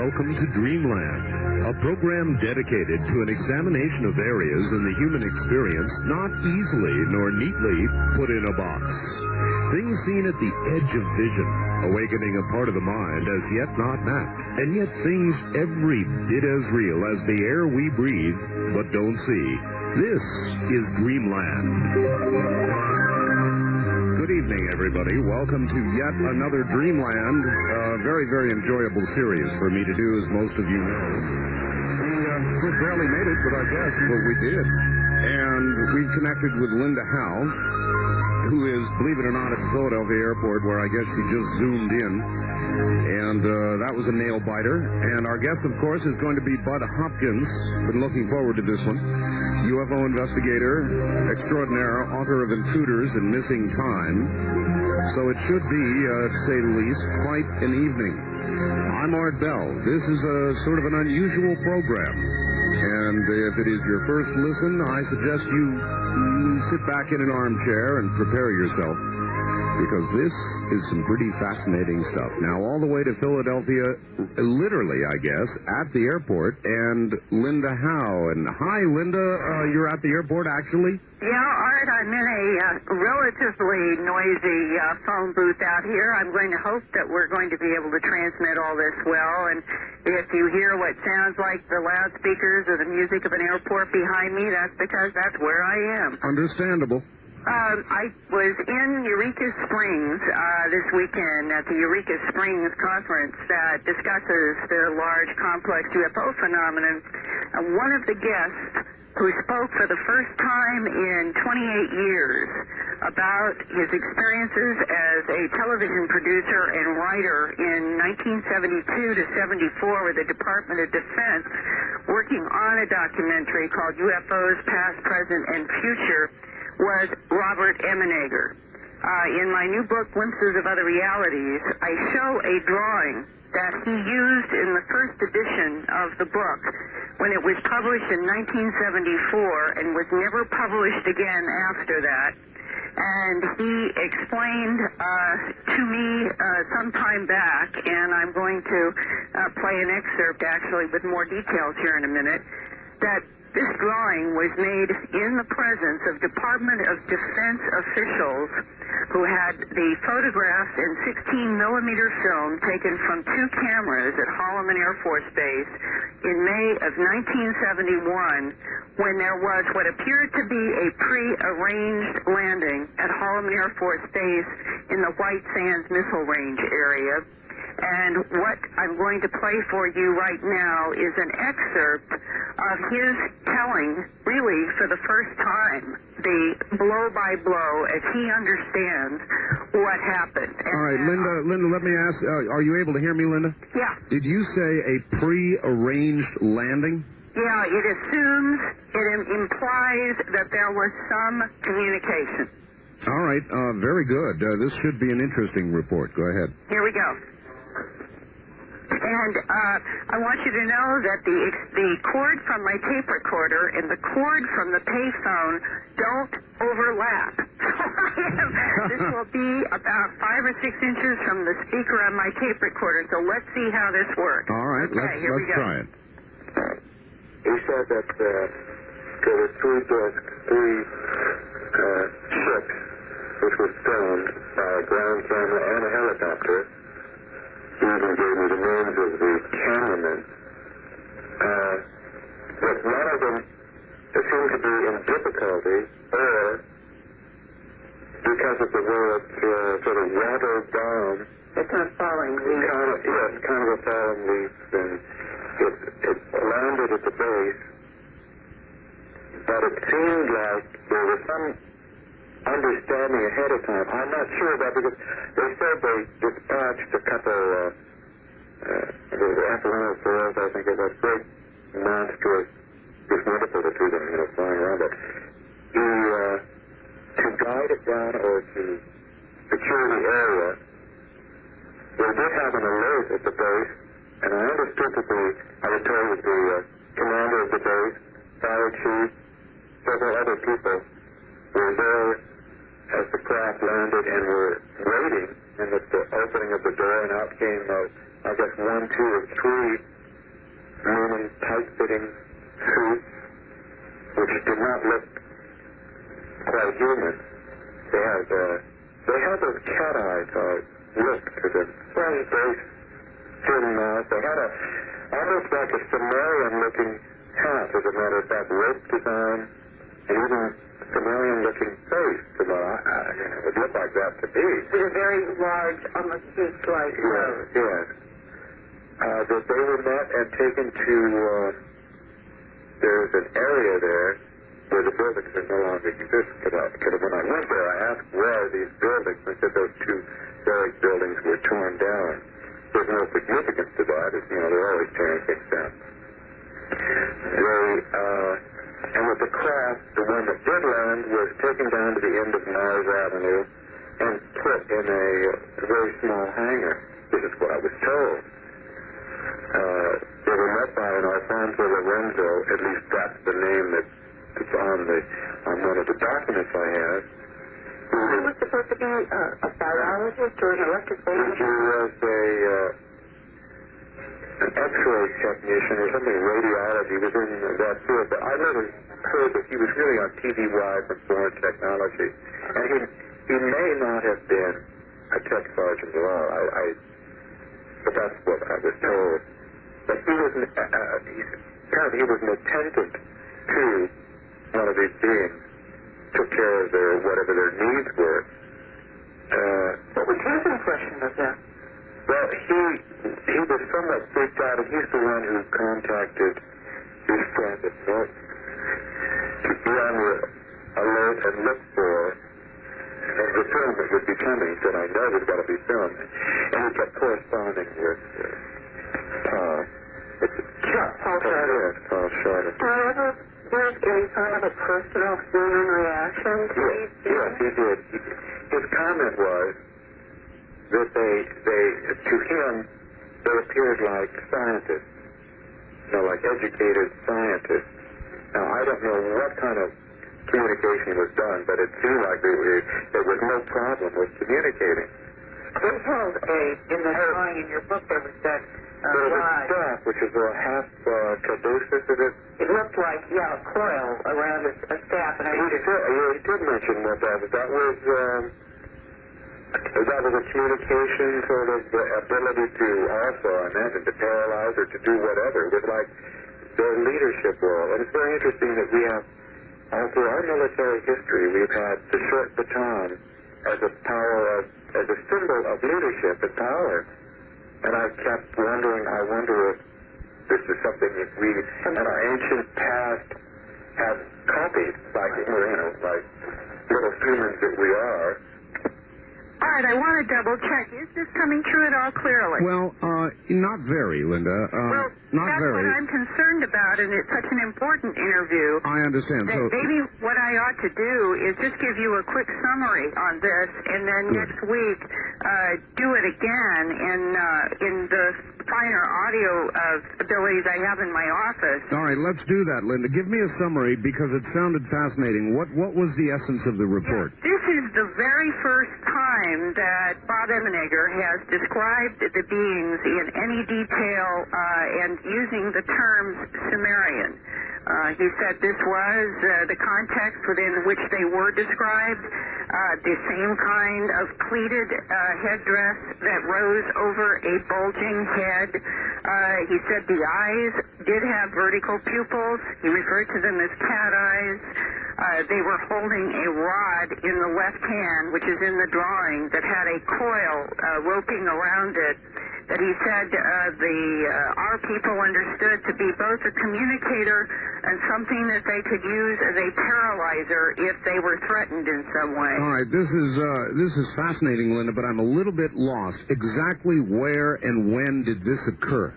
welcome to Dreamland, a program dedicated to an examination of areas in the human experience not easily nor neatly put in a box. Things seen at the edge of vision, awakening a part of the mind as yet not mapped, and yet things every bit as real as the air we breathe but don't see. This is Dreamland. Good evening, everybody. Welcome to yet another Dreamland. Very, very enjoyable series for me to do, as most of you know. We barely made it, but I guess what we did. And we connected with Linda Howe, who is, believe it or not, at the Philadelphia airport, where I guess she just zoomed in. And that was a nail-biter. And our guest, of course, is going to be Bud Hopkins. Been looking forward to this one. UFO investigator extraordinaire, author of Intruders and Missing Time. So it should be, to say the least, quite an evening. I'm Art Bell. This is a sort of an unusual program. And if it is your first listen, I suggest you sit back in an armchair and prepare yourself, because this is some pretty fascinating stuff. Now, all the way to Philadelphia, literally, I guess, at the airport, and Linda Howe. And hi, Linda, you're at the airport, actually? Yeah, Art, I'm in a relatively noisy phone booth out here. I'm going to hope that we're going to be able to transmit all this well, and if you hear what sounds like the loudspeakers or the music of an airport behind me, that's because that's where I am. Understandable. I was in Eureka Springs this weekend at the Eureka Springs conference that discusses the large complex UFO phenomenon. One of the guests who spoke for the first time in 28 years about his experiences as a television producer and writer in 1972 to 74 with the Department of Defense, working on a documentary called UFOs Past, Present, and Future, was Robert Emenager. In my new book, Glimpses of Other Realities, I show a drawing that he used in the first edition of the book when it was published in 1974 and was never published again after that. And he explained to me some time back, and I'm going to play an excerpt actually with more details here in a minute, that this drawing was made in the presence of Department of Defense officials who had the photographs in 16-millimeter film taken from two cameras at Holloman Air Force Base in May of 1971, when there was what appeared to be a pre-arranged landing at Holloman Air Force Base in the White Sands Missile Range area. And what I'm going to play for you right now is an excerpt of his telling, really for the first time, the blow-by-blow as he understands what happened. And all right, Linda, let me ask, are you able to hear me, Linda? Yeah. Did you say a pre-arranged landing? Yeah, it assumes, it implies that there was some communication. All right, very good. This should be an interesting report. Go ahead. Here we go. And I want you to know that the cord from my tape recorder and the cord from the payphone don't overlap. This will be about 5 or 6 inches from the speaker on my tape recorder, so let's see how this works. All right, okay, let's try it. He said that there were three ships which were filmed by a ground camera and a helicopter. He even gave me the names of the cameramen. But none of them seemed to be in difficulty, or because of the way it sort of watered down. It's not falling leaf. Kind of a falling leaf, and it landed at the base. But it seemed like there was some understanding ahead of time. I'm not sure of that, because they said they dispatched a couple F-104s, I think, of that big monstrous, it's wonderful to see them, flying around, but to guide it down or to secure the area, they did have an alert at the base, and I understood that I was told that the commander of the base, fire chief, several other people were there as the craft landed and were waiting, and at the opening of the door, and out I guess, 1, 2, or 3 men in tight-fitting suits, which did not look quite human. They had those cat-eye look to them. Very, very thin mouth. They had almost like a Sumerian-looking hat, as a matter of fact, rope design, and even Sumerian-looking face. It would look like that to me. With a very large, almost beast-like nose. Yes. That they were met and taken to, there's an area there where the buildings are no longer exist. When I went there, I asked where are these buildings, and they said those 2 barrack buildings were torn down. There's no significance to that. They're always tearing things down. And with the craft, the one that did land was taken down to the end of Mars Avenue and put in a very small hangar. This is what I was told. They were met by an Alfonso Lorenzo, at least that's the name that's on one of the documents I have. He was supposed to be a biologist or an electrical He was an X-ray technician or something, radiology within that field, but I never heard that he was really on TVY from Foreign Technology. And he may not have been a tech sergeant at all. But that's what I was told. But he was apparently he was an attendant to one of these beings, took care of whatever their needs were. What was his impression of that? Well, he was somewhat freaked out, and he's the one who contacted his friend at Norton to be on the alert and look for the film that would be coming. He said, I know there's got to be filmed. And he kept corresponding with Paul. Paul Schroeder. Paul Schroeder. However, there's any kind of a personal human reaction to these things? Yes, he did. His comment was that to him, they appeared like scientists, like educated scientists. Now, I don't know what kind of communication was done, but it seemed like there was no problem with communicating. They held in the drawing in your book, there was that there was a staff, which is a half caduceus, is it? It looked like, a coil around a staff. And he did mention what that was. That was a communication sort of ability to also, I imagine, to paralyze or to do whatever. It was like their leadership role. And it's very interesting that we have, all through our military history, we've had the short baton as a symbol of leadership and power. And I kept wondering, I wonder if this is something that we, in our ancient past, have copied, like little humans that we are. All right, I want to double check. Is this coming true at all clearly? Well, not very, Linda. Not that's very. What I'm concerned about, and it's such an important interview. I understand. So maybe what I ought to do is just give you a quick summary on this, and then next week do it again in the finer audio abilities I have in my office. All right, let's do that, Linda. Give me a summary because it sounded fascinating. What was the essence of the report? Yeah, this is the very first time that Bob Emenegger has described the beings in any detail and using the terms Sumerian. He said this was the context within which they were described, the same kind of pleated headdress that rose over a bulging head. He said the eyes did have vertical pupils. He referred to them as cat eyes. They were holding a rod in the left hand, which is in the drawing, that had a coil roping around it, that he said our people understood to be both a communicator and something that they could use as a paralyzer if they were threatened in some way. All right, this is fascinating, Linda, but I'm a little bit lost. Exactly where and when did this occur?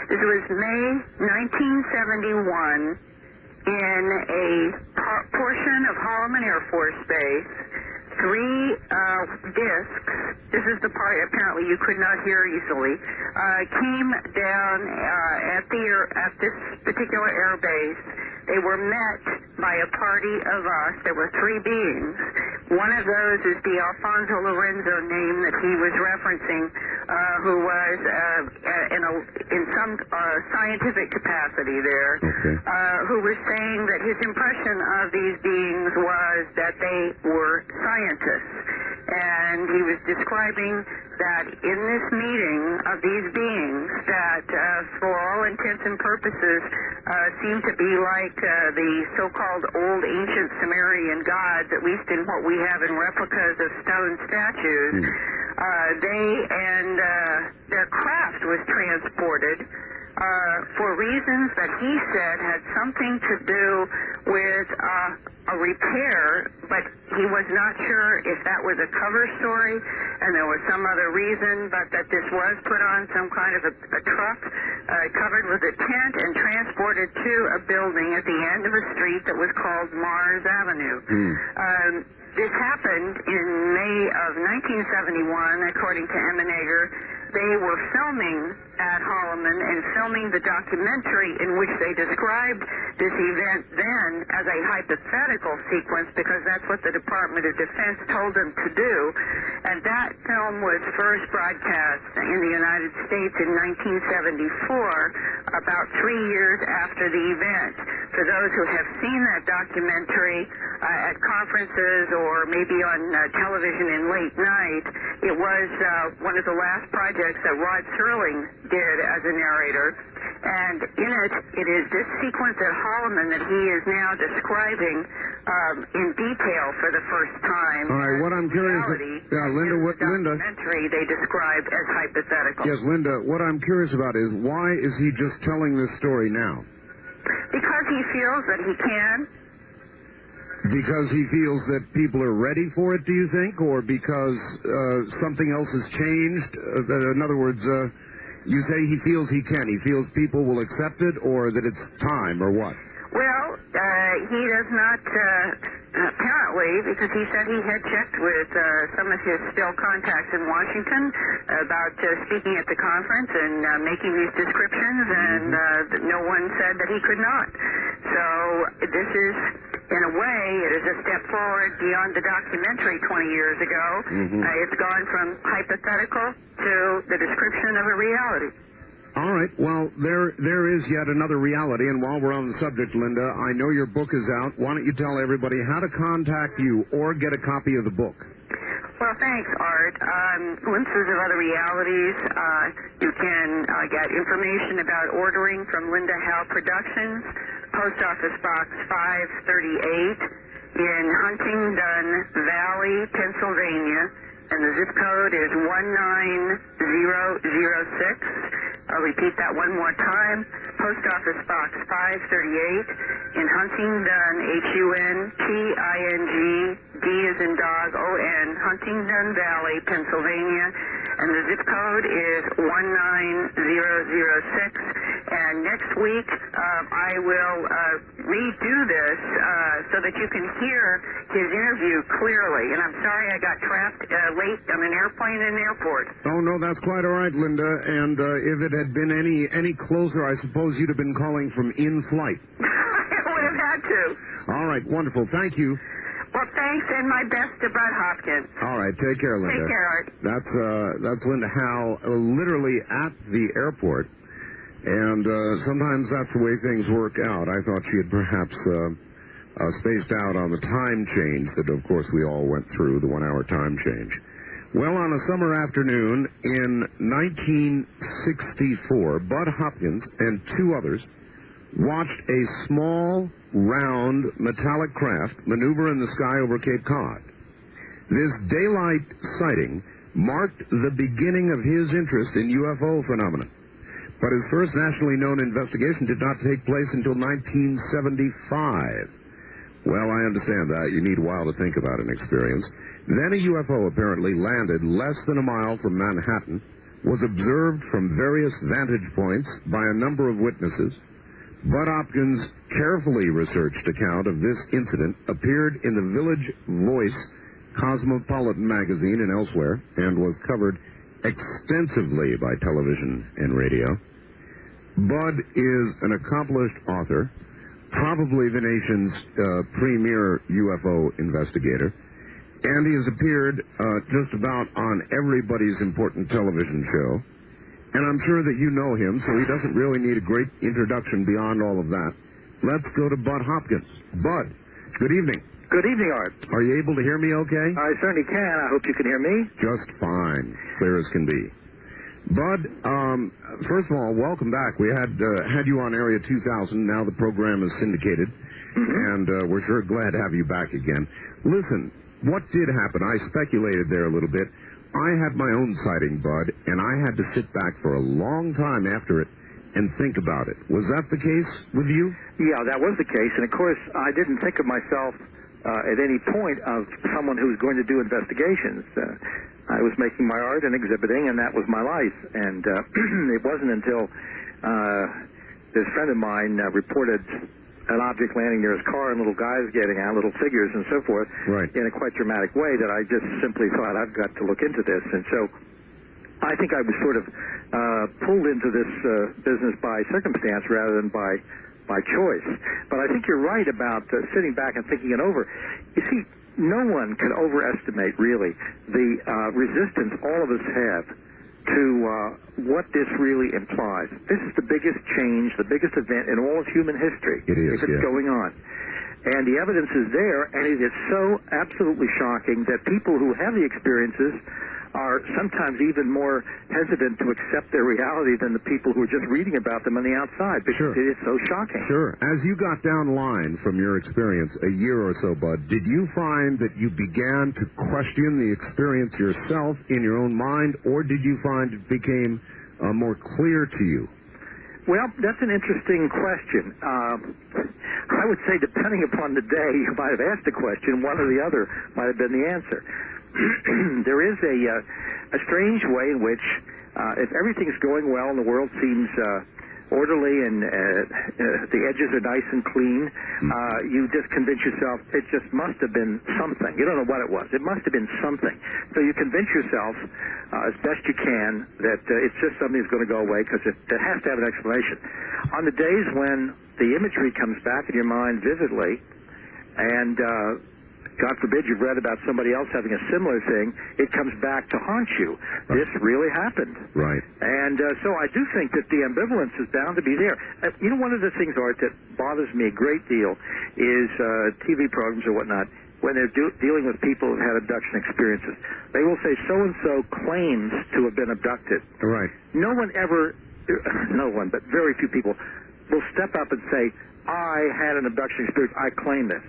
This was May 1971 in a portion of Holloman Air Force Base. 3 discs, this is the part apparently you could not hear easily, came down at this particular air base. They were met by a party of us. There were 3 beings. One of those is the Alfonso Lorenzo name that he was referencing, who was in some scientific capacity there, who was saying that his impression of these beings was that they were scientists. And he was describing that in this meeting of these beings that, for all intents and purposes, seem to be like the so-called old ancient Sumerian gods, at least in what we have in replicas of stone statues, they and their craft was transported for reasons that he said had something to do with a repair, but he was not sure if that was a cover story and there was some other reason, but that this was put on some kind of a truck covered with a tent and transported to a building at the end of a street that was called Mars Avenue. This happened in May of 1971, according to Emmenager. They were filming at Holloman and filming the documentary in which they described this event then as a hypothetical sequence, because that's what the Department of Defense told them to do. And that film was first broadcast in the United States in 1974, about 3 years after the event. For those who have seen that documentary at conferences or maybe on television in late night, it was one of the last projects that Rod Serling did as a narrator. And in it, it is this sequence at Holloman that he is now describing in detail for the first time. All right, what I'm curious about, Linda, documentary they described as hypothetical. Yes, Linda, what I'm curious about is why is he just telling this story now? Because he feels that he can. Because he feels that people are ready for it, do you think? Or because something else has changed? In other words, you say he feels he can. He feels people will accept it, or that it's time, or what? Well, he does not, apparently, because he said he had checked with some of his still contacts in Washington about speaking at the conference and making these descriptions, and no one said that he could not. So this is, in a way, it is a step forward beyond the documentary 20 years ago. It's gone from hypothetical to the description of a reality. All right. Well, there is yet another reality, and while we're on the subject, Linda, I know your book is out. Why don't you tell everybody how to contact you or get a copy of the book? Well, thanks, Art. Glimpses of Other Realities. You can get information about ordering from Linda Howe Productions, Post Office Box 538 in Huntingdon Valley, Pennsylvania, and the zip code is 19006. I'll repeat that one more time. Post Office Box 538 in Huntingdon, Hunting, D as in dog, O-N, Huntingdon Valley, Pennsylvania. And the zip code is 19006. And next week, I will redo this so that you can hear his interview clearly. And I'm sorry I got trapped late on an airplane in an airport. Oh, no, that's quite all right, Linda. And if it had been any closer, I suppose you'd have been calling from in-flight. I would have had to. All right, wonderful. Thank you. Well, thanks, and my best to Bud Hopkins. All right, take care, Linda. Take care, Art. That's Linda Howe, literally at the airport. And sometimes that's the way things work out. I thought she had perhaps spaced out on the time change that, of course, we all went through, the 1-hour time change. Well, on a summer afternoon in 1964, Bud Hopkins and two others watched a small, round, metallic craft maneuver in the sky over Cape Cod. This daylight sighting marked the beginning of his interest in UFO phenomena. But his first nationally known investigation did not take place until 1975. Well, I understand that. You need a while to think about an experience. Then a UFO apparently landed less than a mile from Manhattan, was observed from various vantage points by a number of witnesses. Bud Hopkins' carefully researched account of this incident appeared in the Village Voice Cosmopolitan magazine and elsewhere, and was covered extensively by television and radio. Bud is an accomplished author, probably the nation's premier UFO investigator, Andy has appeared just about on everybody's important television show, and I'm sure that you know him, so he doesn't really need a great introduction beyond all of that. Let's go to Bud Hopkins. Bud, good evening. Good evening, Art. Are you able to hear me okay? I certainly can. I hope you can hear me. Just fine. Clear as can be. Bud, first of all, welcome back. We had you on Area 2000. Now the program is syndicated, and we're sure glad to have you back again. Listen, what did happen? I speculated there a little bit. I had my own sighting, Bud, and I had to sit back for a long time after it and think about it. Was that the case with you? Yeah, that was the case, and of course, I didn't think of myself at any point of someone who was going to do investigations. I was making my art and exhibiting, and that was my life. And it wasn't until this friend of mine reported an object landing near his car and little guys getting out, little figures and so forth, right, in a quite dramatic way, that I just simply thought, I've got to look into this. And so I think I was sort of pulled into this business by circumstance rather than by choice. But I think you're right about sitting back and thinking it over. You see, no one can overestimate, really, the resistance all of us have to what this really implies. This is the biggest change, the biggest event in all of human history. It is, if it's going on. And the evidence is there, and it is so absolutely shocking that people who have the experiences are sometimes even more hesitant to accept their reality than the people who are just reading about them on the outside, because it is so shocking. Sure. As you got down line from your experience a year or so, Bud, did you find that you began to question the experience yourself in your own mind, or did you find it became more clear to you? Well, that's an interesting question. I would say, depending upon the day you might have asked the question, one or the other might have been the answer. There is a strange way in which, if everything's going well and the world seems orderly and the edges are nice and clean, you just convince yourself it just must have been something. You don't know what it was. It must have been something. So you convince yourself as best you can that it's just something that's going to go away, because it has to have an explanation. On the days when the imagery comes back in your mind vividly, and God forbid you've read about somebody else having a similar thing, it comes back to haunt you. This really happened. Right. And so I do think that the ambivalence is bound to be there. You know, one of the things, Art, that bothers me a great deal is TV programs or whatnot, when they're dealing with people who've had abduction experiences. They will say so-and-so claims to have been abducted. Right. No one, but very few people will step up and say, I had an abduction experience, I claim this.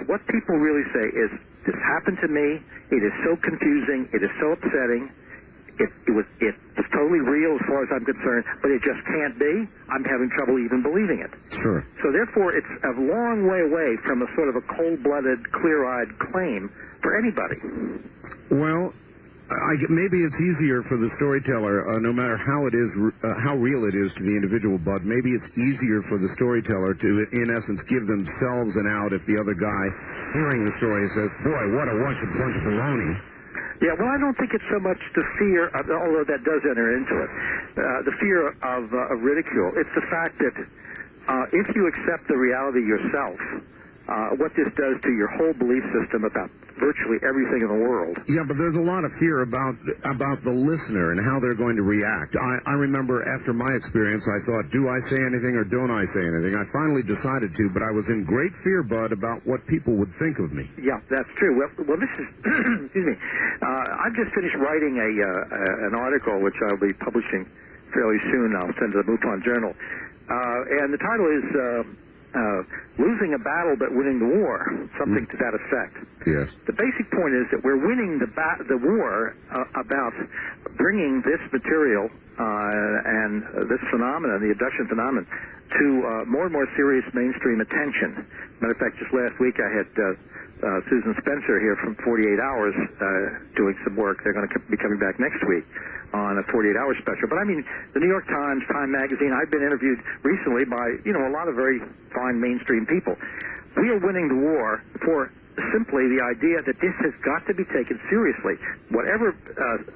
What people really say is, this happened to me, it is so confusing, it is so upsetting, it's totally real as far as I'm concerned, but it just can't be. I'm having trouble even believing it. Sure. So therefore, it's a long way away from a sort of a cold-blooded, clear-eyed claim for anybody. Well, maybe it's easier for the storyteller, no matter how it is, how real it is to the individual, Bud. Maybe it's easier for the storyteller to, in essence, give themselves an out if the other guy, hearing the story, says, "Boy, what a bunch of baloney." Yeah, well, I don't think it's so much the fear, although that does enter into it, the fear of ridicule. It's the fact that if you accept the reality yourself, what this does to your whole belief system about virtually everything in the world. Yeah, but there's a lot of fear about the listener and how they're going to react. I remember after my experience, I thought, do I say anything or don't I say anything? I finally decided to, but I was in great fear, Bud, about what people would think of me. Yeah, that's true. Well, this is, excuse me, I've just finished writing an article, which I'll be publishing fairly soon. I'll send to the MUFON Journal. And the title is Losing a Battle but Winning the War, something to that effect. Yes. The basic point is that we're winning the war about bringing this material and this phenomenon, the abduction phenomenon, to more and more serious mainstream attention. Matter of fact, just last week I had Susan Spencer here from 48 Hours doing some work. They're going to be coming back next week on a 48-hour special. But I mean, the New York Times, Time Magazine, I've been interviewed recently by, a lot of very fine mainstream people. We are winning the war for simply the idea that this has got to be taken seriously. Whatever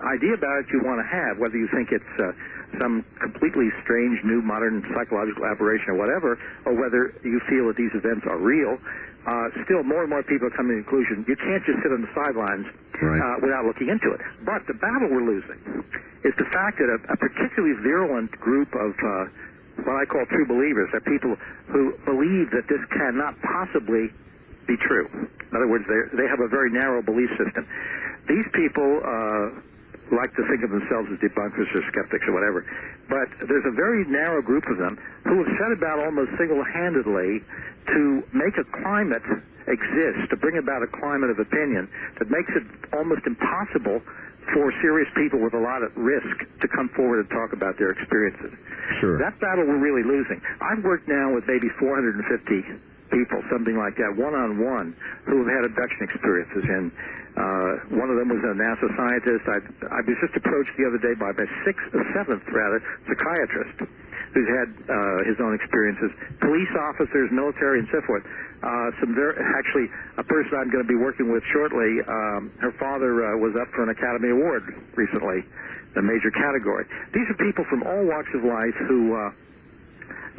idea about it you want to have, whether you think it's some completely strange, new, modern psychological aberration or whatever, or whether you feel that these events are real, still more and more people are coming to the conclusion you can't just sit on the sidelines without looking into it. But the battle we're losing is the fact that a particularly virulent group of what I call true believers are people who believe that this cannot possibly be true. In other words, they have a very narrow belief system. These people like to think of themselves as debunkers or skeptics or whatever, but there's a very narrow group of them who have set about almost single-handedly to make a climate exist, to bring about a climate of opinion that makes it almost impossible for serious people with a lot of risk to come forward and talk about their experiences. Sure. That battle we're really losing. I've worked now with maybe 450 people, something like that, one-on-one, who have had abduction experiences. And one of them was a NASA scientist. I was just approached the other day by my seventh psychiatrist who's had his own experiences, police officers, military, and so forth. Actually, a person I'm going to be working with shortly, her father was up for an Academy Award recently, a major category. These are people from all walks of life who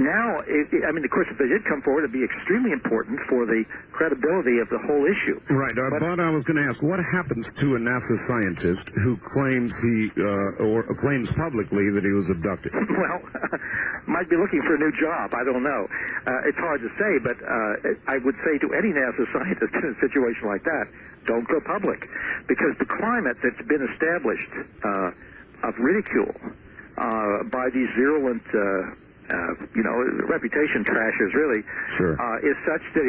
now, of course, if they did come forward, it'd be extremely important for the credibility of the whole issue. Right, but I was going to ask, what happens to a NASA scientist who claims or claims publicly that he was abducted? Well, might be looking for a new job. I don't know. It's hard to say, but I would say to any NASA scientist in a situation like that, don't go public, because the climate that's been established of ridicule by these virulent reputation trashers, really, is such that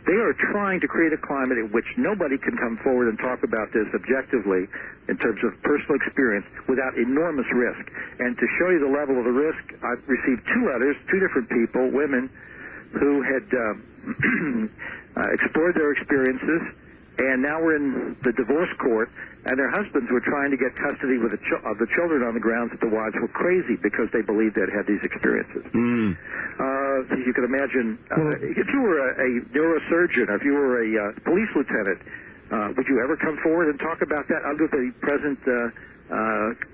they are trying to create a climate in which nobody can come forward and talk about this objectively in terms of personal experience without enormous risk. And to show you the level of the risk, I've received 2 letters, 2 different people, women, who had explored their experiences, and now we're in the divorce court, and their husbands were trying to get custody of the children on the grounds that the wives were crazy because they believed they'd had these experiences. You can imagine, if you were a neurosurgeon or if you were a police lieutenant, would you ever come forward and talk about that under the present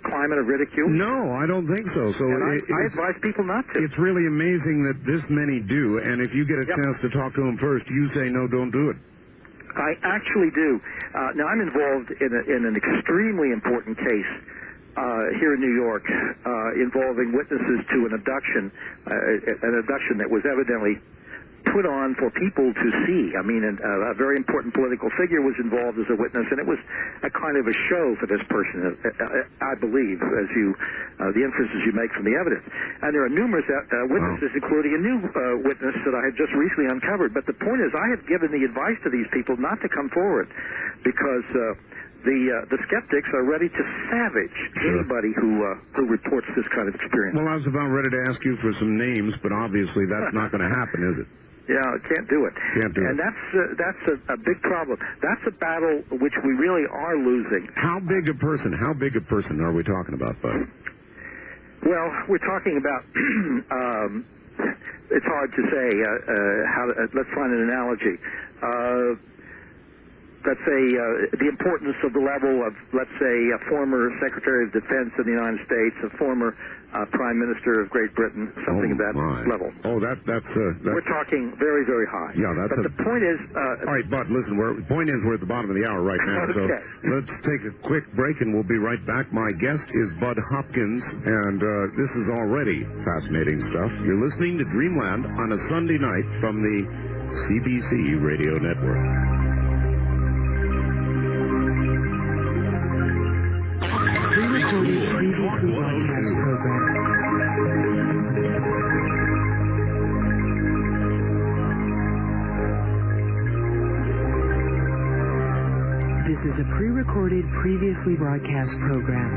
climate of ridicule? No, I don't think so. I advise people not to. It's really amazing that this many do, and if you get a chance to talk to them first, you say, no, don't do it. I actually do. Now, I'm involved in an extremely important case here in New York involving witnesses to an abduction that was evidently put on for people to see. I mean, a very important political figure was involved as a witness, and it was a kind of a show for this person, I believe, as the inferences you make from the evidence. And there are numerous witnesses, including a new witness that I had just recently uncovered. But the point is, I have given the advice to these people not to come forward because the skeptics are ready to savage anybody who reports this kind of experience. Well, I was about ready to ask you for some names, but obviously that's not going to happen, is it? Yeah, can't do it. And that's a big problem. That's a battle which we really are losing. How big a person are we talking about, Bud? Well, we're talking about, it's hard to say. Let's find an analogy. Let's say the importance of the level of, let's say, a former Secretary of Defense of the United States, a former Prime Minister of Great Britain, something of that level. Oh, that's we're talking very, very high. Yeah, but the point is... all right, Bud, listen, the point is we're at the bottom of the hour right now, so let's take a quick break and we'll be right back. My guest is Bud Hopkins, and this is already fascinating stuff. You're listening to Dreamland on a Sunday night from the CBC Radio Network. This is a pre-recorded, previously broadcast program.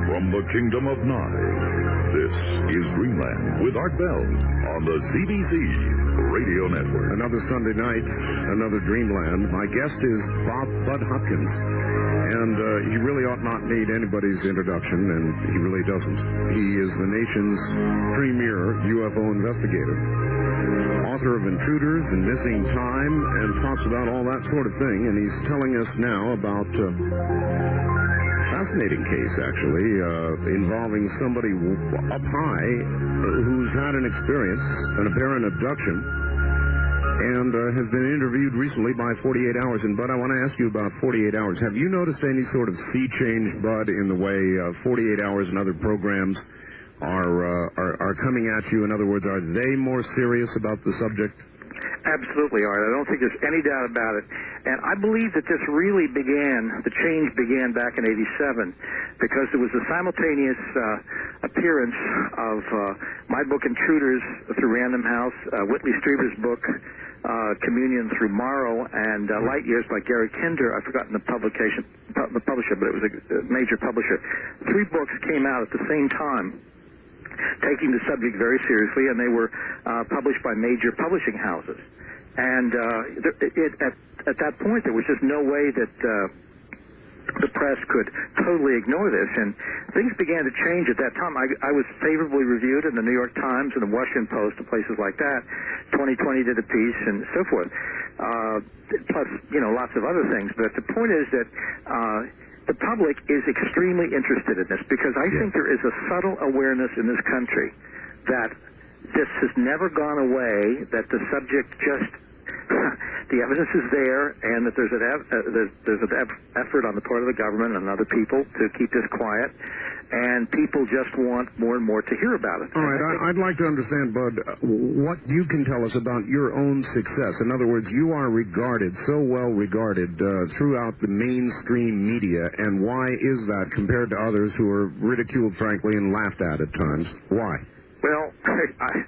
From the Kingdom of Nye, this is Dreamland with Art Bell on the CBC Radio Network. Another Sunday night, another Dreamland. My guest is Bud Hopkins, and he really ought not need anybody's introduction, and he really doesn't. He is the nation's premier UFO investigator, author of Intruders and Missing Time, and talks about all that sort of thing, and he's telling us now about a fascinating case, actually, involving somebody up high who's had an experience, an apparent abduction, and has been interviewed recently by 48 Hours. And, Bud, I want to ask you about 48 Hours. Have you noticed any sort of sea change, Bud, in the way 48 Hours and other programs are coming at you? In other words, are they more serious about the subject? Absolutely, Art. I don't think there's any doubt about it. And I believe that this really the change began back in '87, because there was a simultaneous appearance of my book Intruders through Random House, Whitley Strieber's book Communion through Morrow, and Light Years by Gary Kinder. I've forgotten the publisher, but it was a major publisher. 3 books came out at the same time, taking the subject very seriously, and they were published by major publishing houses. And at that point, there was just no way that the press could totally ignore this, and things began to change at that time. I was favorably reviewed in the New York Times and the Washington Post and places like that. 2020 did a piece and so forth, plus, lots of other things. But the point is that the public is extremely interested in this, because I think there is a subtle awareness in this country that this has never gone away, that the subject just, the evidence is there, and that there's an effort on the part of the government and other people to keep this quiet, and people just want more and more to hear about it. All right, I'd like to understand, Bud, what you can tell us about your own success. In other words, you are regarded, so well regarded throughout the mainstream media, and why is that compared to others who are ridiculed, frankly, and laughed at times? Why? Well, I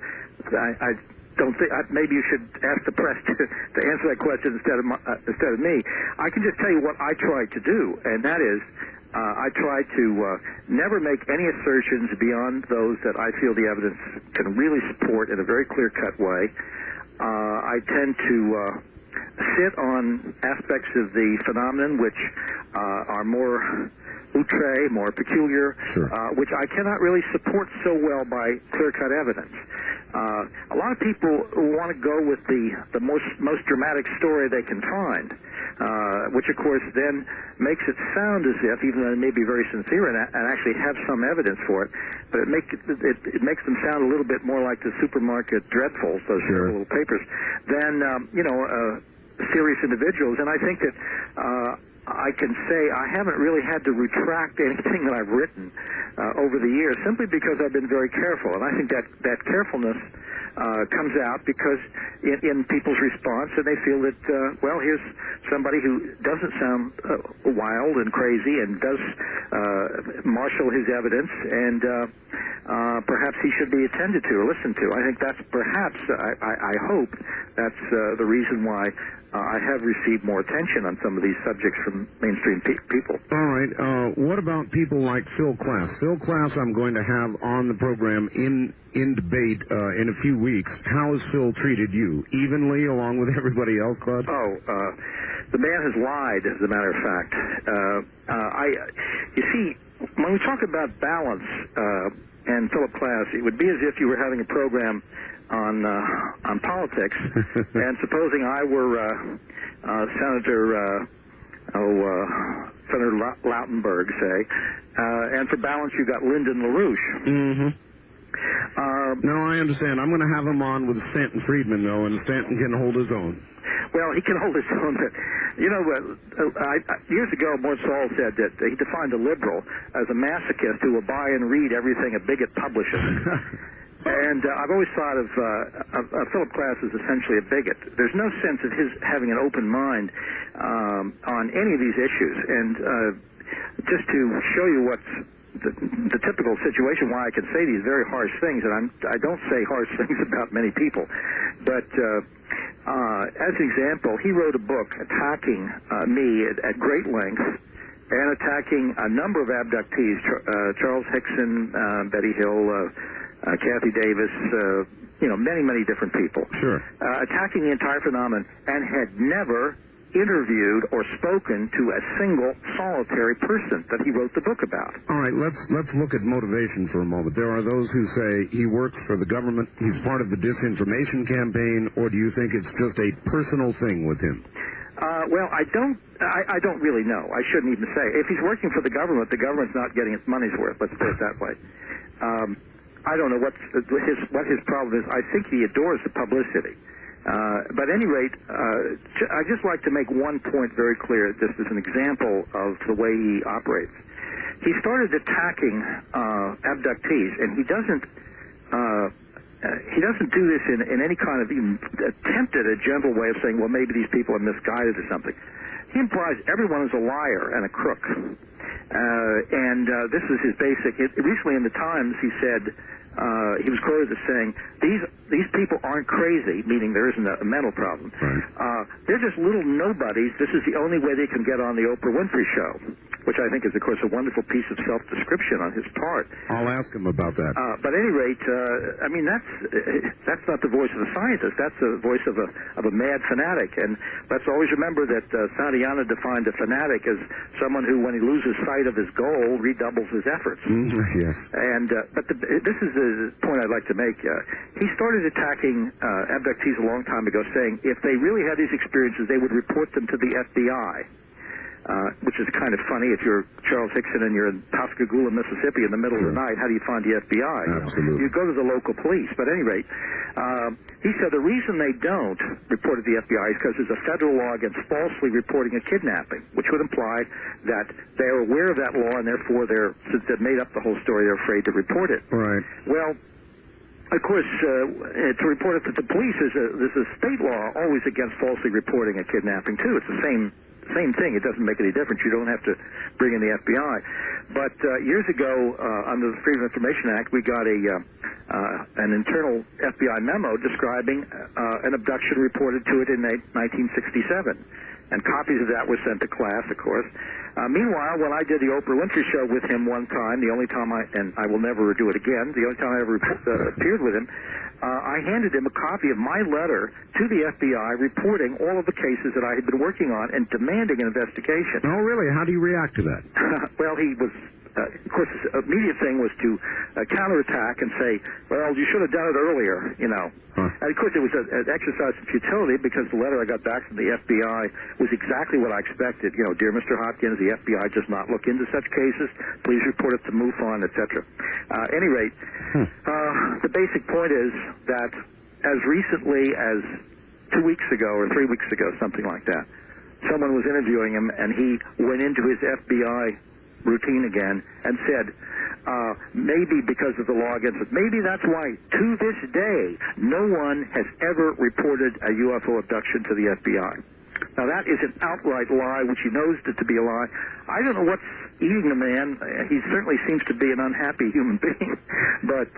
don't think, maybe you should ask the press to answer that question instead of me. I can just tell you what I try to do, and that is I try to never make any assertions beyond those that I feel the evidence can really support in a very clear-cut way. I tend to sit on aspects of the phenomenon which are more outre, more peculiar, which I cannot really support so well by clear-cut evidence. A lot of people want to go with the most dramatic story they can find, which of course then makes it sound as if, even though they may be very sincere and actually have some evidence for it, but it makes them sound a little bit more like the supermarket dreadfuls, those little papers, than serious individuals. And I think that I can say I haven't really had to retract anything that I've written over the years, simply because I've been very careful. And I think that carefulness comes out because in people's response, and they feel that, well, here's somebody who doesn't sound wild and crazy and does marshal his evidence, and perhaps he should be attended to or listened to. I think that's perhaps, I hope, that's the reason why I have received more attention on some of these subjects from mainstream people. All right. What about people like Phil Klass? Phil Klass I'm going to have on the program in debate in a few weeks. How has Phil treated you? Evenly along with everybody else, Bud? The man has lied, as a matter of fact. You see, when we talk about balance and Philip Klass, it would be as if you were having a program on politics, and supposing I were Senator Lautenberg, say, and for balance you got Lyndon LaRouche. Mm-hmm. No, I understand. I'm going to have him on with Stanton Friedman, though, and Stanton can hold his own. Well, he can hold his own, but, years ago, Mort Saul said that he defined a liberal as a masochist who will buy and read everything a bigot publishes. And I've always thought of Philip Klass as essentially a bigot. There's no sense of his having an open mind on any of these issues. And just to show you what's the typical situation, why I can say these very harsh things, and I don't say harsh things about many people, but as an example, he wrote a book attacking me at great length and attacking a number of abductees, Charles Hickson, Betty Hill, Kathy Davis, many, many different people. Sure. Attacking the entire phenomenon, and had never interviewed or spoken to a single solitary person that he wrote the book about. All right, let's look at motivation for a moment. There are those who say he works for the government, he's part of the disinformation campaign, or do you think it's just a personal thing with him? Well, I don't really know. I shouldn't even say. If he's working for the government's not getting its money's worth. Let's put it that way. I don't know what his problem is. I think he adores the publicity. But at any rate, I'd just like to make one point very clear, just as an example of the way he operates. He started attacking abductees, and he doesn't do this in any kind of even attempt at a gentle way of saying, well, maybe these people are misguided or something. He implies everyone is a liar and a crook. This is his basic. Recently in the Times, he said, he was quoted as saying, these people aren't crazy, meaning there isn't a mental problem. Right. They're just little nobodies. This is the only way they can get on the Oprah Winfrey Show, which I think is, of course, a wonderful piece of self-description on his part. I'll ask him about that. But at any rate, I mean, that's not the voice of a scientist. That's the voice of a mad fanatic. And let's always remember that Santayana defined a fanatic as someone who, when he loses sight of his goal, redoubles his efforts. Yes. And but this is the point I'd like to make. He started attacking abductees a long time ago, saying if they really had these experiences, they would report them to the FBI. Which is kind of funny. If you're Charles Hickson and you're in Pascagoula, Mississippi in the middle of the night, how do you find the FBI? Absolutely. You go to the local police. But at any rate, he said the reason they don't report to the FBI is because there's a federal law against falsely reporting a kidnapping, which would imply that they're aware of that law and therefore since they've made up the whole story, they're afraid to report it. Right. Well, of course, to report it to the police, there's a state law always against falsely reporting a kidnapping, too. It's the same thing. It doesn't make any difference. You don't have to bring in the FBI. But years ago, under the Freedom of Information Act, we got an internal FBI memo describing an abduction reported to it in 1967. And copies of that were sent to class, of course. Meanwhile, when I did the Oprah Winfrey Show with him one time, the only time and I will never do it again, the only time I ever appeared with him, I handed him a copy of my letter to the FBI reporting all of the cases that I had been working on and demanding an investigation. Oh, really? How do you react to that? Well, he was, of course, his immediate thing was to counterattack and say, well, you should have done it earlier, you know. Huh. And, of course, it was an exercise in futility because the letter I got back from the FBI was exactly what I expected. You know, dear Mr. Hopkins, the FBI does not look into such cases. Please report it to MUFON, etc. At any rate, the basic point is that as recently as 2 weeks ago or 3 weeks ago, something like that, someone was interviewing him and he went into his FBI routine again and said, maybe because of the law against it, maybe that's why to this day no one has ever reported a UFO abduction to the FBI. Now that is an outright lie, which he knows it to be a lie. I don't know what's eating the man. He certainly seems to be an unhappy human being. But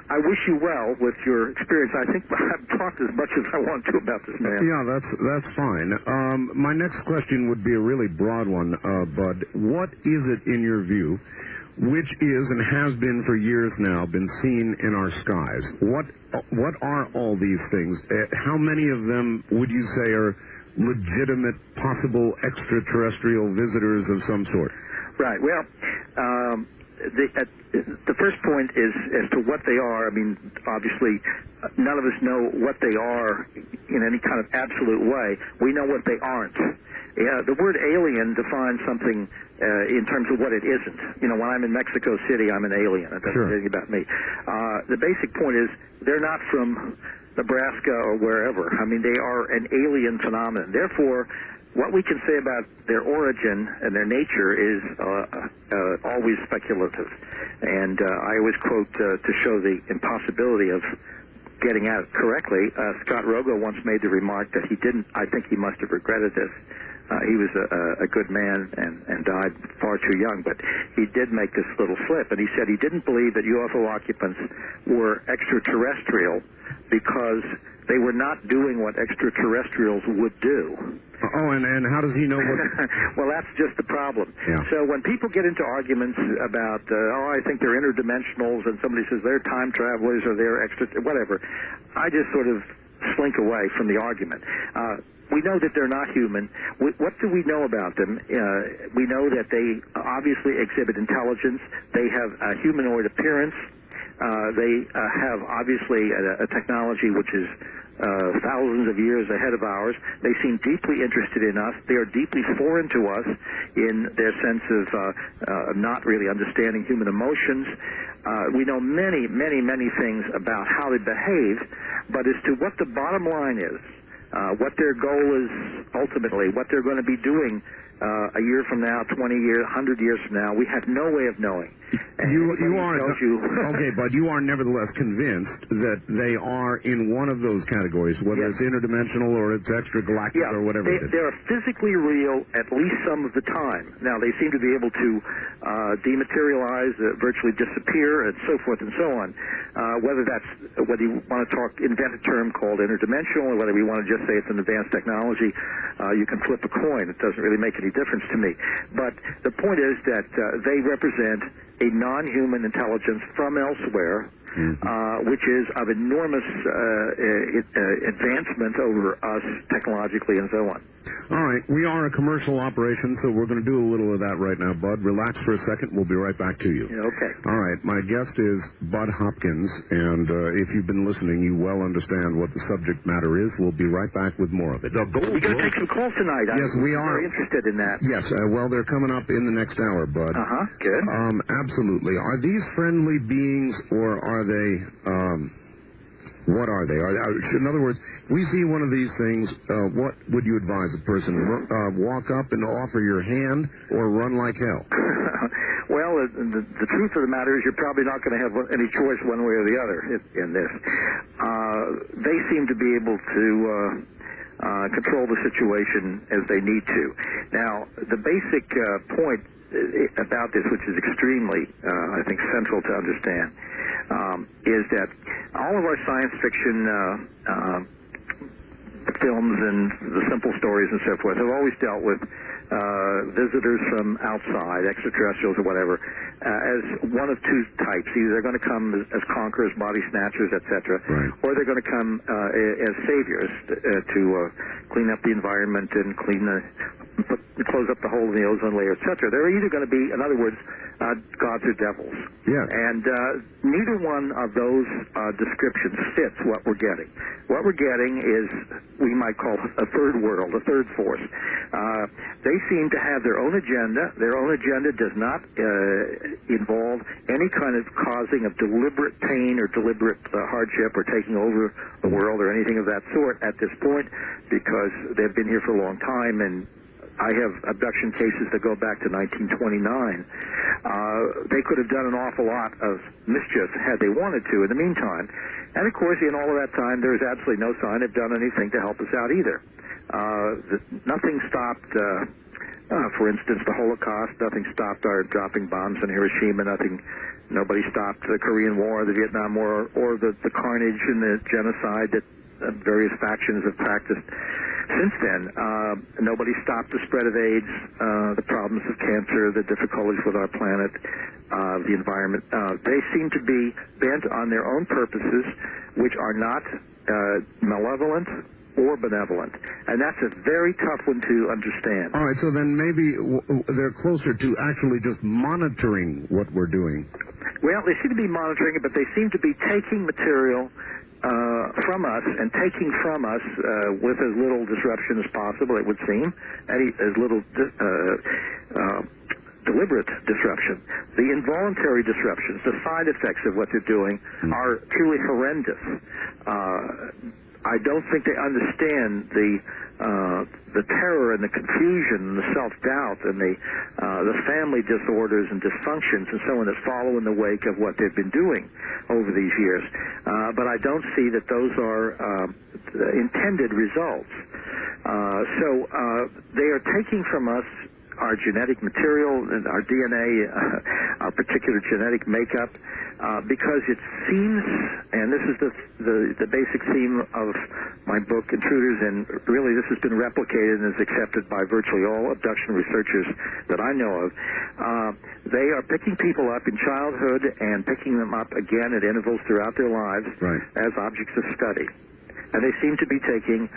I wish you well with your experience. I think I've talked as much as I want to about this man. Yeah, that's fine. My next question would be a really broad one, Bud. What is it, in your view, which is and has been for years now been seen in our skies? What are all these things? How many of them would you say are legitimate, possible extraterrestrial visitors of some sort? Right. Well, the first point is as to what they are. I mean, obviously, none of us know what they are in any kind of absolute way. We know what they aren't. Yeah, the word alien defines something in terms of what it isn't. You know, when I'm in Mexico City, I'm an alien. It doesn't say anything about me. The basic point is they're not from Nebraska or wherever. I mean, they are an alien phenomenon. Therefore, what we can say about their origin and their nature is always speculative. And I always quote, to show the impossibility of getting at it correctly, Scott Rogo once made the remark that he didn't, I think he must have regretted this. He was a good man and died far too young, but he did make this little slip, and he said he didn't believe that UFO occupants were extraterrestrial because they were not doing what extraterrestrials would do. Oh, and how does he know what... Well, that's just the problem. Yeah. So when people get into arguments about, I think they're interdimensionals, and somebody says they're time travelers or they're whatever, I just sort of slink away from the argument. We know that they're not human. What do we know about them? We know that they obviously exhibit intelligence. They have a humanoid appearance. They have obviously a technology which is thousands of years ahead of ours. They seem deeply interested in us. They are deeply foreign to us in their sense of not really understanding human emotions. We know many, many, many things about how they behave, but as to what the bottom line is, what their goal is ultimately, what they're going to be doing a year from now, 20 years, 100 years from now, we have no way of knowing. You are okay, but you are nevertheless convinced that they are in one of those categories, whether it's interdimensional or it's extragalactic or whatever it is. They are physically real at least some of the time. Now, they seem to be able to dematerialize, virtually disappear, and so forth and so on. Whether you want to invent a term called interdimensional, or whether we want to just say it's an advanced technology, you can flip a coin. It doesn't really make any difference to me. But the point is that they represent a non-human intelligence from elsewhere, which is of enormous advancement over us technologically and so on. All right, we are a commercial operation, so we're going to do a little of that right now, Bud. Relax for a second. We'll be right back to you. Okay. All right, my guest is Bud Hopkins, and if you've been listening, you well understand what the subject matter is. We'll be right back with more of it. We're going to take some calls tonight. Yes, we are. Very interested in that. Yes, well, they're coming up in the next hour, Bud. Good. Absolutely. Are these friendly beings, or are they... what are they? In other words, we see one of these things, what would you advise a person? Walk up and offer your hand, or run like hell? Well, the truth of the matter is you're probably not going to have any choice one way or the other in this. They seem to be able to control the situation as they need to. Now, the basic point about this, which is extremely, I think, central to understand, is that all of our science fiction films and the simple stories and so forth have always dealt with visitors from outside, extraterrestrials or whatever, as one of two types. Either they're going to come as conquerors, body snatchers, etc., or they're going to come as saviors to clean up the environment and close up the hole in the ozone layer, etc. They're either going to be, in other words, gods or devils. Yes. And neither one of those descriptions fits what we're getting. What we're getting is, we might call a third world, a third force. They seem to have their own agenda. Their own agenda does not involve any kind of causing of deliberate pain or deliberate hardship or taking over the world or anything of that sort at this point, because they've been here for a long time, and I have abduction cases that go back to 1929. They could have done an awful lot of mischief had they wanted to in the meantime. And, of course, in all of that time, there is absolutely no sign they've done anything to help us out either. Nothing stopped, for instance, the Holocaust. Nothing stopped our dropping bombs in Hiroshima. Nobody stopped the Korean War, the Vietnam War, or the carnage and the genocide that various factions have practiced since then. Nobody stopped the spread of AIDS, the problems of cancer, the difficulties with our planet, the environment. They seem to be bent on their own purposes, which are not malevolent or benevolent. And that's a very tough one to understand. All right, so then maybe they're closer to actually just monitoring what we're doing. Well, they seem to be monitoring it, but they seem to be taking material from us and taking from us with as little disruption as possible, it would seem, as little deliberate disruption. The involuntary disruptions, the side effects of what they're doing are truly horrendous. I don't think they understand the terror and the confusion and the self-doubt and the family disorders and dysfunctions and so on that follow in the wake of what they've been doing over these years. But I don't see that those are intended results. So they are taking from us our genetic material and our DNA, our particular genetic makeup, because it seems, and this is the basic theme of my book, Intruders, and really this has been replicated and is accepted by virtually all abduction researchers that I know of. They are picking people up in childhood and picking them up again at intervals throughout their lives as objects of study. And they seem to be taking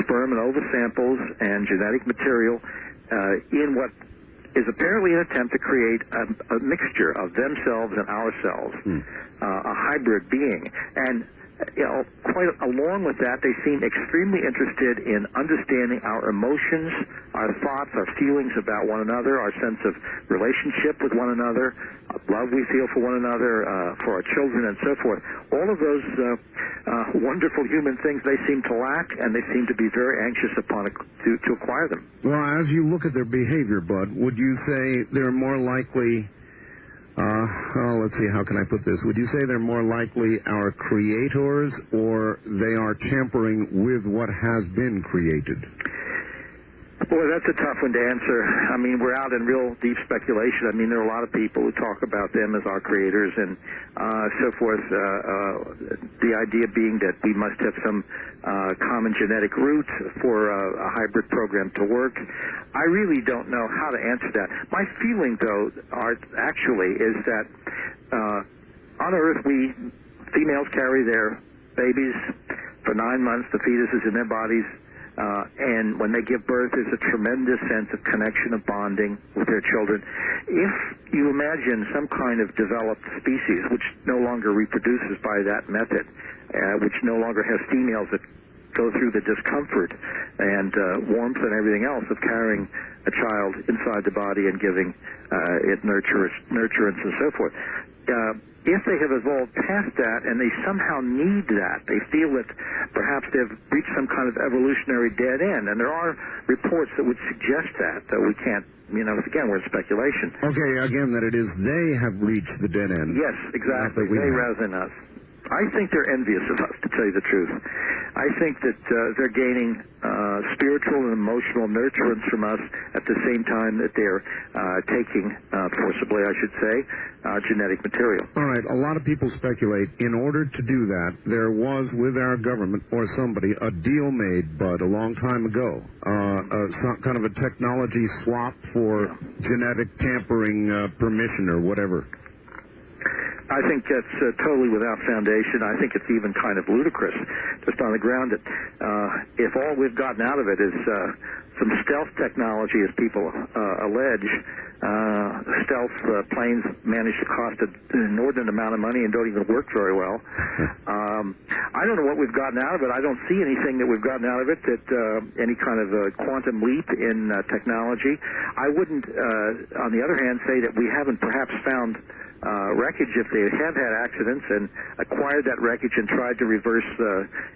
sperm and ova samples and genetic material in what is apparently an attempt to create a mixture of themselves and ourselves, a hybrid being. And quite along with that, they seem extremely interested in understanding our emotions, our thoughts, our feelings about one another, our sense of relationship with one another, love we feel for one another, for our children, and so forth. All of those wonderful human things they seem to lack, and they seem to be very anxious to acquire them. Well, as you look at their behavior, Bud, would you say they're more likely... let's see, how can I put this? Would you say they're more likely our creators, or they are tampering with what has been created? Boy, that's a tough one to answer. I mean, we're out in real deep speculation. I mean, there are a lot of people who talk about them as our creators and so forth. The idea being that we must have some common genetic root for a hybrid program to work. I really don't know how to answer that. My feeling, though, Art, actually, is that on Earth, females carry their babies for 9 months. The fetus is in their bodies. And when they give birth, there's a tremendous sense of connection, of bonding with their children. If you imagine some kind of developed species which no longer reproduces by that method, which no longer has females that go through the discomfort and warmth and everything else of carrying a child inside the body and giving it nurturance and so forth, if they have evolved past that and they somehow need that, they feel that perhaps they've reached some kind of evolutionary dead end, and there are reports that would suggest that, though we can't, again, we're in speculation. Okay, again, that it is they have reached the dead end. Yes, exactly, they rather than us. I think they're envious of us, to tell you the truth. I think that they're gaining spiritual and emotional nurturance from us at the same time that they're taking, forcibly I should say, genetic material. All right, a lot of people speculate in order to do that, there was with our government or somebody a deal made, Bud, a long time ago, some kind of a technology swap for genetic tampering permission or whatever. I think that's totally without foundation. I think it's even kind of ludicrous, just on the ground that if all we've gotten out of it is some stealth technology, as people allege, stealth planes manage to cost an inordinate amount of money and don't even work very well. I don't know what we've gotten out of it. I don't see anything that we've gotten out of it that any kind of quantum leap in technology. I wouldn't, on the other hand, say that we haven't perhaps found wreckage if they have had accidents and acquired that wreckage and tried to reverse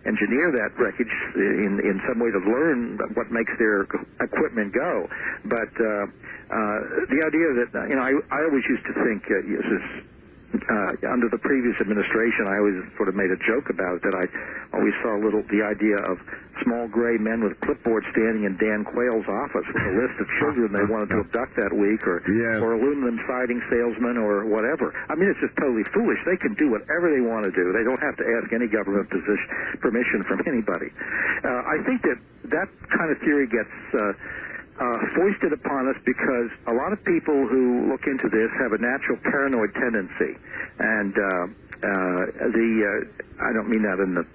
engineer that wreckage in some way to learn what makes their equipment go. But the idea that, I always used to think, under the previous administration, I always sort of made a joke about it, that I always saw the idea of small gray men with clipboards standing in Dan Quayle's office with a list of children they wanted to abduct that week, or aluminum siding salesmen, or whatever. I mean, it's just totally foolish. They can do whatever they want to do. They don't have to ask any government permission from anybody. I think that kind of theory gets foisted upon us because a lot of people who look into this have a natural paranoid tendency, and I don't mean that in the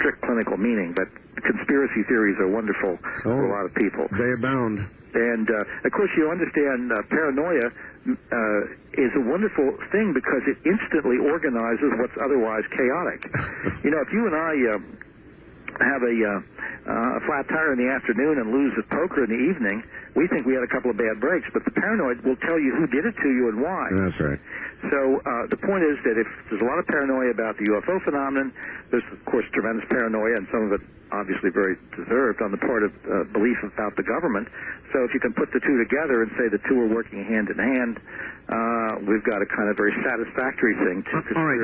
strict clinical meaning, but conspiracy theories are wonderful for a lot of people. They abound. And, of course, you understand paranoia is a wonderful thing because it instantly organizes what's otherwise chaotic. If you and I have a flat tire in the afternoon and lose at poker in the evening, we think we had a couple of bad breaks, but the paranoid will tell you who did it to you and why. That's right. So the point is that if there's a lot of paranoia about the UFO phenomenon, there's, of course, tremendous paranoia, and some of it obviously very deserved on the part of belief about the government. So if you can put the two together and say the two are working hand in hand, we've got a kind of very satisfactory thing. All right,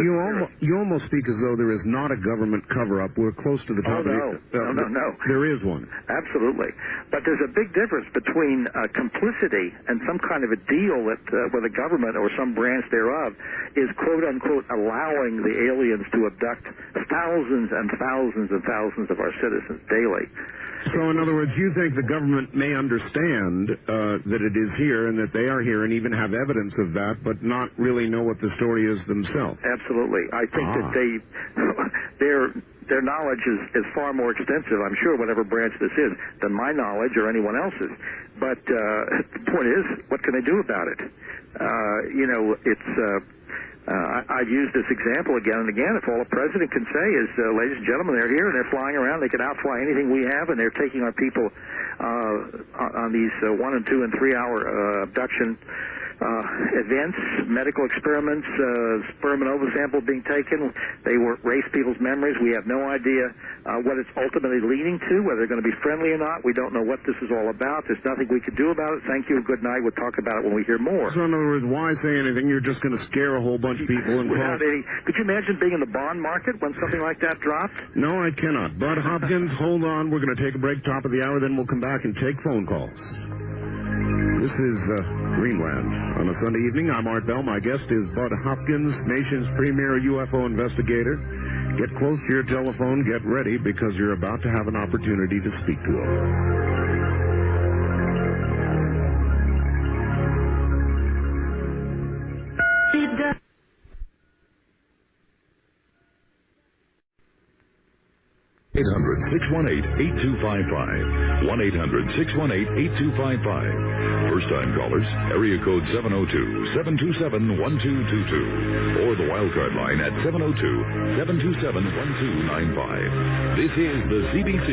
you almost speak as though there is not a government cover-up. We're close to the top of it. No. There is one. Absolutely. But there's a big difference between complicity and some kind of a deal that where the government or some branch thereof is quote-unquote allowing the aliens to abduct thousands and thousands and thousands of our citizens daily. So, in other words, you think the government may understand that it is here and that they are here and even have evidence of that, but not really know what the story is themselves? Absolutely. I think that their knowledge is far more extensive, I'm sure, whatever branch this is, than my knowledge or anyone else's. But the point is, what can they do about it? I've used this example again and again. If all a president can say is, ladies and gentlemen, they're here and they're flying around, they can outfly anything we have, and they're taking our people on these 1 and 2 and 3 hour abduction events, medical experiments, sperm and ovum sample being taken. They erase people's memories. We have no idea what it's ultimately leading to, whether they're going to be friendly or not. We don't know what this is all about. There's nothing we could do about it. Thank you. Good night. We'll talk about it when we hear more. So in other words, why say anything? You're just going to scare a whole bunch of people. And could you imagine being in the bond market when something like that dropped? No, I cannot. Bud Hopkins, hold on. We're going to take a break, top of the hour, then we'll come back and take phone calls. This is Greenland. On a Sunday evening, I'm Art Bell. My guest is Bud Hopkins, nation's premier UFO investigator. Get close to your telephone. Get ready, because you're about to have an opportunity to speak to him. 800-618-8255. 1-800-618-8255. First-time callers, area code 702-727-1222. Or the wildcard line at 702-727-1295. This is the CBC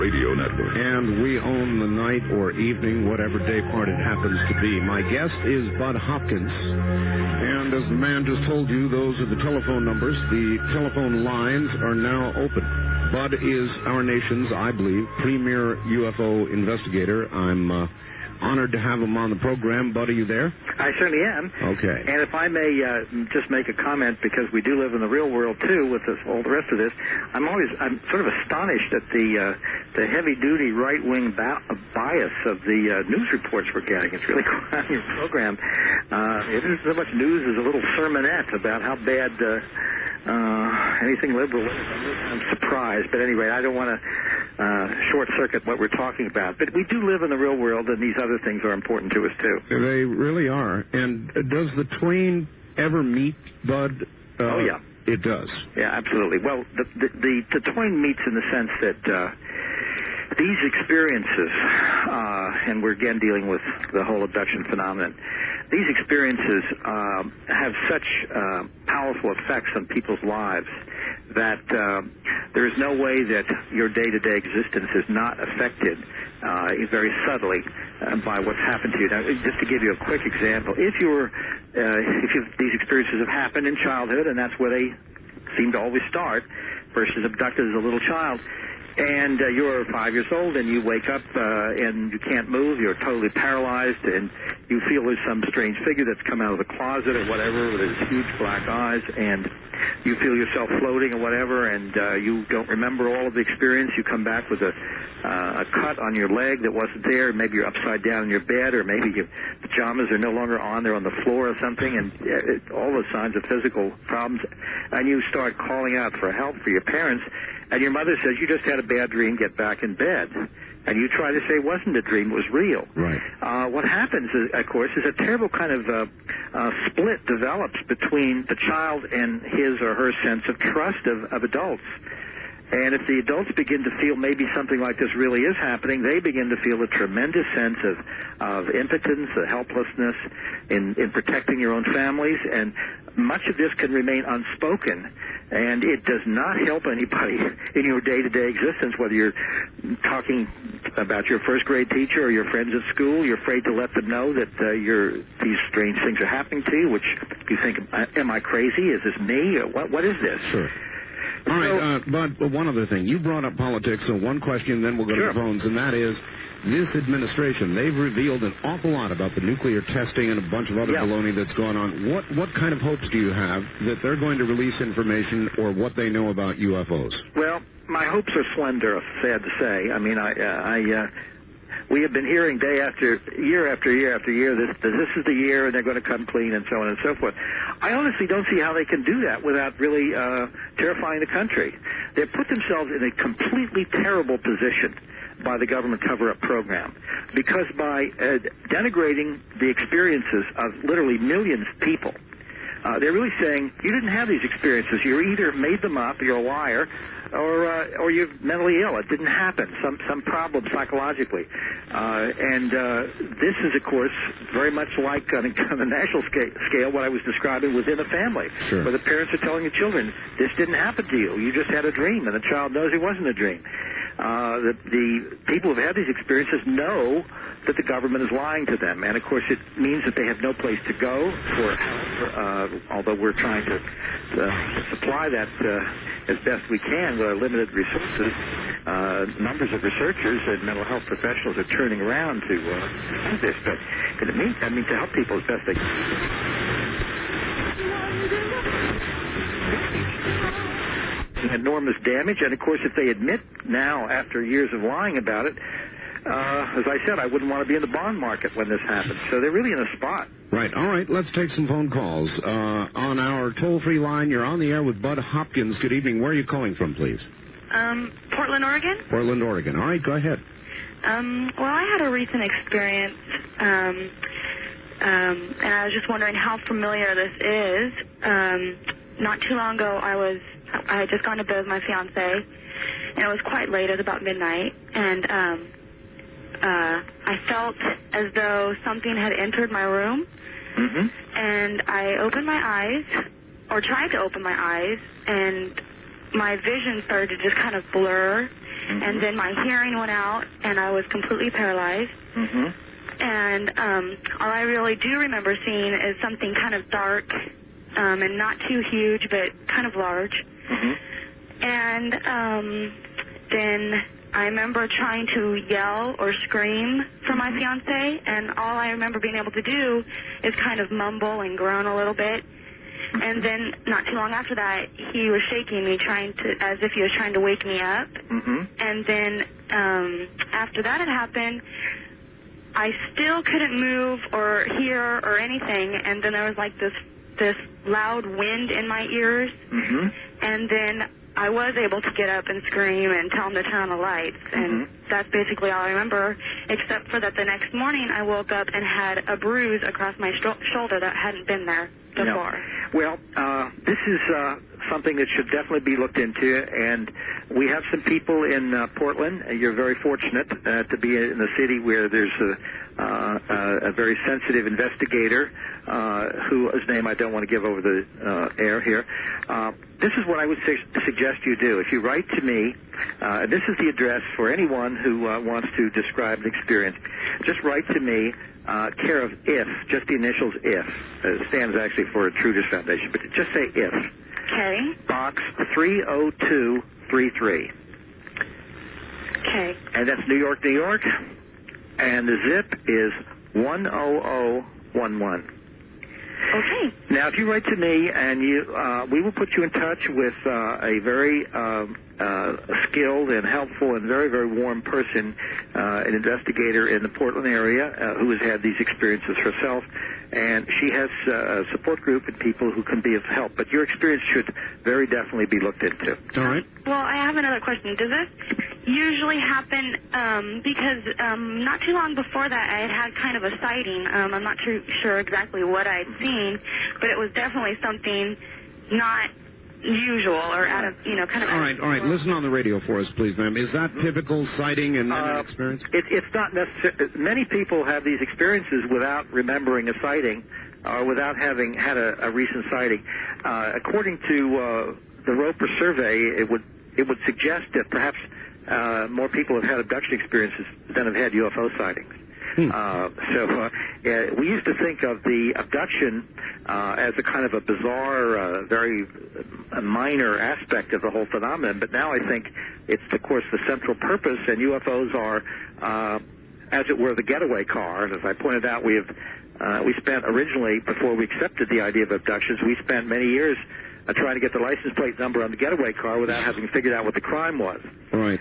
Radio Network. And we own the night or evening, whatever day part it happens to be. My guest is Bud Hopkins. And as the man just told you, those are the telephone numbers. The telephone lines are now open. Bud is our nation's, I believe, premier UFO investigator. I'm honored to have him on the program. Bud, are you there? I certainly am. Okay. And if I may just make a comment, because we do live in the real world, too, with all the rest of this, I'm sort of astonished at the heavy-duty right-wing bias of the news reports we're getting. It's really quite on your program. It isn't so much news as a little sermonette about how bad anything liberal is. I'm surprised. But anyway, I don't want to short-circuit what we're talking about. But we do live in the real world, and these other things are important to us, too. They really are. And does the twain ever meet, Bud? Oh, yeah. It does. Yeah, absolutely. Well, the twain meets in the sense that these experiences, and we're again dealing with the whole abduction phenomenon, these experiences have such powerful effects on people's lives that there is no way that your day-to-day existence is not affected very subtly by what's happened to you. Now, just to give you a quick example, if these experiences have happened in childhood, and that's where they seem to always start, versus abducted as a little child, and you're 5 years old and you wake up and you can't move, you're totally paralyzed, and you feel there's some strange figure that's come out of the closet or whatever with his huge black eyes, and you feel yourself floating or whatever, and you don't remember all of the experience. You come back with a cut on your leg that wasn't there. Maybe you're upside down in your bed, or maybe your pajamas are no longer on, they're on the floor or something, and all the signs of physical problems, and you start calling out for help for your parents, and your mother says, you just had a bad dream, get back in bed. And you try to say it wasn't a dream, it was real. Right. What happens, of course, is a terrible kind of split develops between the child and his or her sense of trust of adults. And if the adults begin to feel maybe something like this really is happening, they begin to feel a tremendous sense of impotence, of helplessness in protecting your own families. And much of this can remain unspoken, and it does not help anybody in your day-to-day existence, whether you're talking about your first-grade teacher or your friends at school. You're afraid to let them know that these strange things are happening to you, which you think, am I crazy? Is this me? What is this? Sure. All right, but one other thing. You brought up politics, so one question, then we'll go to the phones, and that is, this administration, they've revealed an awful lot about the nuclear testing and a bunch of other baloney that's going on. What kind of hopes do you have that they're going to release information or what they know about UFOs? Well, my hopes are slender, sad to say. I mean, we have been hearing day after year after year after year, this is the year and they're going to come clean and so on and so forth. I honestly don't see how they can do that without really terrifying the country. They've put themselves in a completely terrible position by the government cover-up program, because by denigrating the experiences of literally millions of people, they're really saying, you didn't have these experiences. You either made them up, you're a liar, or you're mentally ill. It didn't happen. Some problem psychologically. This is, of course, very much like on a national scale what I was describing within a family, sure, where the parents are telling the children, this didn't happen to you. You just had a dream, and the child knows it wasn't a dream. The people who have had these experiences know that the government is lying to them, and of course it means that they have no place to go for help, although we're trying to supply that as best we can with our limited resources. Numbers of researchers and mental health professionals are turning around to this, but in the meantime, to help people as best they can. Enormous damage, and of course if they admit now after years of lying about it, as I said, I wouldn't want to be in the bond market when this happens. So they're really in a spot. Right. All right. Let's take some phone calls. On our toll-free line, you're on the air with Bud Hopkins. Good evening. Where are you calling from, please? Portland, Oregon. Portland, Oregon. All right. Go ahead. Well, I had a recent experience, and I was just wondering how familiar this is. Not too long ago, I had just gone to bed with my fiance, and it was quite late. It was about midnight, and I felt as though something had entered my room, and I opened my eyes, or tried to open my eyes, and my vision started to just kind of blur, and then my hearing went out, and I was completely paralyzed. And all I really do remember seeing is something kind of dark, and not too huge, but kind of large. And then I remember trying to yell or scream for my fiance, and all I remember being able to do is kind of mumble and groan a little bit. And then not too long after that, he was shaking me, as if he was trying to wake me up. And then after that had happened, I still couldn't move or hear or anything, and then there was like this loud wind in my ears, and then I was able to get up and scream and tell him to turn on the lights, and that's basically all I remember, except for that the next morning I woke up and had a bruise across my shoulder that hadn't been there before. Well, this is something that should definitely be looked into, and we have some people in Portland. You're very fortunate to be in a city where there's a very sensitive investigator whose name I don't want to give over the air here. This is what I would suggest you do. If you write to me, this is the address for anyone who wants to describe an experience. Just write to me, care of IF, just the initials IF. It stands actually for a Truro Foundation, but just say IF. Okay. Box 30233. Okay. And that's New York, New York. And the zip is 10011. Okay. Now, if you write to me, and we will put you in touch with a very skilled and helpful and very, very warm person, an investigator in the Portland area who has had these experiences herself, and she has a support group and people who can be of help. But your experience should very definitely be looked into. All right. Well, I have another question. Does this usually happen because not too long before that I had kind of a sighting. I'm not too sure exactly what I'd seen, but it was definitely something not usual or out of, kind of... All right. Listen on the radio for us, please, ma'am. Is that typical sighting and experience? It's not necessarily... Many people have these experiences without remembering a sighting or without having had a recent sighting. According to the Roper survey, it would suggest that perhaps more people have had abduction experiences than have had UFO sightings. We used to think of the abduction as a kind of a bizarre, very minor aspect of the whole phenomenon, but now I think it's, of course, the central purpose, and UFOs are, as it were, the getaway car. And as I pointed out, we spent originally, before we accepted the idea of abductions, we spent many years trying to get the license plate number on the getaway car without having figured out what the crime was. Right.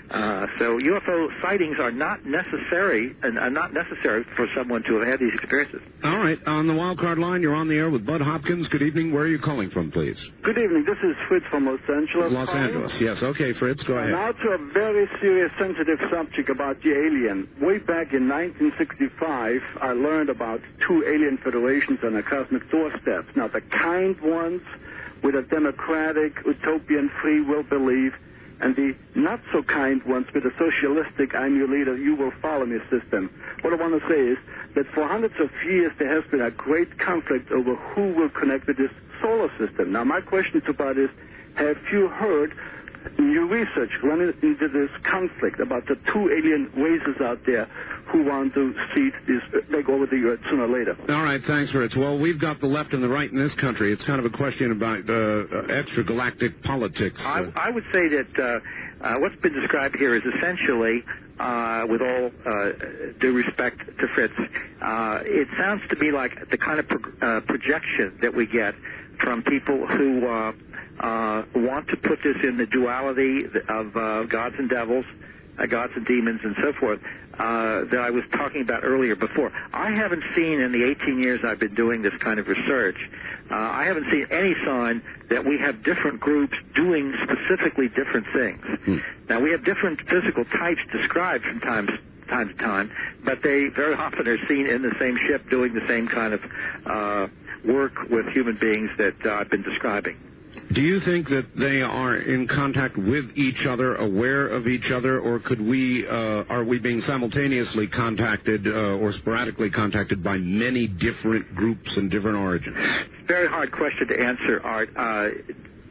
So UFO sightings are not necessary for someone to have had these experiences. All right. On the wildcard line, you're on the air with Bud Hopkins. Good evening. Where are you calling from, please? Good evening. This is Fritz from Los Angeles. Los Angeles. Yes. Okay, Fritz. Go ahead. Now to a very serious, sensitive subject about the alien. Way back in 1965, I learned about two alien federations on a cosmic doorstep. Now, the kind ones with a democratic, utopian, free will belief, and the not-so-kind ones with a socialistic, I'm your leader, you will follow me system. What I want to say is that for hundreds of years there has been a great conflict over who will connect with this solar system. Now, my question to Bud is, have you heard new research run into this conflict about the two alien races out there who want to take over the Earth sooner or later? All right, thanks, Fritz. Well, we've got the left and the right in this country. It's kind of a question about extragalactic politics. I would say that what's been described here is essentially, with all due respect to Fritz, it sounds to me like the kind of projection that we get from people who want to put this in the duality of gods and devils, gods and demons, and so forth, that I was talking about earlier before. I haven't seen in the 18 years I've been doing this kind of research, I haven't seen any sign that we have different groups doing specifically different things. Now, we have different physical types described from time to time, but they very often are seen in the same ship doing the same kind of work with human beings that I've been describing. Do you think that they are in contact with each other, aware of each other, or are we being simultaneously contacted or sporadically contacted by many different groups and different origins? Very hard question to answer, Art.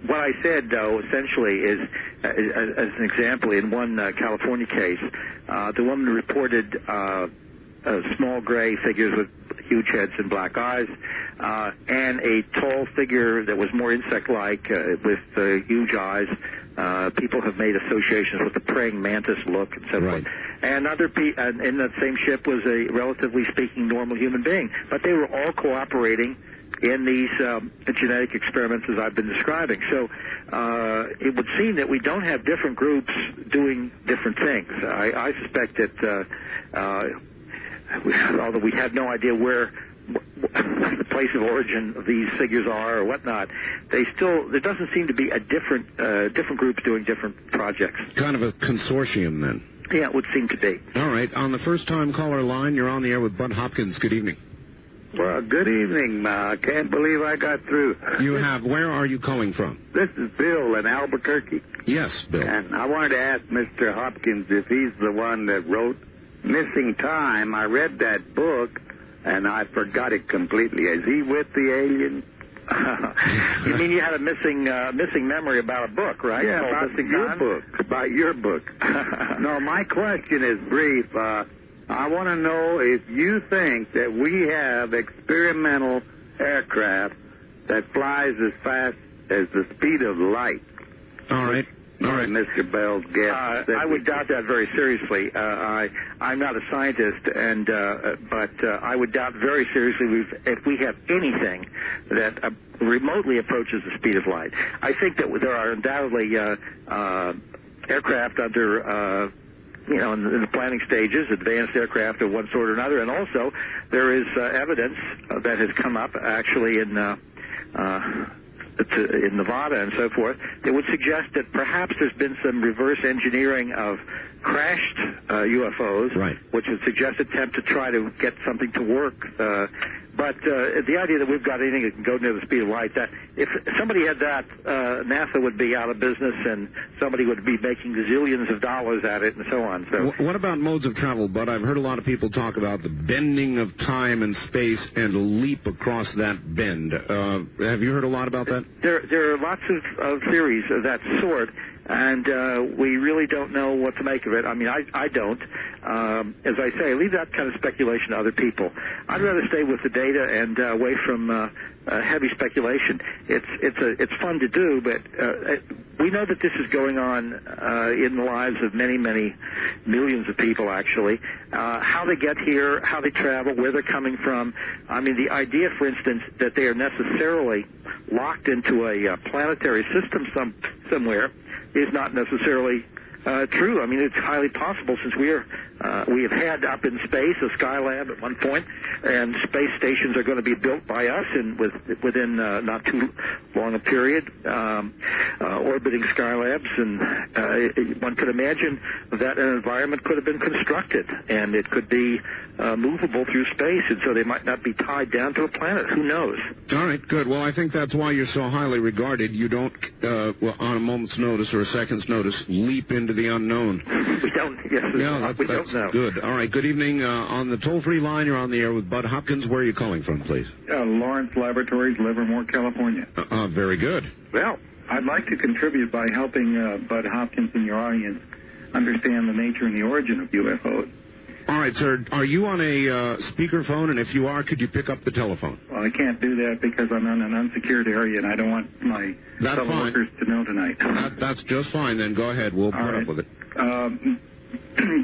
What I said, though, essentially is, as an example, in one California case, the woman reported small gray figures with huge heads and black eyes, and a tall figure that was more insect-like with huge eyes. People have made associations with the praying mantis look and so forth. And in that same ship was a, relatively speaking, normal human being. But they were all cooperating in these genetic experiments as I've been describing. So it would seem that we don't have different groups doing different things. I suspect that although we have no idea where the place of origin of these figures are or whatnot, there doesn't seem to be a different groups doing different projects. Kind of a consortium, then. Yeah, it would seem to be. All right. On the first-time caller line, you're on the air with Bud Hopkins. Good evening. Well, good evening. I can't believe I got through. You have. Where are you calling from? This is Bill in Albuquerque. Yes, Bill. And I wanted to ask Mr. Hopkins if he's the one that wrote Missing Time. I read that book, and I forgot it completely. Is he with the aliens? You mean you had a missing memory about a book, right? Yeah, about your book. No, my question is brief. I want to know if you think that we have experimental aircraft that flies as fast as the speed of light. All right. All right, Mr. Bell's guess. I would doubt that very seriously. I'm not a scientist, but I would doubt very seriously if we have anything that remotely approaches the speed of light. I think that there are undoubtedly aircraft under, in the planning stages, advanced aircraft of one sort or another, and also there is evidence that has come up actually in Nevada and so forth, that would suggest that perhaps there's been some reverse engineering of crashed UFOs, right, which would suggest attempt to try to get something to work. But the idea that we've got anything that can go near the speed of light, that if somebody had that, NASA would be out of business and somebody would be making zillions of dollars at it and so on. So, what about modes of travel, Bud? I've heard a lot of people talk about the bending of time and space and a leap across that bend. Have you heard a lot about that? There are lots of theories of that sort, and we really don't know what to make of it. I mean, I don't. As I say, I leave that kind of speculation to other people. I'd rather stay with the data and away from heavy speculation. It's fun to do, but we know that this is going on in the lives of many, many millions of people, actually. How they get here, how they travel, where they're coming from. I mean, the idea, for instance, that they are necessarily locked into a planetary system somewhere is not necessarily true. I mean, it's highly possible, since we have had up in space a Skylab at one point, and space stations are going to be built by us, and within not too long a period, orbiting Skylabs, and one could imagine that an environment could have been constructed, and it could be movable through space, and so they might not be tied down to a planet. Who knows? All right, good. Well, I think that's why you're so highly regarded. You don't, on a moment's notice or a second's notice, leap into the unknown. We don't. Yes, we don't know. Good. All right. Good evening. On the toll-free line, you're on the air with Bud Hopkins. Where are you calling from, please? Lawrence Laboratories, Livermore, California. Very good. Well, I'd like to contribute by helping Bud Hopkins and your audience understand the nature and the origin of UFOs. All right, sir. Are you on a speakerphone? And if you are, could you pick up the telephone? Well, I can't do that because I'm in an unsecured area, and I don't want my fellow workers to know tonight. That's just fine, then. Go ahead. We'll put up with it.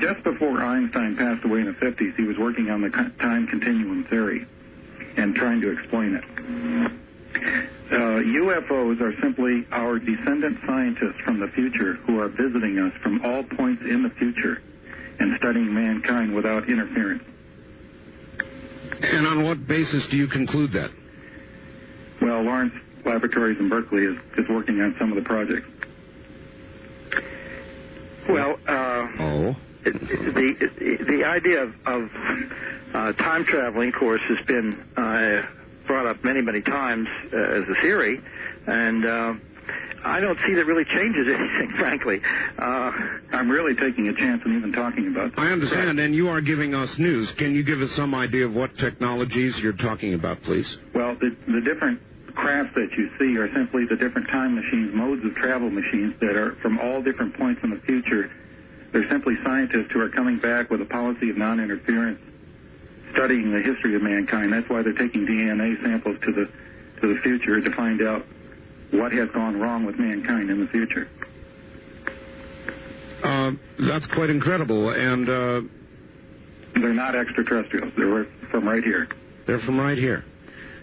Just before Einstein passed away in the 50s, he was working on the time continuum theory and trying to explain it. UFOs are simply our descendant scientists from the future who are visiting us from all points in the future and studying mankind without interference. And on what basis do you conclude that? Well, Lawrence Laboratories in Berkeley is working on some of the projects. Well, the idea of time traveling, of course, has been brought up many, many times as a theory, and I don't see that really changes anything, frankly. I'm really taking a chance and even talking about this. I understand, and you are giving us news. Can you give us some idea of what technologies you're talking about, please? Well, the different crafts that you see are simply the different time machines, modes of travel machines that are from all different points in the future. They're simply scientists who are coming back with a policy of non-interference, studying the history of mankind. That's why they're taking DNA samples to the future to find out what has gone wrong with mankind in the future. That's quite incredible, and they're not extraterrestrials. They're from right here. They're from right here.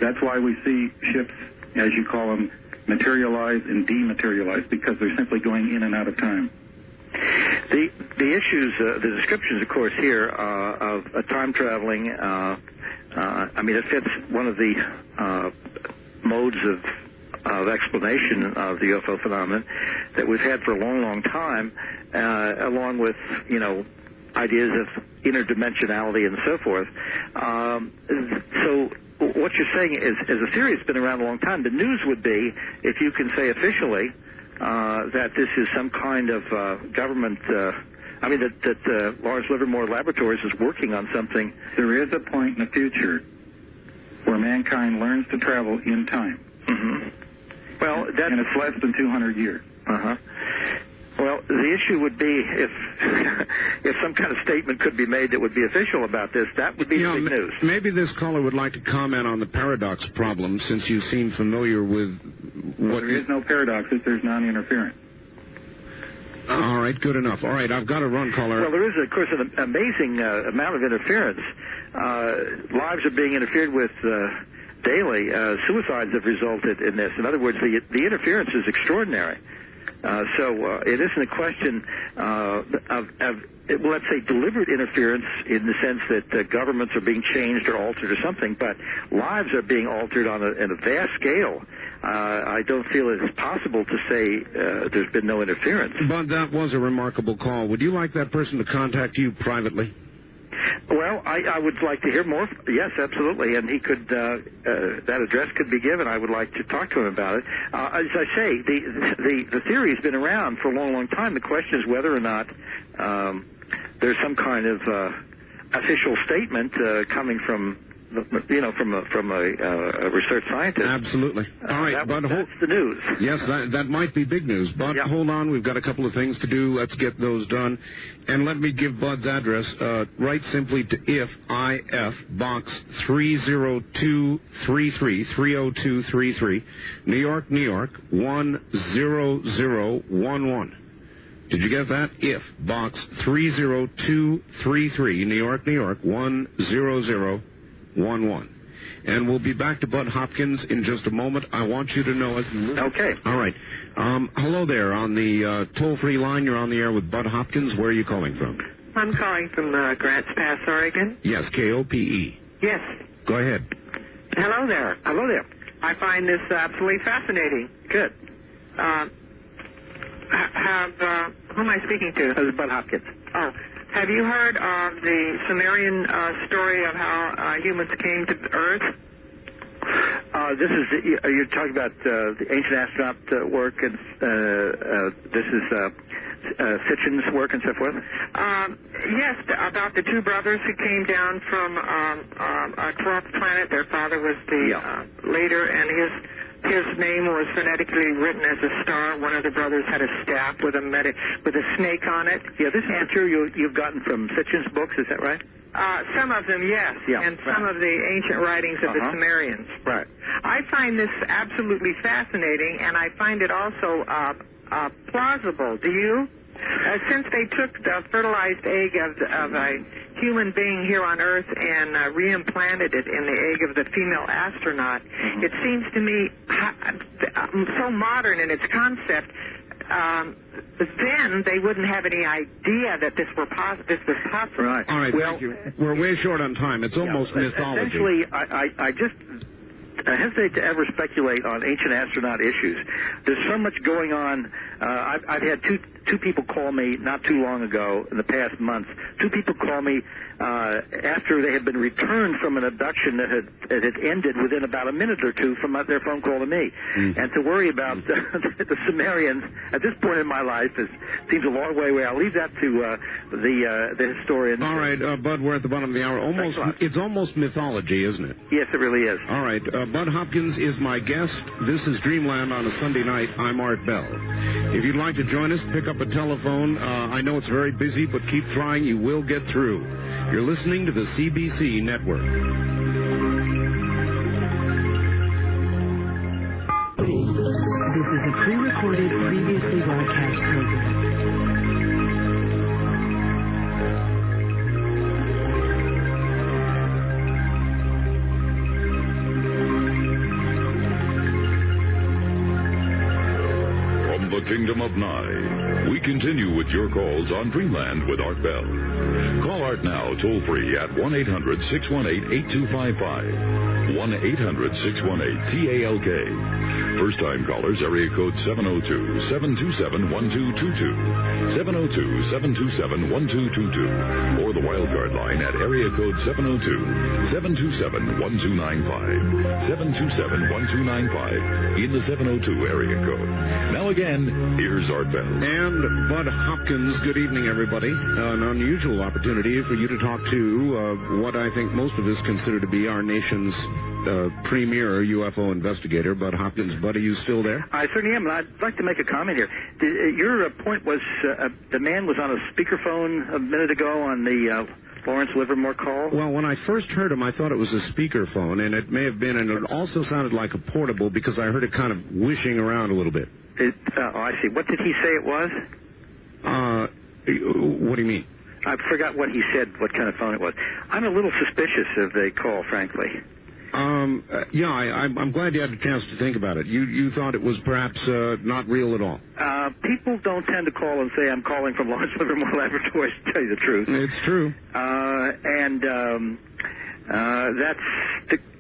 That's why we see ships, as you call them, materialize and dematerialize, because they're simply going in and out of time. The issues, the descriptions, of course, here of time traveling, I mean, it fits one of the modes of explanation of the UFO phenomenon that we've had for a long, long time, along with, ideas of interdimensionality and so forth. So what you're saying is a theory that's been around a long time. The news would be, if you can say officially, that this is some kind of government, that Lawrence Livermore Laboratories is working on something. There is a point in the future where mankind learns to travel in time. Mm-hmm. Well, and it's less than 200 years. Uh-huh. Well, the issue would be if some kind of statement could be made that would be official about this, that would be the big news. Maybe this caller would like to comment on the paradox problem, since you seem familiar with what... There is no paradox if there's non-interference. All right, good enough. All right, I've got to run, caller. Well, there is, of course, an amazing amount of interference. Lives are being interfered with daily. Suicides have resulted in this. In other words, the interference is extraordinary. So it isn't a question of let's say, deliberate interference in the sense that governments are being changed or altered or something, but lives are being altered on a vast scale. I don't feel it's possible to say there's been no interference. But that was a remarkable call. Would you like that person to contact you privately? Well, I would like to hear more. Yes, absolutely, and he could. That address could be given. I would like to talk to him about it. As I say, the theory has been around for a long, long time. The question is whether or not there's some kind of official statement coming from, from a research scientist. Absolutely. All right, Bud. That's the news. Yes, that might be big news. Bud, hold on. We've got a couple of things to do. Let's get those done. And let me give Bud's address. Write simply to IF, Box 30233, 30233, New York, New York, 10011. Did you get that? IF, Box 30233, New York, New York, 10011. And we'll be back to Bud Hopkins in just a moment. I want you to know it. Okay. All right. Hello there. On the toll-free line, you're on the air with Bud Hopkins. Where are you calling from? I'm calling from Grants Pass, Oregon. Yes, KOPE. Yes. Go ahead. Hello there. Hello there. I find this absolutely fascinating. Good. Who am I speaking to? This is Bud Hopkins. Oh, have you heard of the Sumerian story of how humans came to Earth? You're talking about the ancient astronaut work, and this is Sitchin's work and so forth? Yes, about the two brothers who came down from a 12th planet. Their father was the leader, and his name was phonetically written as a star. One of the brothers had a staff with a snake on it. Yeah, this is material you've gotten from Sitchin's books, is that right? Some of them, yes, and some of the ancient writings of the Sumerians. Right. I find this absolutely fascinating, and I find it also plausible. Do you? Since they took the fertilized egg of a human being here on Earth and reimplanted it in the egg of the female astronaut, it seems to me so modern in its concept. Then they wouldn't have any idea that this was possible. Right. All right, thank you. We're way short on time. It's almost mythology. Essentially, I just hesitate to ever speculate on ancient astronaut issues. There's so much going on. I've had two people call me not too long ago, in the past month. Two people call me after they had been returned from an abduction that had ended within about a minute or two from their phone call to me. And to worry about the Sumerians at this point in my life seems a long way away. I'll leave that to the historians. All right, Bud, we're at the bottom of the hour. It's almost mythology, isn't it? Yes, it really is. All right, Bud Hopkins is my guest. This is Dreamland on a Sunday night. I'm Art Bell. If you'd like to join us, pick up a telephone. I know it's very busy, but keep trying. You will get through. You're listening to the CBC Network. This is a pre-recorded, previously broadcast program. The Kingdom of Nye. We continue with your calls on Dreamland with Art Bell. Call Art now, toll free at 1-800-618-8255. 1-800-618-TALK. First time callers, area code 702-727-1222. 702-727-1222. Or the wildcard line at area code 702-727-1295. 727-1295 in the 702 area code. Now again, here's Art Bell. And Bud Hopkins. Good evening, everybody. An unusual opportunity for you to talk to what I think most of us consider to be our nation's premier UFO investigator, Bud Hopkins. Bud, are you still there? I certainly am, and I'd like to make a comment here. Your point was the man was on a speakerphone a minute ago on the Lawrence Livermore call? Well, when I first heard him, I thought it was a speakerphone, and it may have been, and it also sounded like a portable because I heard it kind of wishing around a little bit. I see. What did he say it was? What do you mean? I forgot what he said, what kind of phone it was. I'm a little suspicious of the call, frankly. Yeah, I'm glad you had a chance to think about it. You thought it was perhaps not real at all. People don't tend to call and say, I'm calling from Lawrence Livermore Laboratories, to tell you the truth. It's true.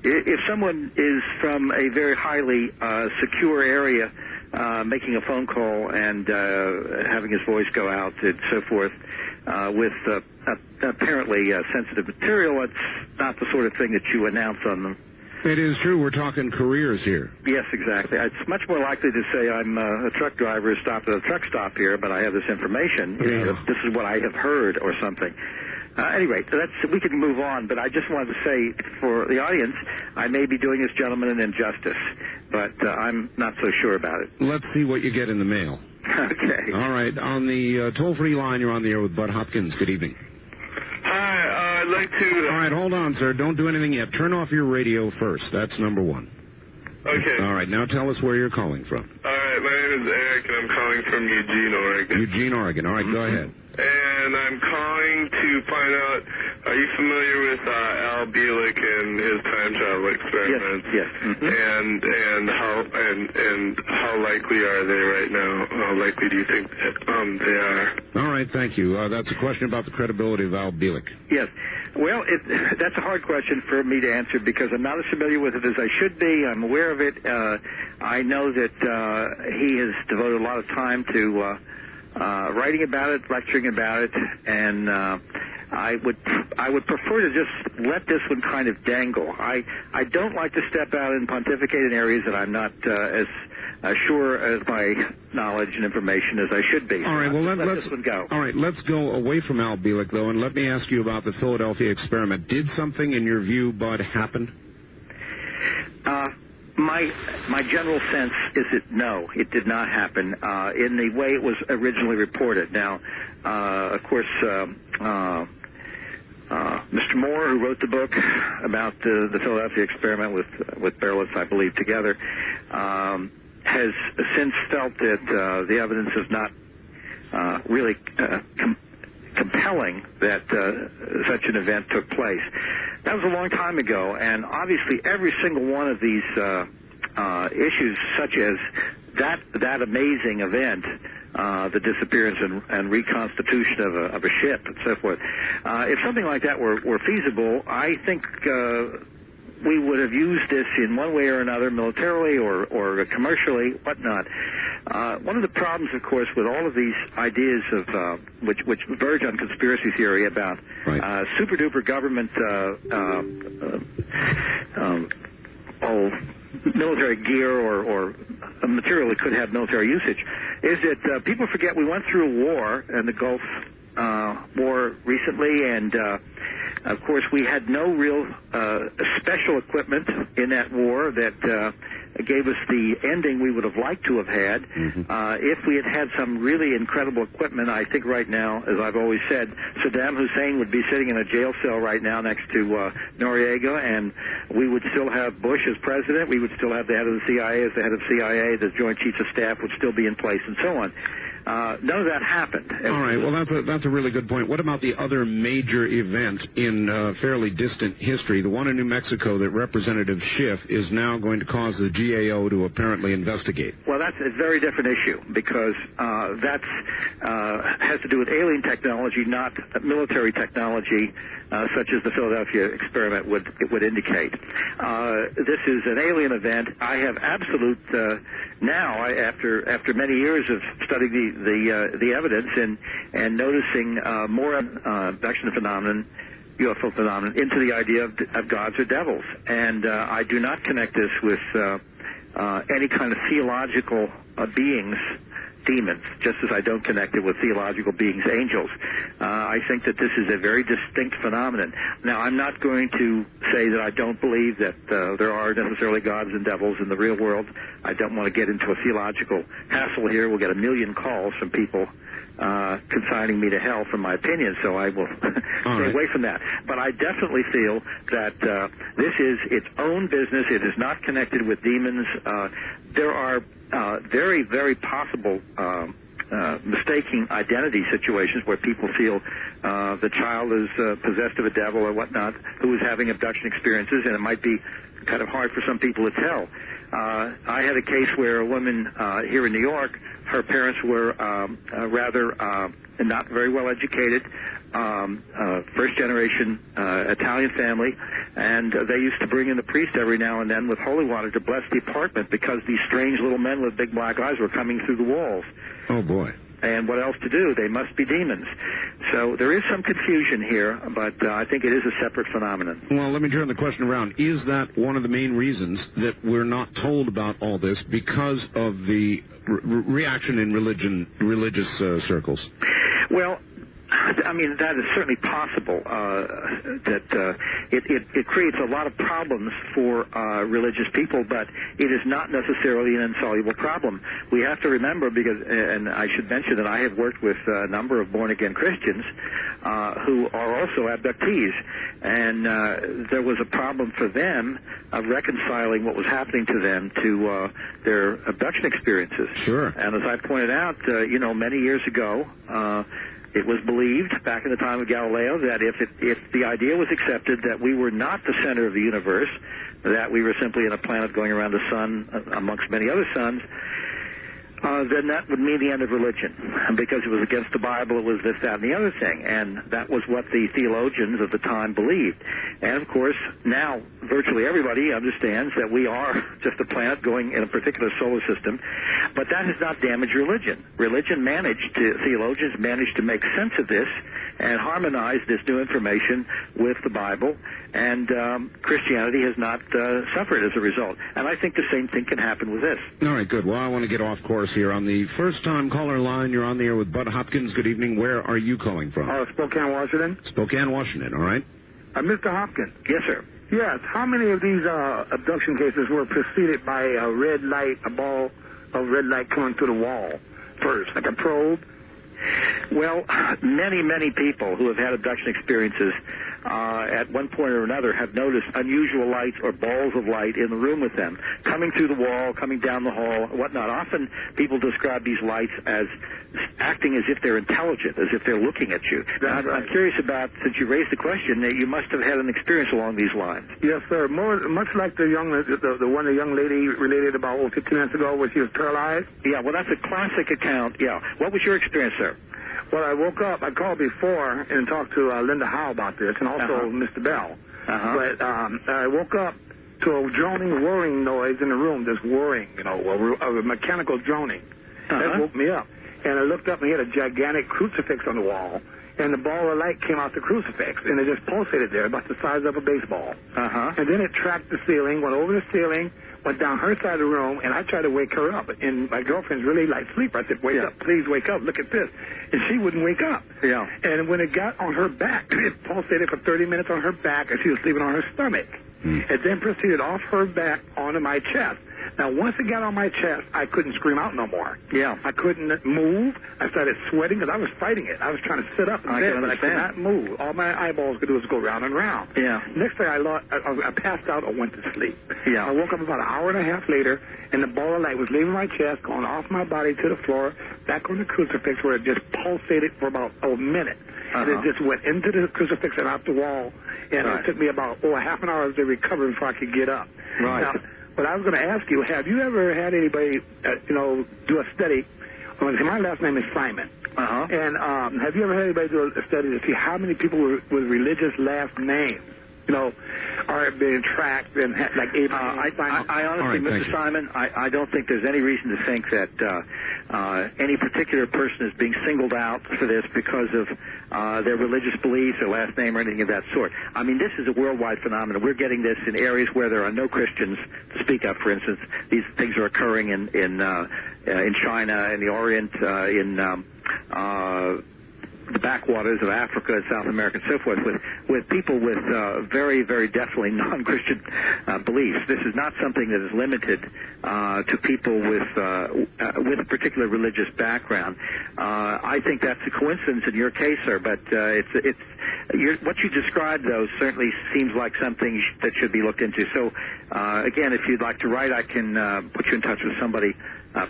If someone is from a very highly secure area, making a phone call and having his voice go out and so forth, with apparently sensitive material, it's not the sort of thing that you announce on them. It is true. We're talking careers here. Yes, exactly. It's much more likely to say I'm a truck driver who stopped at a truck stop here, but I have this information. You know, this is what I have heard or something. Anyway, we can move on, but I just wanted to say for the audience, I may be doing this gentleman an injustice, but I'm not so sure about it. Let's see what you get in the mail. Okay. All right. On the toll-free line, you're on the air with Bud Hopkins. Good evening. Hi, I'd like to... All right, hold on, sir. Don't do anything yet. Turn off your radio first. That's number one. Okay. All right, now tell us where you're calling from. All right, my name is Eric, and I'm calling from Eugene, Oregon. Eugene, Oregon. All right, go ahead. And I'm calling to find out Are you familiar with Al Bielek and his time travel experiments? Yes. And how likely are they right now? How likely do you think that they are? All right, thank you. That's a question about the credibility of Al Bielek. Yes. Well, that's a hard question for me to answer because I'm not as familiar with it as I should be. I'm aware of it. I know that he has devoted a lot of time to writing about it, lecturing about it, and I would prefer to just let this one kind of dangle. I don't like to step out and pontificate in areas that I'm not as sure as my knowledge and information as I should be. All right, well, let this one go. All right, let's go away from Al Bielek, though, and let me ask you about the Philadelphia experiment. Did something, in your view, Bud, happen? My general sense is that no, it did not happen in the way it was originally reported. Now, of course, Mr. Moore, who wrote the book about the Philadelphia experiment with Berlitz, I believe, together, has since felt that the evidence is not really compelling that such an event took place. That was a long time ago, and obviously every single one of these issues, such as that amazing event, the disappearance and reconstitution of a ship and so forth, if something like that were feasible, I think we would have used this in one way or another, militarily or commercially, whatnot. One of the problems, of course, with all of these ideas of which verge on conspiracy theory about super-duper government military gear or material that could have military usage, is that people forget we went through a war, and the Gulf War recently, and of course we had no real special equipment in that war that gave us the ending we would have liked to have had. If we had had some really incredible equipment, I think right now, as I've always said, Saddam Hussein would be sitting in a jail cell right now next to Noriega, and we would still have Bush as president. We would still have the head of the CIA as the head of CIA. The Joint Chiefs of Staff would still be in place, and so on. None of that happened. All right. Well, that's a really good point. What about the other major event in fairly distant history, the one in New Mexico that Representative Schiff is now going to cause the GAO to apparently investigate? Well, that's a very different issue because that has to do with alien technology, not military technology, such as the Philadelphia experiment would indicate. This is an alien event. I have absolute now, after many years of studying the evidence and noticing more abduction phenomenon, UFO phenomenon, into the idea of gods or devils, and I do not connect this with any kind of theological beings, demons, just as I don't connect it with theological beings, angels. I think that this is a very distinct phenomenon. Now, I'm not going to say that I don't believe that there are necessarily gods and devils in the real world. I don't want to get into a theological hassle here. We'll get a million calls from people consigning me to hell for my opinion, so I will stay away from that. But I definitely feel that this is its own business. It is not connected with demons. There are very, very possible mistaking identity situations where people feel the child is possessed of a devil or whatnot who is having abduction experiences, and it might be kind of hard for some people to tell. I had a case where a woman here in New York, her parents were rather not very well educated, first-generation Italian family, and they used to bring in the priest every now and then with holy water to bless the apartment because these strange little men with big black eyes were coming through the walls. Oh, boy. And what else to do? They must be demons. So there is some confusion here, but I think it is a separate phenomenon. Well, let me turn the question around. Is that one of the main reasons that we're not told about all this because of the reaction in religious circles? Well, I mean, that is certainly possible. That it creates a lot of problems for religious people, but it is not necessarily an insoluble problem. We have to remember, and I should mention that I have worked with a number of born-again Christians who are also abductees, and there was a problem for them of reconciling what was happening to them to their abduction experiences. Sure. And as I pointed out, many years ago, It was believed back in the time of Galileo that if the idea was accepted that we were not the center of the universe, that we were simply in a planet going around the sun amongst many other suns, then that would mean the end of religion. And because it was against the Bible, it was this, that, and the other thing. And that was what the theologians of the time believed. And, of course, now virtually everybody understands that we are just a planet going in a particular solar system. But that has not damaged religion. Theologians managed to make sense of this and harmonize this new information with the Bible. And Christianity has not suffered as a result. And I think the same thing can happen with this. All right, good. Well, I want to get off course here. On the first-time caller line, you're on the air with Bud Hopkins. Good evening. Where are you calling from? Spokane, Washington. Spokane, Washington. All right. Mr. Hopkins. Yes, sir. Yes. How many of these abduction cases were preceded by a red light, a ball of red light coming through the wall first, like a probe? Well, many people who have had abduction experiences at one point or another have noticed unusual lights or balls of light in the room with them, coming through the wall, coming down the hall, whatnot. Often people describe these lights as acting as if they're intelligent, as if they're looking at you. I'm curious about, since you raised the question, that you must have had an experience along these lines. Yes, sir. Much like the young lady related about 15 minutes ago where she was paralyzed. Yeah, well, that's a classic account. Yeah. What was your experience, sir? Well, I woke up. I called before and talked to Linda Howe about this, and also Mr. Bell. But I woke up to a droning, whirring noise in the room, just whirring, a mechanical droning. That woke me up. And I looked up and he had a gigantic crucifix on the wall, and the ball of light came out the crucifix, and it just pulsated there, about the size of a baseball. And then it tracked the ceiling, went over the ceiling, went down her side of the room, and I tried to wake her up. And my girlfriend's really light sleeper. I said, wake up, please wake up, look at this. And she wouldn't wake up. Yeah. And when it got on her back, it pulsated for 30 minutes on her back, and she was sleeping on her stomach. It then proceeded off her back onto my chest. Now, once it got on my chest, I couldn't scream out no more. Yeah. I couldn't move. I started sweating because I was fighting it. I was trying to sit up in bed, but I could not move. All my eyeballs could do was go round and round. Yeah. Next thing I passed out or went to sleep. Yeah. I woke up about an hour and a half later, and the ball of light was leaving my chest, going off my body to the floor, back on the crucifix where it just pulsated for about a minute. And it just went into the crucifix and out the wall. And it took me about half an hour to recover before I could get up. Right. Now, but I was going to ask you, have you ever had anybody, do a study? My last name is Simon. And have you ever had anybody do a study to see how many people with religious last names, are being tracked and like Abraham? I honestly, Mr. Simon, I don't think there's any reason to think that any particular person is being singled out for this because of their religious beliefs or last name or anything of that sort. I mean, this is a worldwide phenomenon. We're getting this in areas where there are no Christians to speak of. For instance, these things are occurring in China, in the Orient, in the backwaters of Africa and South America and so forth, with people with very, very definitely non-Christian beliefs. This is not something that is limited to people with a particular religious background. I think that's a coincidence in your case, sir, but what you described, though, certainly seems like something that should be looked into. So, again, if you'd like to write, I can put you in touch with somebody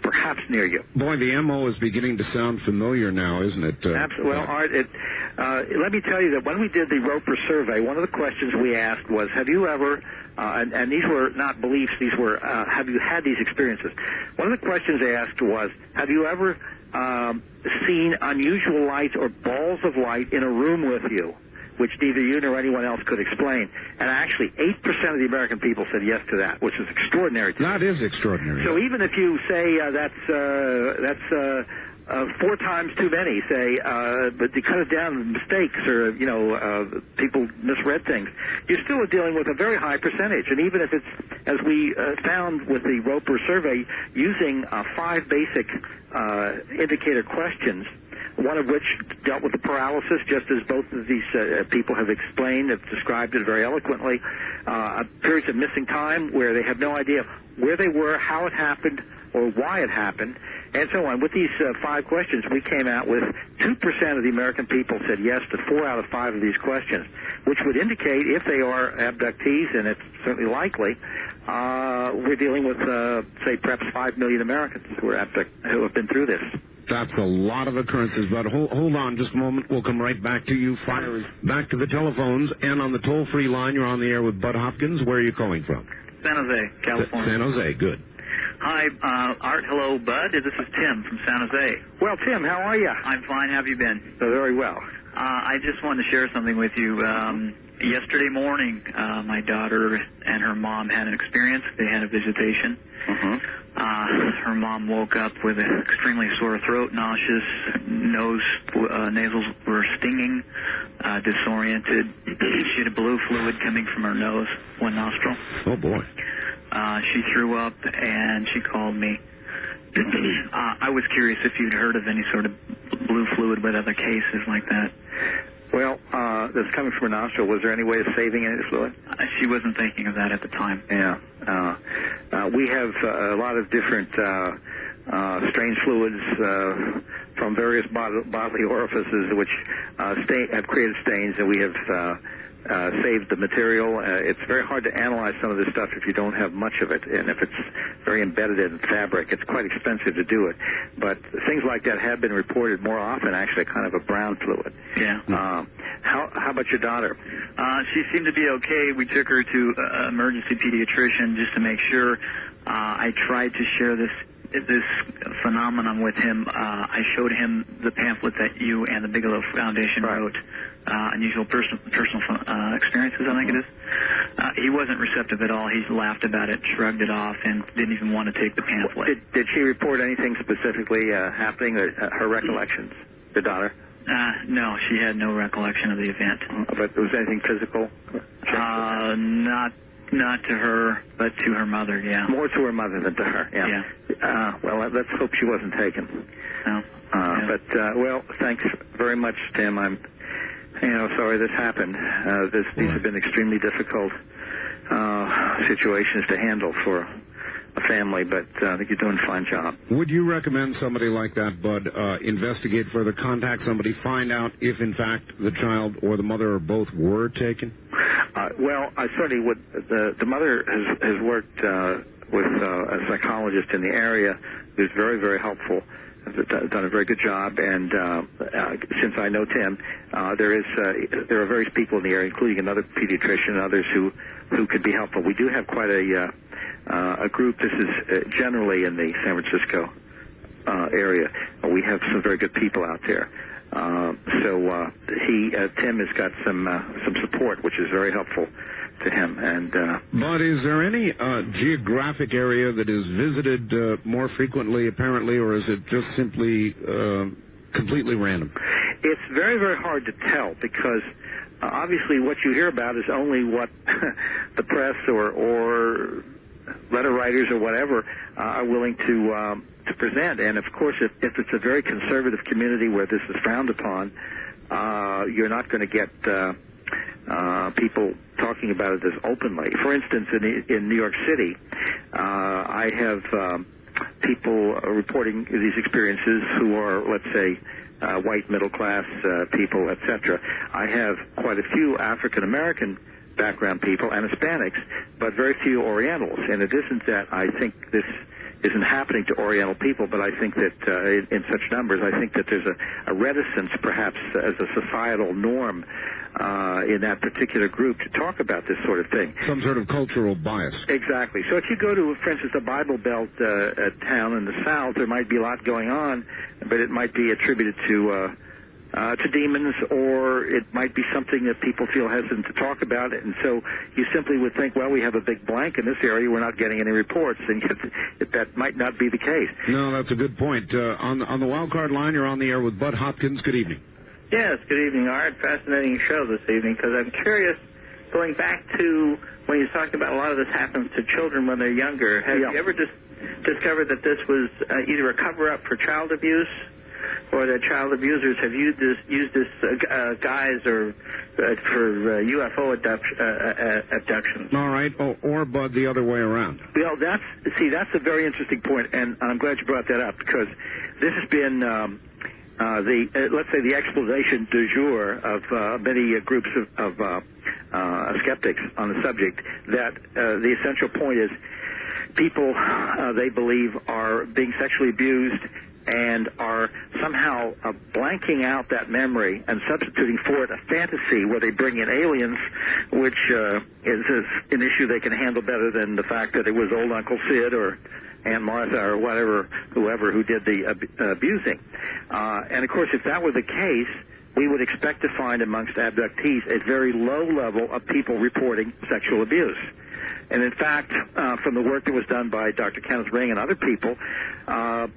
perhaps near you. Boy, the MO is beginning to sound familiar now, isn't it? Absolutely. Well, Art, let me tell you that when we did the Roper survey, one of the questions we asked was, have you ever, and these were not beliefs, these were, have you had these experiences? One of the questions they asked was, have you ever seen unusual lights or balls of light in a room with you, which neither you nor anyone else could explain? And actually, 8% of the American people said yes to that, which is extraordinary. That is extraordinary. So even if you say that's 4 times too many, say, but to cut it down, mistakes or, people misread things, you're still dealing with a very high percentage. And even if it's, as we found with the Roper survey, using 5 basic indicator questions, one of which dealt with the paralysis, just as both of these people have explained, have described it very eloquently, periods of missing time where they have no idea where they were, how it happened, or why it happened, and so on. With these 5 questions, we came out with 2% of the American people said yes to 4 out of 5 of these questions, which would indicate if they are abductees, and it's certainly likely, we're dealing with, say, perhaps 5 million Americans who have been through this. That's a lot of occurrences, but hold on just a moment. We'll come right back to you. Fire is back to the telephones, and on the toll-free line, you're on the air with Bud Hopkins. Where are you calling from? San Jose, California. San Jose, good. Hi, Art. Hello, Bud. This is Tim from San Jose. Well, Tim, how are you? I'm fine. How have you been? Very well. I just wanted to share something with you. Yesterday morning, my daughter and her mom had an experience. They had a visitation. Her mom woke up with an extremely sore throat, nauseous, nasals were stinging, disoriented. She had blue fluid coming from her nose, one nostril. Oh, boy. She threw up, and she called me. I was curious if you'd heard of any sort of blue fluid with other cases like that. Well, that's coming from her nostril. Was there any way of saving any fluid? She wasn't thinking of that at the time. Yeah. We have a lot of different strange fluids from various bodily orifices which have created stains, and we have saved the material. It's very hard to analyze some of this stuff if you don't have much of it, and if it's very embedded in fabric, it's quite expensive to do it. But things like that have been reported more often, actually, kind of a brown fluid. Yeah. How about your daughter? She seemed to be okay. We took her to an emergency pediatrician just to make sure. I tried to share this phenomenon with him. I showed him the pamphlet that you and the Bigelow Foundation wrote, Unusual Personal Experiences, I think it is. He wasn't receptive at all. He laughed about it, shrugged it off, and didn't even want to take the pamphlet. Did she report anything specifically happening, her recollections, the daughter? No, she had no recollection of the event. But was anything physical? Not to her, but to her mother, yeah. More to her mother than to her, yeah. Well, let's hope she wasn't taken. No. But, well, thanks very much, Tim. I'm, sorry this happened. These have been extremely difficult situations to handle for a family, but I think you're doing a fine job. Would you recommend somebody like that, Bud, investigate further, contact somebody, find out if, in fact, the child or the mother or both were taken? Well, I certainly would. The mother has worked with a psychologist in the area who's very, very helpful, has done a very good job, and since I know Tim, there are various people in the area, including another pediatrician and others who could be helpful. We do have quite a group. This is generally in the San Francisco area. We have some very good people out there. Tim has got some support, which is very helpful to him. But is there any geographic area that is visited more frequently, apparently, or is it just simply completely random? It's very, very hard to tell because obviously what you hear about is only what the press or letter writers or whatever are willing to present. And of course, if it's a very conservative community where this is frowned upon, you're not going to get people talking about it as openly. For instance, in New York City, I have people reporting these experiences who are, let's say, white middle-class people, etc. I have quite a few African-American background people and Hispanics, but very few Orientals. And it isn't that I think this isn't happening to Oriental people, but I think that in such numbers, I think that there's a reticence, perhaps, as a societal norm in that particular group to talk about this sort of thing. Some sort of cultural bias. Exactly. So if you go to, for instance, a Bible Belt town in the South, there might be a lot going on, but it might be attributed to demons, or it might be something that people feel hesitant to talk about, and so you simply would think, well, we have a big blank in this area, we're not getting any reports, and yet that might not be the case. No, that's a good point. On the wild card line, you're on the air with Bud Hopkins. Good evening. Yes, good evening, Art. Fascinating show this evening, because I'm curious, going back to when you're talking about a lot of this happens to children when they're younger, have you ever discovered that this was either a cover-up for child abuse, or that child abusers have used this guise or for UFO abductions? All right, or Bud, the other way around. Well, that's a very interesting point, and I'm glad you brought that up, because this has been let's say the explanation du jour of many groups of skeptics on the subject, that the essential point is people they believe are being sexually abused, and are somehow blanking out that memory and substituting for it a fantasy where they bring in aliens, which is an issue they can handle better than the fact that it was old Uncle Sid or Aunt Martha or whoever who did the abusing. And, of course, if that were the case, we would expect to find amongst abductees a very low level of people reporting sexual abuse. And, in fact, from the work that was done by Dr. Kenneth Ring and other people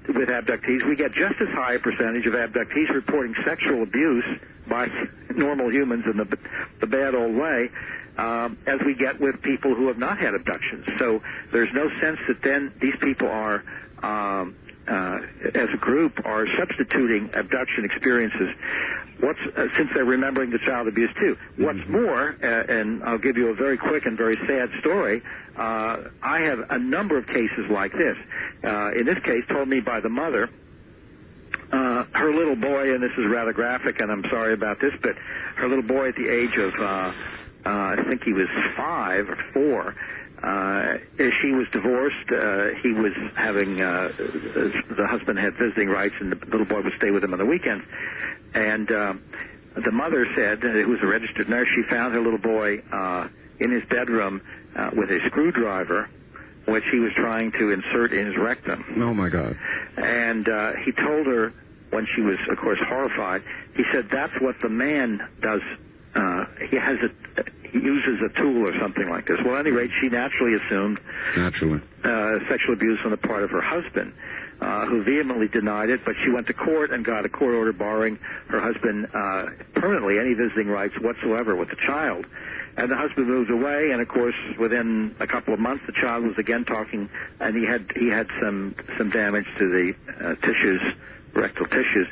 with abductees, we get just as high a percentage of abductees reporting sexual abuse by normal humans in the bad old way as we get with people who have not had abductions. So there's no sense that then these people are, as a group, are substituting abduction experiences. Since they're remembering the child abuse too. What's more, and I'll give you a very quick and very sad story, I have a number of cases like this. In this case, told me by the mother, her little boy, and this is rather graphic, and I'm sorry about this, but her little boy at the age of, I think he was 5 or 4, she was divorced. He was having, the husband had visiting rights, and the little boy would stay with him on the weekends. And the mother said, who was a registered nurse, she found her little boy in his bedroom with a screwdriver, which he was trying to insert in his rectum. Oh, my God. And he told her, when she was, of course, horrified, he said, that's what the man does. He uses a tool or something like this. Well, at any rate, she naturally assumed sexual abuse on the part of her husband, who vehemently denied it, but she went to court and got a court order barring her husband permanently any visiting rights whatsoever with the child. And the husband moved away, and of course, within a couple of months, the child was again talking, and he had some damage to the tissues, rectal tissues.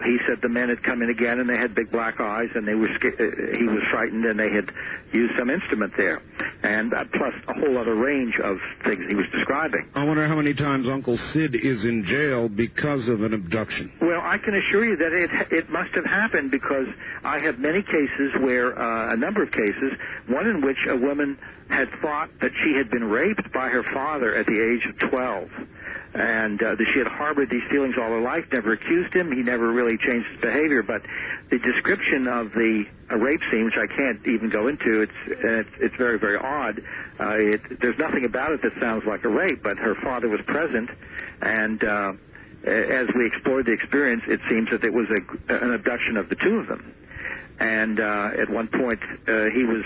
He said the men had come in again, and they had big black eyes, and they were he was frightened, and they had used some instrument there, and plus a whole other range of things he was describing. I wonder how many times Uncle Sid is in jail because of an abduction. Well, I can assure you that it must have happened, because I have many cases where, a number of cases, one in which a woman had thought that she had been raped by her father at the age of 12. And that she had harbored these feelings all her life, never accused him. He never really changed his behavior. But the description of the rape scene, which I can't even go into, it's very, very odd. There's nothing about it that sounds like a rape, but her father was present. And as we explored the experience, it seems that it was an abduction of the two of them. And at one point, he was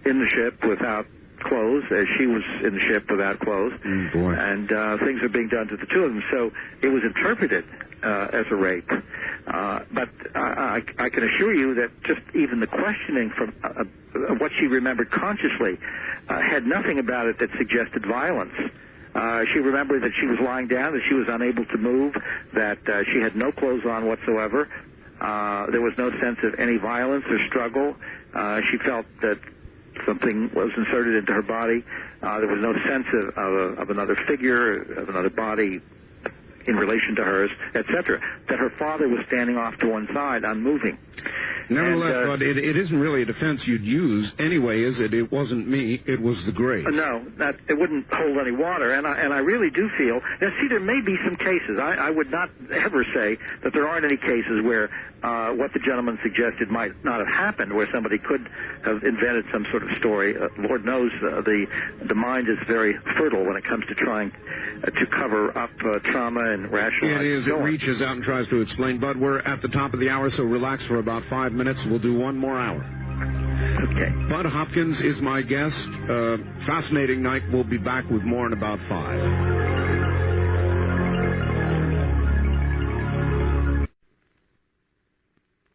in the ship without clothes, as she was in the ship without clothes, and things are being done to the two of them. So it was interpreted as a rape. But I can assure you that just even the questioning from what she remembered consciously had nothing about it that suggested violence. She remembered that she was lying down, that she was unable to move, that she had no clothes on whatsoever. There was no sense of any violence or struggle. She felt that something was inserted into her body. There was no sense of another figure, of another body in relation to hers, etc. That her father was standing off to one side, unmoving. Nevertheless, but it isn't really a defense you'd use anyway, is it? It wasn't me, it was the grave. No, it wouldn't hold any water, and I really do feel... Now, see, there may be some cases. I would not ever say that there aren't any cases where what the gentleman suggested might not have happened, where somebody could have invented some sort of story. Lord knows the mind is very fertile when it comes to trying to cover up trauma and rationalize. It is. It reaches out and tries to explain. Bud, we're at the top of the hour, so relax for about 5 minutes. We'll do one more hour. Okay. Bud Hopkins is my guest. Fascinating night. We'll be back with more in about 5.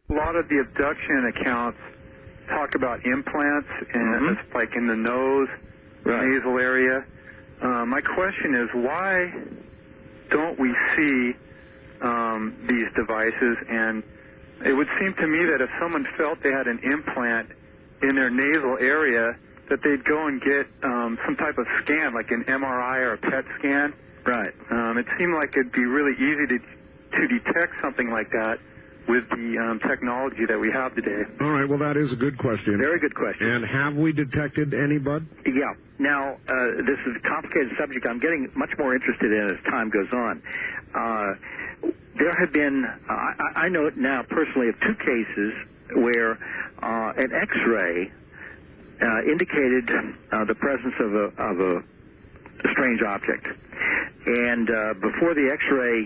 A lot of the abduction accounts talk about implants, and it's like in the nose, nasal area. My question is, why don't we see these devices? And it would seem to me that if someone felt they had an implant in their nasal area, that they'd go and get some type of scan, like an MRI or a PET scan. Right. It seemed like it'd be really easy to detect something like that with the technology that we have today. All right, well, that is a good question. Very good question. And have we detected any, Bud? Yeah. Now, this is a complicated subject I'm getting much more interested in as time goes on. have been, I know now personally of 2 cases where an X-ray indicated the presence of a strange object. And before the X-ray,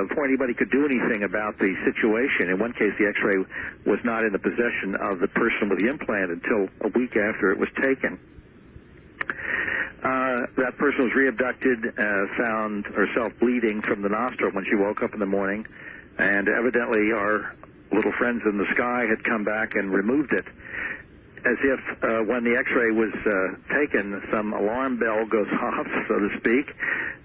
before anybody could do anything about the situation, in one case the X-ray was not in the possession of the person with the implant until a week after it was taken. That person was re-abducted, found herself bleeding from the nostril when she woke up in the morning, and evidently our little friends in the sky had come back and removed it. As if when the X-ray was taken, some alarm bell goes off, so to speak,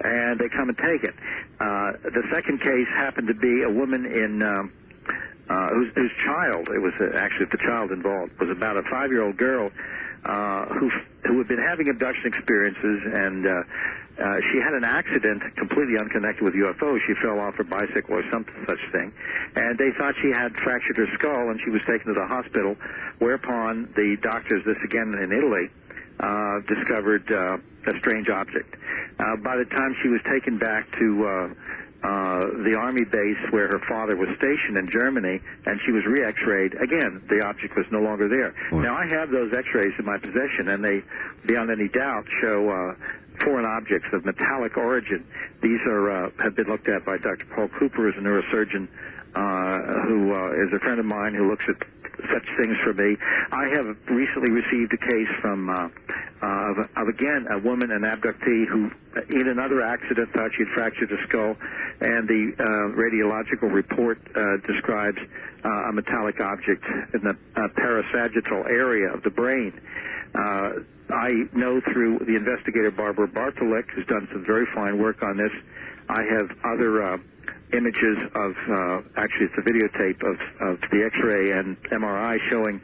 and they come and take it. The second case happened to be a woman in whose child, it was actually the child involved, was about a 5-year-old girl who had been having abduction experiences, and she had an accident completely unconnected with UFOs. She fell off her bicycle or some such thing, and they thought she had fractured her skull, and she was taken to the hospital, whereupon the doctors, this again in Italy, discovered a strange object. By the time she was taken back to the Army base where her father was stationed in Germany, and she was re-X-rayed. Again, the object was no longer there. Wow. Now, I have those X-rays in my possession, and they, beyond any doubt, show foreign objects of metallic origin. These have been looked at by Dr. Paul Cooper, who's a neurosurgeon, who is a friend of mine who looks at such things for me. I have recently received a case from of again a woman, an abductee, who in another accident thought she'd fractured a skull, and the radiological report describes a metallic object in the parasagittal area of the brain. I know through the investigator Barbara Bartolek, who's done some very fine work on this. I have other images of, actually it's a videotape of the X-ray and MRI showing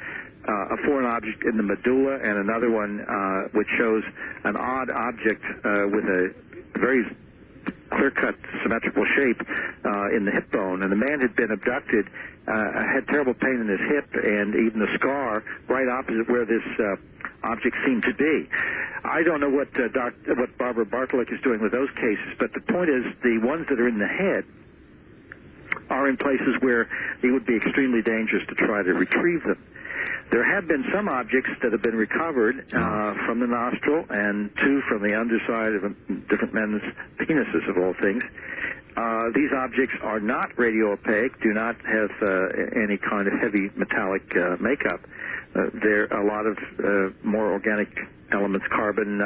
a foreign object in the medulla, and another one which shows an odd object with a very clear-cut symmetrical shape in the hip bone. And the man had been abducted, had terrible pain in his hip, and even the scar right opposite where this object seemed to be. I don't know what Barbara Bartolek is doing with those cases, but the point is the ones that are in the head are in places where it would be extremely dangerous to try to retrieve them. There have been some objects that have been recovered from the nostril, and 2 from the underside of different men's penises, of all things. These objects are not radio-opaque, do not have any kind of heavy metallic makeup. There are a lot of more organic elements, carbon,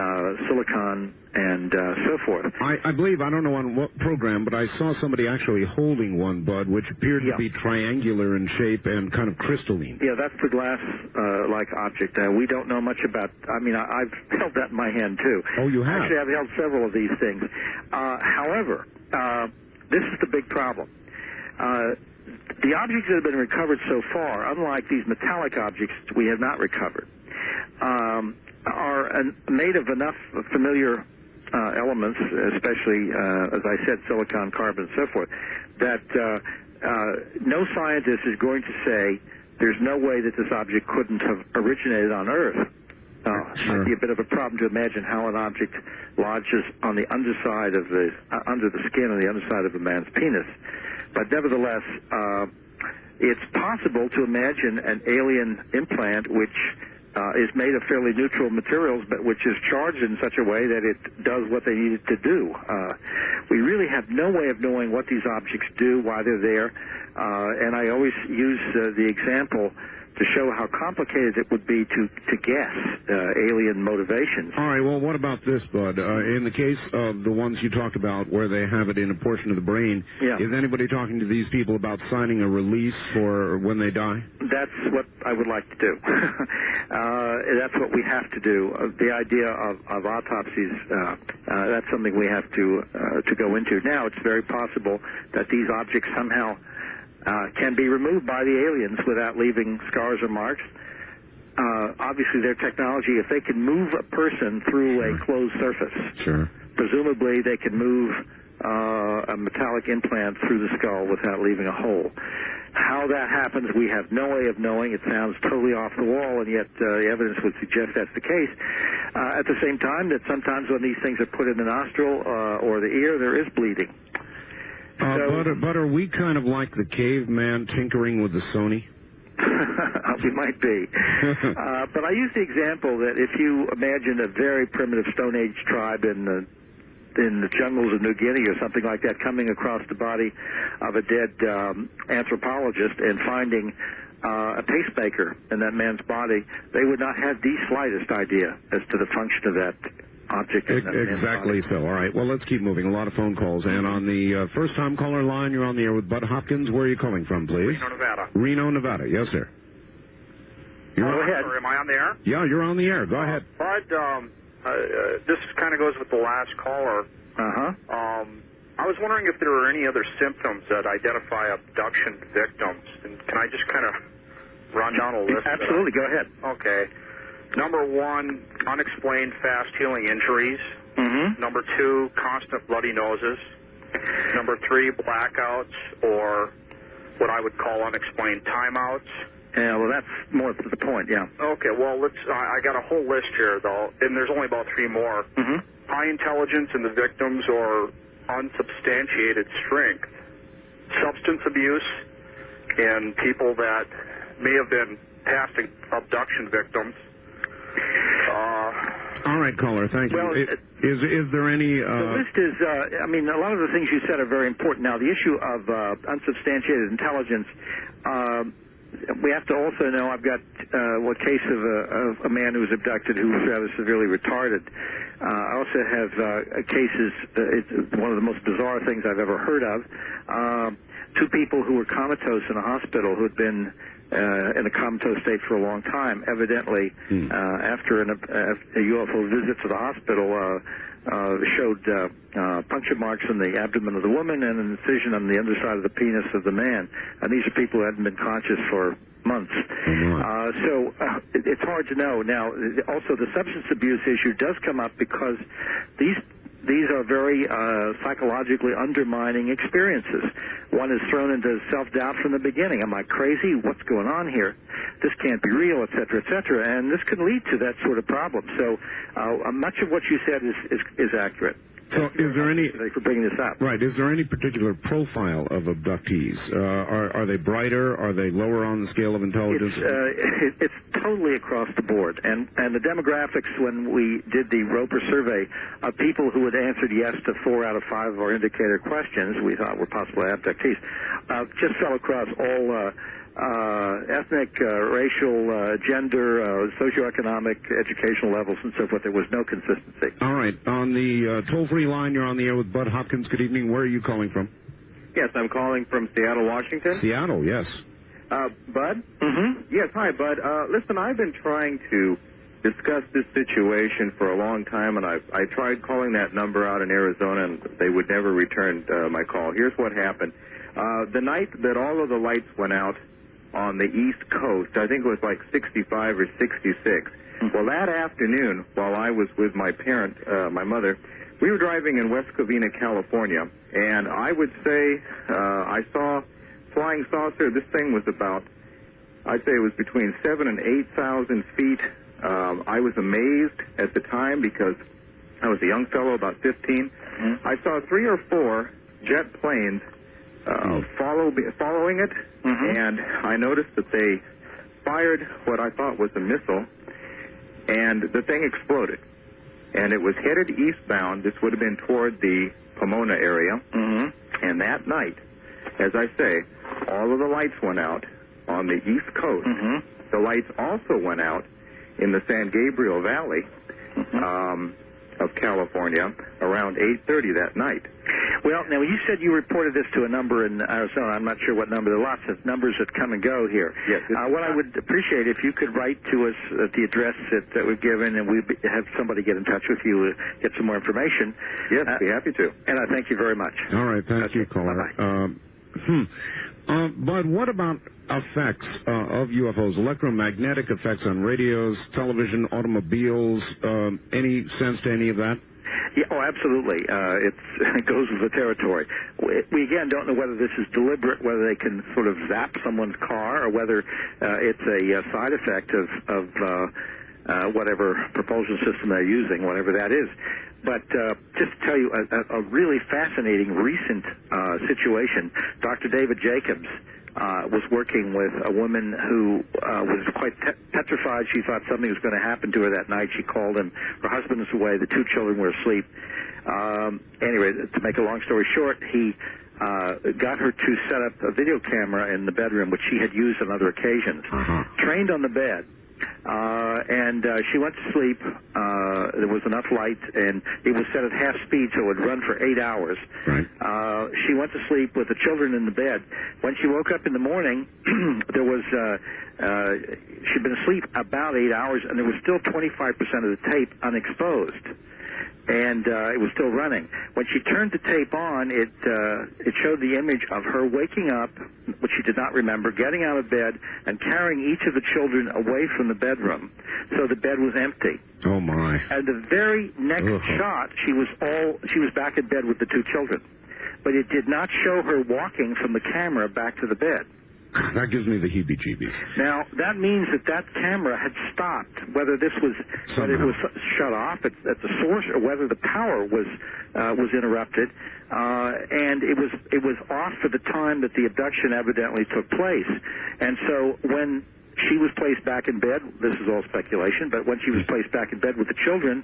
silicon, and so forth. I believe, I don't know on what program, but I saw somebody actually holding one, Bud, which appeared to be triangular in shape and kind of crystalline. Yeah, that's the glass-like object. We don't know much about, I've held that in my hand, too. Oh, you have? Actually, I've held several of these things. However, this is the big problem. The objects that have been recovered so far, unlike these metallic objects we have not recovered, are made of enough familiar elements, especially, as I said, silicon, carbon, and so forth, that no scientist is going to say there's no way that this object couldn't have originated on Earth. It might be a bit of a problem to imagine how an object lodges on the underside of under the skin on the underside of a man's penis. But nevertheless, it's possible to imagine an alien implant which is made of fairly neutral materials, but which is charged in such a way that it does what they need it to do. We really have no way of knowing what these objects do, why they're there, and I always use the example to show how complicated it would be to guess alien motivations. All right, well, what about this, Bud? In the case of the ones you talked about where they have it in a portion of the brain, is anybody talking to these people about signing a release for when they die? That's what I would like to do. That's what we have to do. The idea of autopsies, that's something we have to go into. Now, it's very possible that these objects somehow can be removed by the aliens without leaving scars or marks. Obviously, their technology, if they can move a person through a closed surface, presumably they can move a metallic implant through the skull without leaving a hole. How that happens, we have no way of knowing. It sounds totally off the wall, and yet the evidence would suggest that's the case. At the same time, that sometimes when these things are put in the nostril or the ear, there is bleeding. But are we kind of like the caveman tinkering with the Sony? We might be. But I use the example that if you imagine a very primitive Stone Age tribe in the jungles of New Guinea or something like that coming across the body of a dead anthropologist and finding a pacemaker in that man's body, they would not have the slightest idea as to the function of that object. Exactly so. All right. Well, let's keep moving. A lot of phone calls. And on the first-time caller line, you're on the air with Bud Hopkins. Where are you calling from, please? Reno, Nevada. Reno, Nevada. Yes, sir. Go ahead. Am I on the air? Yeah, you're on the air. Go ahead. Bud, this kind of goes with the last caller. I was wondering if there were any other symptoms that identify abduction victims. And can I just kind of run down a list? Absolutely. Go ahead. Okay. Number 1, unexplained fast-healing injuries. Number 2, constant bloody noses. Number 3, blackouts, or what I would call unexplained timeouts. Yeah, well, that's more to the point, yeah. Okay, well, I got a whole list here, though, and there's only about 3 more. High intelligence in the victims or unsubstantiated strength. Substance abuse in people that may have been past abduction victims. All right, caller, thank you. Well, is there any... The list is, I mean, a lot of the things you said are very important. Now, the issue of unsubstantiated intelligence, we have to also know, I've got a case of a man who was abducted who was rather severely retarded. I also have cases, it's one of the most bizarre things I've ever heard of. 2 people who were comatose in a hospital who had been in a comatose state for a long time. Evidently, after a UFO visit to the hospital, showed puncture marks in the abdomen of the woman and an incision on the underside of the penis of the man. And these are people who hadn't been conscious for months. So it's hard to know. Now, also the substance abuse issue does come up because these are very psychologically undermining experiences. One is thrown into self-doubt from the beginning. Am I crazy? What's going on here? This can't be real, et cetera, et cetera. And this can lead to that sort of problem. So much of what you said is accurate. So is there any... Thank you for bringing this up. Right. Is there any particular profile of abductees? Are they brighter? Are they lower on the scale of intelligence? It's totally across the board. And the demographics, when we did the Roper survey of people who had answered yes to 4 out of 5 of our indicator questions, we thought were possibly abductees, just fell across all... ethnic, racial, gender, socioeconomic, educational levels, and so forth. There was no consistency. All right. On the toll-free line, you're on the air with Bud Hopkins. Good evening. Where are you calling from? Yes, I'm calling from Seattle, Washington. Seattle, yes. Bud? Yes, hi, Bud. Listen, I've been trying to discuss this situation for a long time, and I tried calling that number out in Arizona, and they would never return my call. Here's what happened. The night that all of the lights went out on the East Coast, I think it was like 65 or 66. Well, that afternoon, while I was with my parent, my mother, we were driving in West Covina, California, and I would say I saw flying saucer. This thing was about, I'd say it was between 7,000 and 8,000 feet. I was amazed at the time because I was a young fellow, about 15. I saw 3 or 4 jet planes following it, and I noticed that they fired what I thought was a missile, and the thing exploded. And it was headed eastbound. This would have been toward the Pomona area. And that night, as I say, all of the lights went out on the East Coast. The lights also went out in the San Gabriel Valley of California around 8:30 that night. Well, now, you said you reported this to a number in Arizona. I'm not sure what number. There are lots of numbers that come and go here. Yes. What I would appreciate if you could write to us at the address that we've given, and we'd have somebody get in touch with you, get some more information. Yes, I'd be happy to. And I thank you very much. All right, thank you, caller. Bud, what about effects of UFOs, electromagnetic effects on radios, television, automobiles, any sense to any of that? Yeah, oh, absolutely. It goes with the territory. We again don't know whether this is deliberate, whether they can sort of zap someone's car, or whether it's a side effect of whatever propulsion system they're using, whatever that is. But just to tell you a really fascinating recent situation. Dr. David Jacobs was working with a woman who was quite petrified. She thought something was going to happen to her that night. She called him. Her husband was away. The 2 children were asleep. Anyway, to make a long story short, he got her to set up a video camera in the bedroom, which she had used on other occasions. Trained on the bed. And she went to sleep. There was enough light, and it was set at half speed, so it would run for 8 hours. Right. She went to sleep with the children in the bed. When she woke up in the morning, there was she'd been asleep about 8 hours, and there was still 25% of the tape unexposed. And it was still running. When she turned the tape on, it showed the image of her waking up, which she did not remember, getting out of bed and carrying each of the children away from the bedroom, so the bed was empty. Oh my! And the very next shot, she was back in bed with the 2 children, but it did not show her walking from the camera back to the bed. That gives me the heebie-jeebies. Now, that means that camera had stopped, whether it was shut off at the source or whether the power was interrupted, and it was off for the time that the abduction evidently took place. And so when she was placed back in bed, this is all speculation, but when she was placed back in bed with the children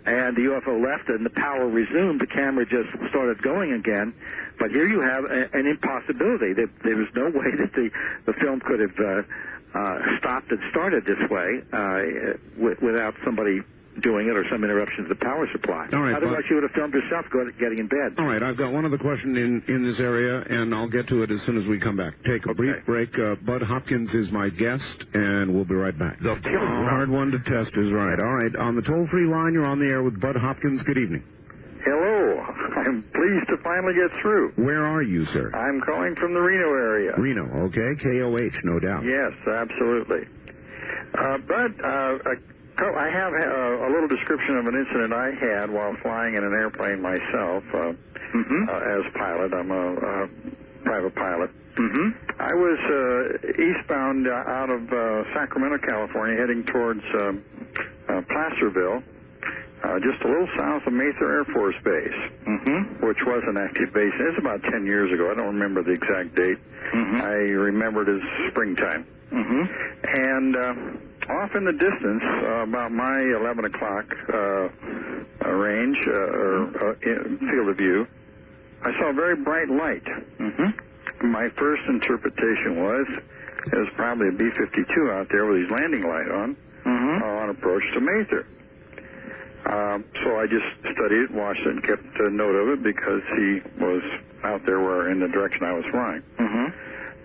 and the UFO left and the power resumed, the camera just started going again. But here you have an impossibility. There was no way that the film could have stopped and started this way without somebody doing it or some interruption to the power supply. All right, otherwise, she would have filmed herself getting in bed. All right, I've got one other question in this area, and I'll get to it as soon as we come back. Take a brief break. Bud Hopkins is my guest, and we'll be right back. The hard one to test is right. All right, on the toll-free line, you're on the air with Bud Hopkins. Good evening. Hello. I'm pleased to finally get through. Where are you, sir? I'm calling from the Reno area. Reno, okay. KOH, no doubt. Yes, absolutely. Bud, I have a little description of an incident I had while flying in an airplane myself as pilot. I'm a private pilot. I was eastbound out of Sacramento, California, heading towards Placerville, just a little south of Mather Air Force Base, which was an active base. It's about 10 years ago. I don't remember the exact date. I remember it as springtime. And off in the distance, about my 11 o'clock range or field of view, I saw a very bright light. My first interpretation was it was probably a B-52 out there with his landing light on approach to Mather. So I just studied it, watched it, and kept a note of it because he was out there in the direction I was flying.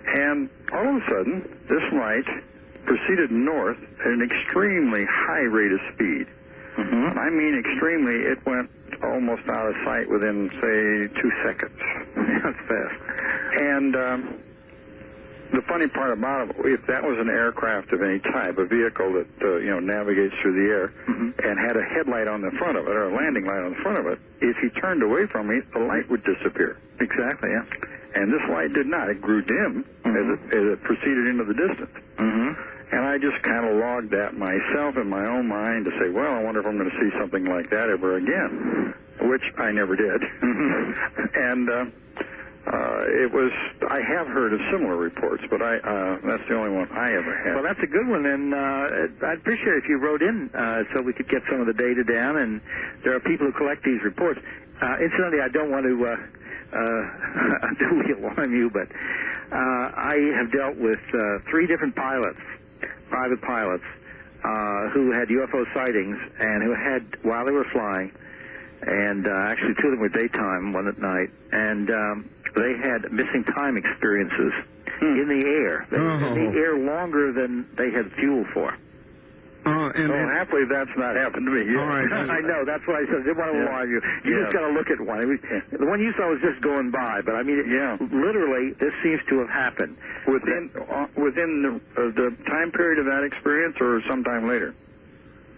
And all of a sudden, this light proceeded north at an extremely high rate of speed. I mean extremely. It went almost out of sight within, say, 2 seconds. That's fast. And the funny part about it, if that was an aircraft of any type, a vehicle that navigates through the air and had a headlight on the front of it or a landing light on the front of it, if he turned away from me, the light would disappear. Exactly, yeah. And this light did not. It grew dim as it proceeded into the distance. And I just kind of logged that myself in my own mind to say, well, I wonder if I'm going to see something like that ever again, which I never did. And I have heard of similar reports, but that's the only one I ever had. Well, that's a good one, and I'd appreciate it if you wrote in so we could get some of the data down, and there are people who collect these reports. Incidentally, I don't want to unduly alarm you, but I have dealt with 3 different pilots, private pilots, who had UFO sightings and who had, while they were flying, and actually 2 of them were daytime, 1 at night, and they had missing time experiences in the air. They were in the air longer than they had fuel for. And happily that's not happened to me yet. All right. I know, that's why I said I didn't want to alarm you. You just got to look at one. The one you saw was just going by, but I mean, literally, this seems to have happened. Within the time period of that experience or sometime later?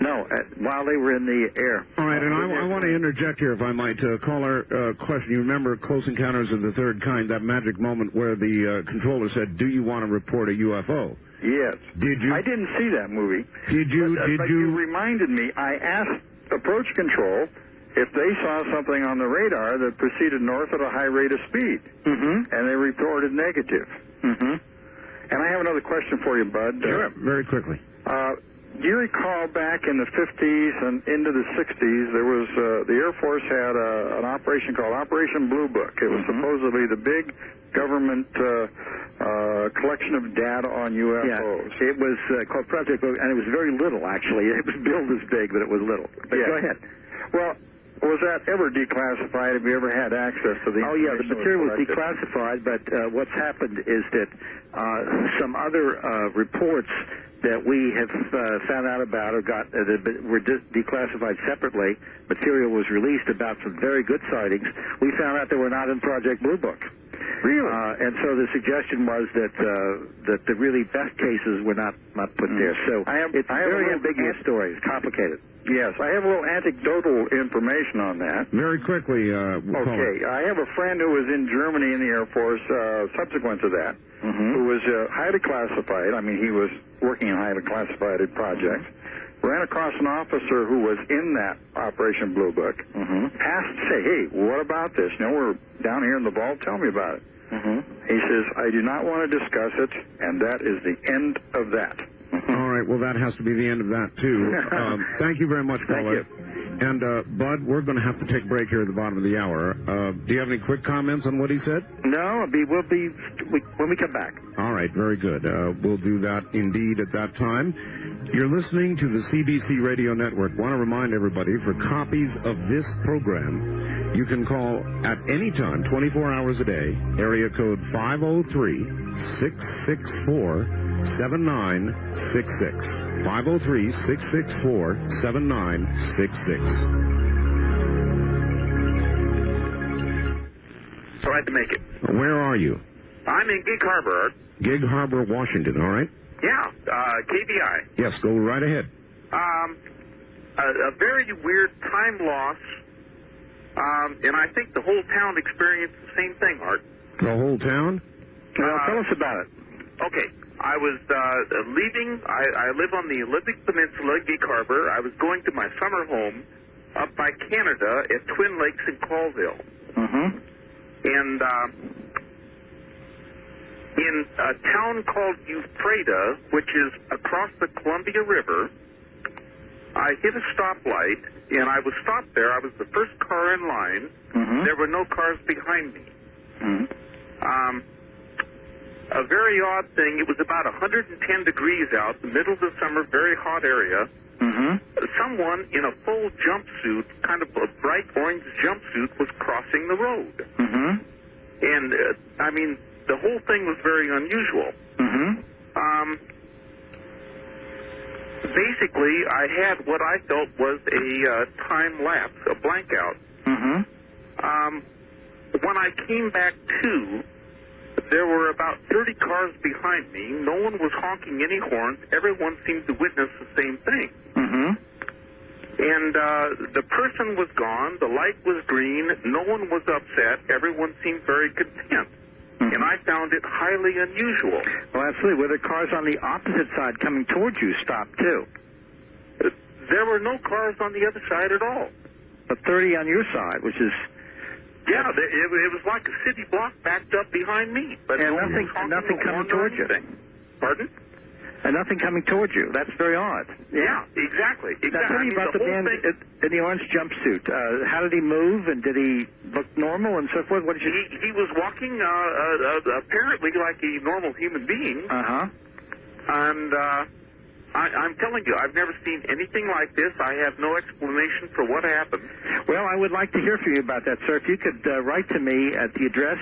No, while they were in the air. All right, and I want to interject here, if I might. Caller question. You remember Close Encounters of the Third Kind, that magic moment where the controller said, do you want to report a UFO? Yes. Did you? I didn't see that movie. Did you? But you reminded me. I asked approach control if they saw something on the radar that proceeded north at a high rate of speed, and they reported negative. And I have another question for you, Bud. Sure, very quickly. Do you recall back in the 50s and into the 60s, there was the Air Force had an operation called Operation Blue Book. It was supposedly the big government collection of data on UFOs. Yeah, it was called Project Blue, and it was very little, actually. It was billed as big, but it was little. But go ahead. Well, was that ever declassified? Have you ever had access to the information? Oh, yeah, the material was collected? declassified, but what's happened is that some other reports that we have found out about or got were declassified separately. Material was released about some very good sightings. We found out they were not in Project Blue Book. Really? And so the suggestion was that the really best cases were not put there. So it's a very ambiguous story. It's complicated. Yes, I have a little anecdotal information on that. Very quickly, okay, I have a friend who was in Germany in the Air Force subsequent to that, who was highly classified. I mean, he was working in highly classified projects. Ran across an officer who was in that Operation Blue Book. Asked to say, hey, what about this? You know, we're down here in the vault. Tell me about it. He says, I do not want to discuss it, and that is the end of that. All right, well, that has to be the end of that, too. Thank you very much, caller. And, Bud, we're going to have to take a break here at the bottom of the hour. Do you have any quick comments on what he said? No, we'll be when we come back. All right, very good. We'll do that indeed at that time. You're listening to the CBC Radio Network. Want to remind everybody, for copies of this program, you can call at any time, 24 hours a day, area code 503-664-7966. 503-664-7966. Tried to make it. Where are you? I'm in Gig Harbor. Gig Harbor, Washington, all right? Yeah, KBI. Yes, go right ahead. A very weird time loss, and I think the whole town experienced the same thing, Art. The whole town? Tell us about it. Okay. I was leaving. I live on the Olympic Peninsula, Gig Harbor. I was going to my summer home up by Canada at Twin Lakes in Colville. And in a town called Ephrata, which is across the Columbia River, I hit a stoplight, and I was stopped there. I was the first car in line. There were no cars behind me. A very odd thing, it was about 110 degrees out, the middle of the summer, very hot area. Someone in a full jumpsuit, kind of a bright orange jumpsuit, was crossing the road. And, I mean, the whole thing was very unusual. Basically, I had what I felt was a time lapse, a blank out. When I came back to, there were about 30 cars behind me. No one was honking any horns. Everyone seemed to witness the same thing. And the person was gone. The light was green. No one was upset. Everyone seemed very content. And I found it highly unusual. Well, absolutely. Were there cars on the opposite side coming towards you stopped, too? There were no cars on the other side at all. But 30 on your side, which is... Yeah, it was like a city block backed up behind me. But and nothing coming towards you. Pardon? And nothing coming towards you. That's very odd. Yeah, exactly. Now, tell me about the man in the orange jumpsuit. How did he move, and did he look normal and so forth? What did you... He was walking apparently like a normal human being. And I'm telling you, I've never seen anything like this. I have no explanation for what happened. Well, I would like to hear from you about that, sir. If you could write to me at the address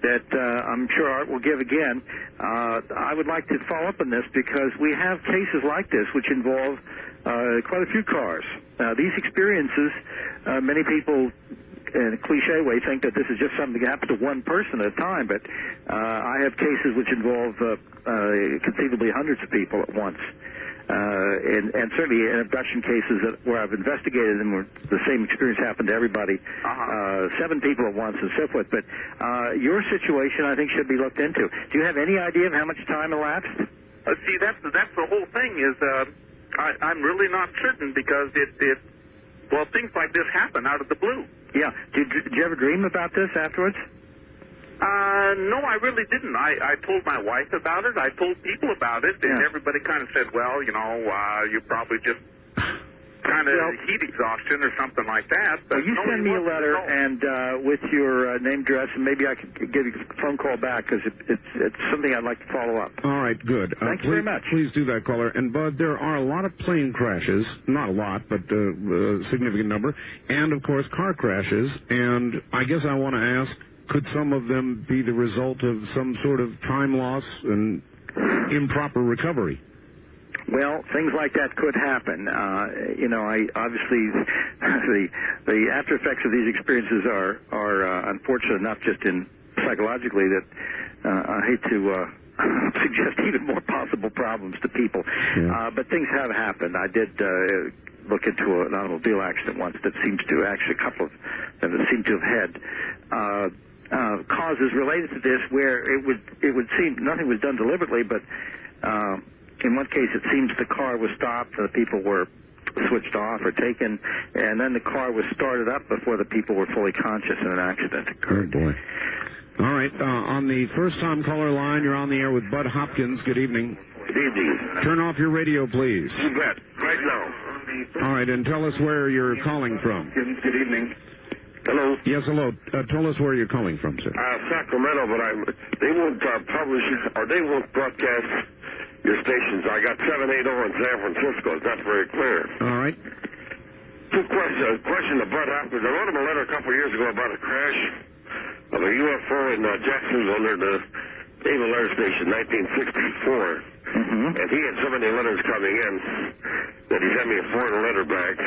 that I'm sure Art will give again, I would like to follow up on this because we have cases like this which involve quite a few cars. These experiences, many people in a cliche way think that this is just something that happens to one person at a time, but I have cases which involve conceivably hundreds of people at once. And certainly in abduction cases where I've investigated them, where the same experience happened to everybody, 7 people at once and so forth. But your situation, I think, should be looked into. Do you have any idea of how much time elapsed? See, that's the whole thing is I'm really not certain because it Well, things like this happen out of the blue. Yeah. Did you ever dream about this afterwards? No, I really didn't. I told my wife about it. I told people about it, and everybody kind of said, well, you probably just kind of heat exhaustion or something like that. But well, you send me a letter and with your name, address, and maybe I could give you a phone call back because it's something I'd like to follow up. All right, good. Thank you very much. Please do that, caller. And, Bud, there are a lot of plane crashes, not a lot, but a significant number, and, of course, car crashes. And I guess I want to ask, could some of them be the result of some sort of time loss and improper recovery? Well, things like that could happen. I obviously the after effects of these experiences are unfortunate enough just in psychologically that I hate to suggest even more possible problems to people. Yeah. But things have happened. I did look into an automobile accident once that seems to actually a couple of them that seem to have had causes related to this where it would seem nothing was done deliberately, but in one case, it seems the car was stopped, the people were switched off or taken, and then the car was started up before the people were fully conscious and an accident occurred. Oh, boy. All right. On the first-time caller line, you're on the air with Bud Hopkins. Good evening. Good evening. Turn off your radio, please. You bet. Right now. All right, and tell us where you're calling from. Good evening. Hello? Yes, hello. Tell us where you're calling from, sir. Sacramento, but they won't publish or they won't broadcast your stations. I got 780 in San Francisco. It's not very clear. All right. Two questions. Question to Bud Hopkins. I wrote him a letter a couple of years ago about a crash of a UFO in Jacksonville under the Naval Air Station, 1964. Mm-hmm. And he had so many letters coming in that he sent me a foreign letter back.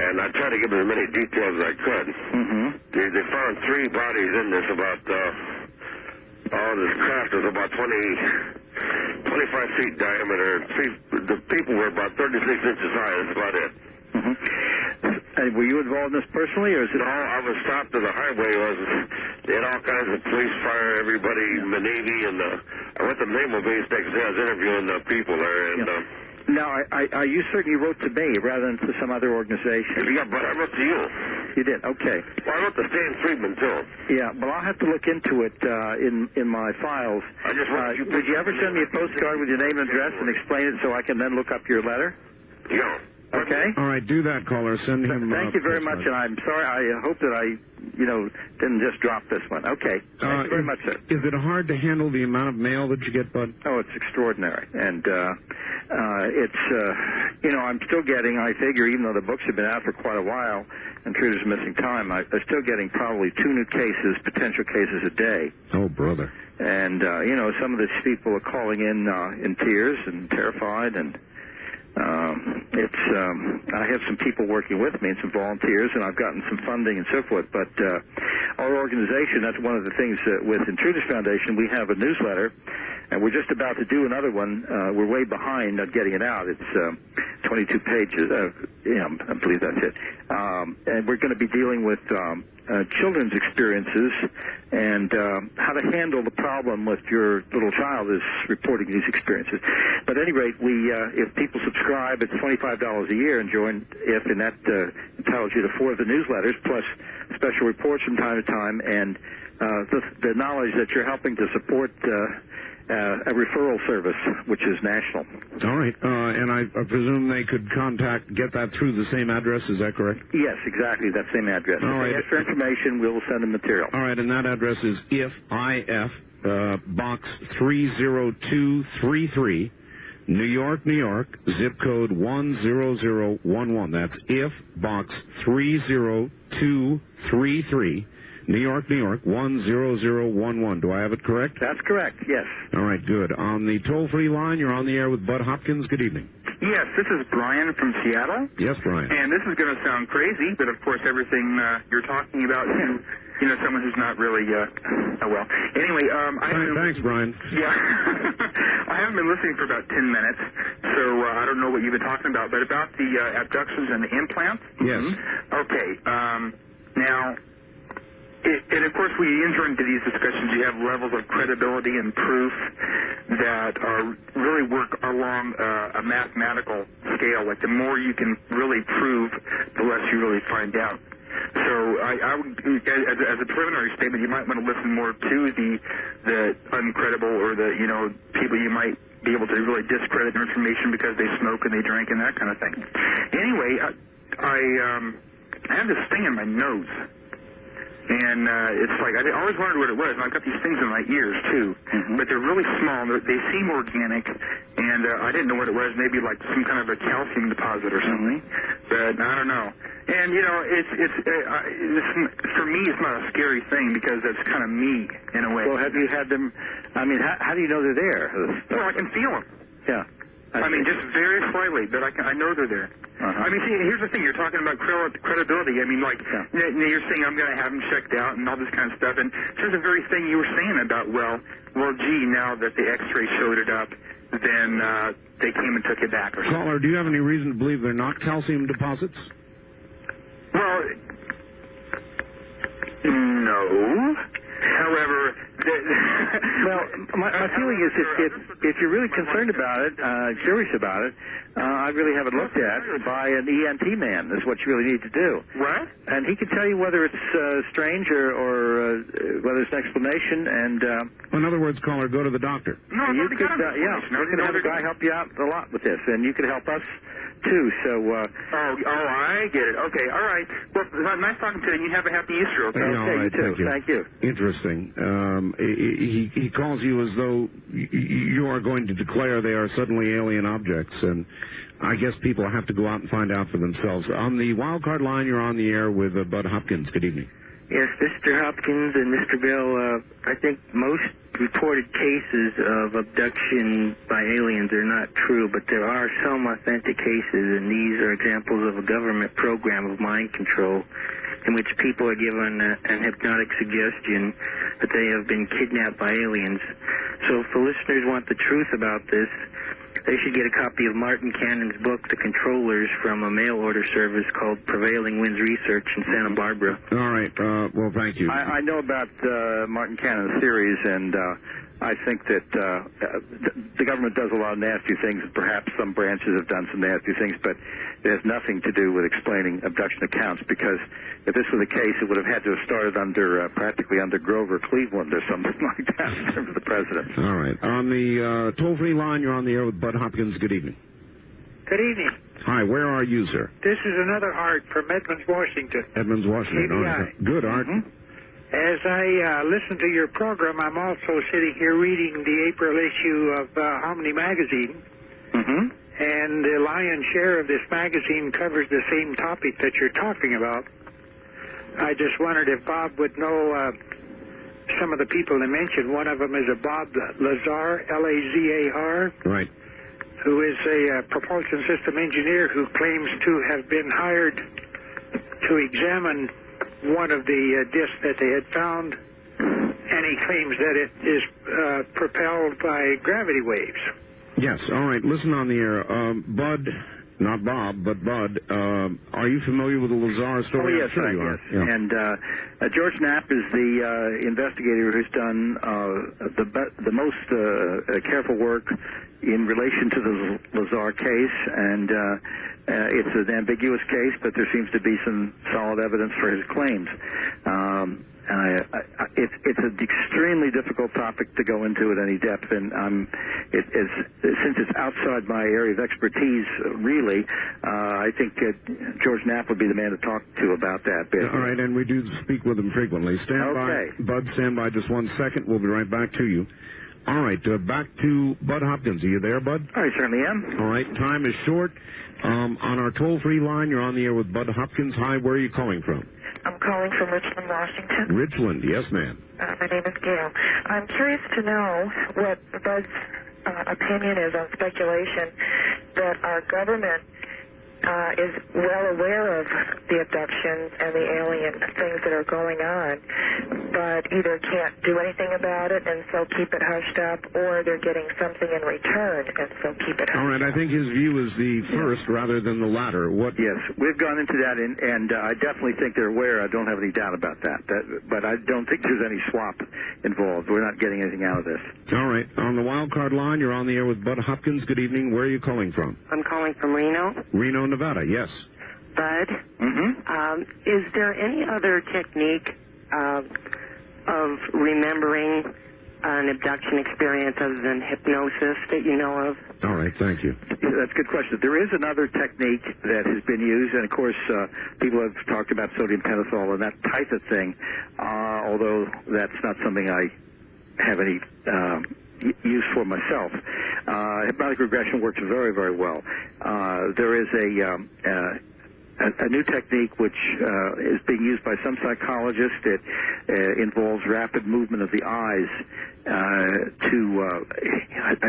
And I tried to give him as many details as I could. Mm-hmm. They found 3 bodies in this about, this craft was about 25 feet diameter. The people were about 36 inches high. That's about it. Mm-hmm. And were you involved in this personally, or is it? No, I was stopped to the highway. They had all kinds of police, fire, everybody, the Navy, and I went to the Naval Base next day. I was interviewing the people there, and. Now, are you certain you wrote to me rather than to some other organization? Yeah, but I wrote to you. You did? Okay. Well, I wrote to Stan Friedman, too. Yeah, but I'll have to look into it in my files. I just wrote would you ever send me a postcard with your name and address and explain it so I can then look up your letter? Yeah. Okay. All right, do that, caller. Send him. Thank you very much, and I'm sorry. I hope that I, didn't just drop this one. Okay. Thank you very much, sir. Is it hard to handle the amount of mail that you get, Bud? Oh, it's extraordinary, and it's I'm still getting. I figure, even though the books have been out for quite a while, and Trudeau's missing time, I'm still getting probably 2 new cases, potential cases a day. Oh, brother. And some of these people are calling in tears and terrified, and. I have some people working with me and some volunteers, and I've gotten some funding and so forth. But our organization, that's one of the things with Intruders Foundation, we have a newsletter, and we're just about to do another one. We're way behind on getting it out. It's 22 pages. I believe that's it. And we're going to be dealing with children's experiences and how to handle the problem if your little child is reporting these experiences. But at any rate, if people subscribe, it's $25 a year and join and that entitles you to 4 of the newsletters plus special reports from time to time and the knowledge that you're helping to support a referral service, which is national. All right. And I presume they could get that through the same address. Is that correct? Yes, exactly, that same address. All right. If they ask for information, we'll send them material. All right, and that address is IF, Box 30233, New York, New York, zip code 10011. That's IF, Box 30233. New York, New York, 10011. Do I have it correct? That's correct, yes. All right, good. On the toll-free line, you're on the air with Bud Hopkins. Good evening. Yes, this is Brian from Seattle. Yes, Brian. And this is going to sound crazy, but of course everything you're talking about to, someone who's not really, well. Anyway, Thanks, Brian. Yeah. I haven't been listening for about 10 minutes, so I don't know what you've been talking about, but about the abductions and the implants? Yes. Okay. Now... And, of course, when you enter into these discussions, you have levels of credibility and proof. that really work along a mathematical scale. Like the more you can really prove, the less you really find out. So I would, as a preliminary statement, you might want to listen more to the uncredible or the people you might be able to really discredit their information because they smoke and they drink and that kind of thing. Anyway, I have this thing in my nose. And it's like, I always wondered what it was, and I've got these things in my ears, too. But they're really small, they seem organic, and I didn't know what it was, maybe like some kind of a calcium deposit or something. But I don't know. And, it's for me, it's not a scary thing, because it's kind of me, in a way. Well, have you had them, I mean, how do you know they're there? Well, I can feel them. Yeah. I mean, just very slightly, but I know they're there. I mean, see, here's the thing. You're talking about credibility. I mean, like, you're saying I'm going to have them checked out and all this kind of stuff. And here's the very thing you were saying about, well, gee, now that the X-ray showed it up, then they came and took it back. Or something. Caller, do you have any reason to believe they're not calcium deposits? Well, no. However, well, my feeling is if you're really concerned about it, curious about it, I'd really have it looked at by an ENT man. That's what you really need to do. What? And he can tell you whether it's strange or whether it's an explanation. And in other words, caller, go to the doctor. No, you could, you can have a guy help you out a lot with this, and you could help us too. So. I get it. Okay, all right. Well, nice talking to you. You have a happy Easter. Okay. Okay, you too. Thank you. Interesting. He calls you as though you are going to declare they are suddenly alien objects, and I guess people have to go out and find out for themselves. On the wild card line, you're on the air with Bud Hopkins. Good evening. Yes, Mr. Hopkins and Mr. Bell, I think most reported cases of abduction by aliens are not true, but there are some authentic cases, and these are examples of a government program of mind control in which people are given an hypnotic suggestion that they have been kidnapped by aliens. So if the listeners want the truth about this, they should get a copy of Martin Cannon's book, The Controllers, from a mail order service called Prevailing Winds Research in Santa Barbara. All right. Well, thank you. I know about Martin Cannon's theories, and I think that the government does a lot of nasty things. Perhaps some branches have done some nasty things, but it has nothing to do with explaining abduction accounts, because if this were the case, it would have had to have started practically under Grover Cleveland or something like that in terms of the president. All right. On the toll-free line, you're on the air with Bud Hopkins. Good evening. Good evening. Hi, where are you, sir? This is another Art from Edmonds, Washington. Edmonds, Washington. KBI. All right. Good, Art. As I listen to your program, I'm also sitting here reading the April issue of Omni Magazine. And the lion's share of this magazine covers the same topic that you're talking about. I just wondered if Bob would know some of the people they mentioned. One of them is a Bob Lazar, L-A-Z-A-R. Right. Who is a propulsion system engineer who claims to have been hired to examine one of the discs that they had found, and he claims that it is propelled by gravity waves. Yes, all right. Listen on the air. Bud, not Bob, but Bud, are you familiar with the Lazar story? Oh, yes, sure you are. Yes. Yeah. And George Knapp is the investigator who's done the most careful work in relation to the Lazar case, and it's an ambiguous case, but there seems to be some solid evidence for his claims. It's an extremely difficult topic to go into at any depth, and since it's outside my area of expertise, really, I think George Knapp would be the man to talk to about that bit. All right, and we do speak with him frequently. Stand by, Bud. Stand by just 1 second. We'll be right back to you. All right, back to Bud Hopkins. Are you there, Bud? I certainly am. All right, time is short. On our toll-free line, you're on the air with Bud Hopkins. Hi, where are you calling from? I'm calling from Richland, Washington. Richland, yes, ma'am. My name is Gail. I'm curious to know what Bud's opinion is on speculation that our government is well aware of the abductions and the alien things that are going on, but either can't do anything about it and so keep it hushed up, or they're getting something in return and so keep it hushed up. All right, I think his view is the first rather than the latter. Yes, we've gone into that, and I definitely think they're aware. I don't have any doubt about that. But I don't think there's any swap involved. We're not getting anything out of this. All right, on the wild card line, you're on the air with Bud Hopkins. Good evening. Where are you calling from? I'm calling from Reno. Reno, Nevada, yes. Bud, is there any other technique of remembering an abduction experience other than hypnosis that you know of? All right, thank you. Yeah, that's a good question. There is another technique that has been used, and of course, people have talked about sodium pentothal and that type of thing, although that's not something I have any use for myself. Hypnotic regression works very, very well. There is a new technique which is being used by some psychologists. It involves rapid movement of the eyes I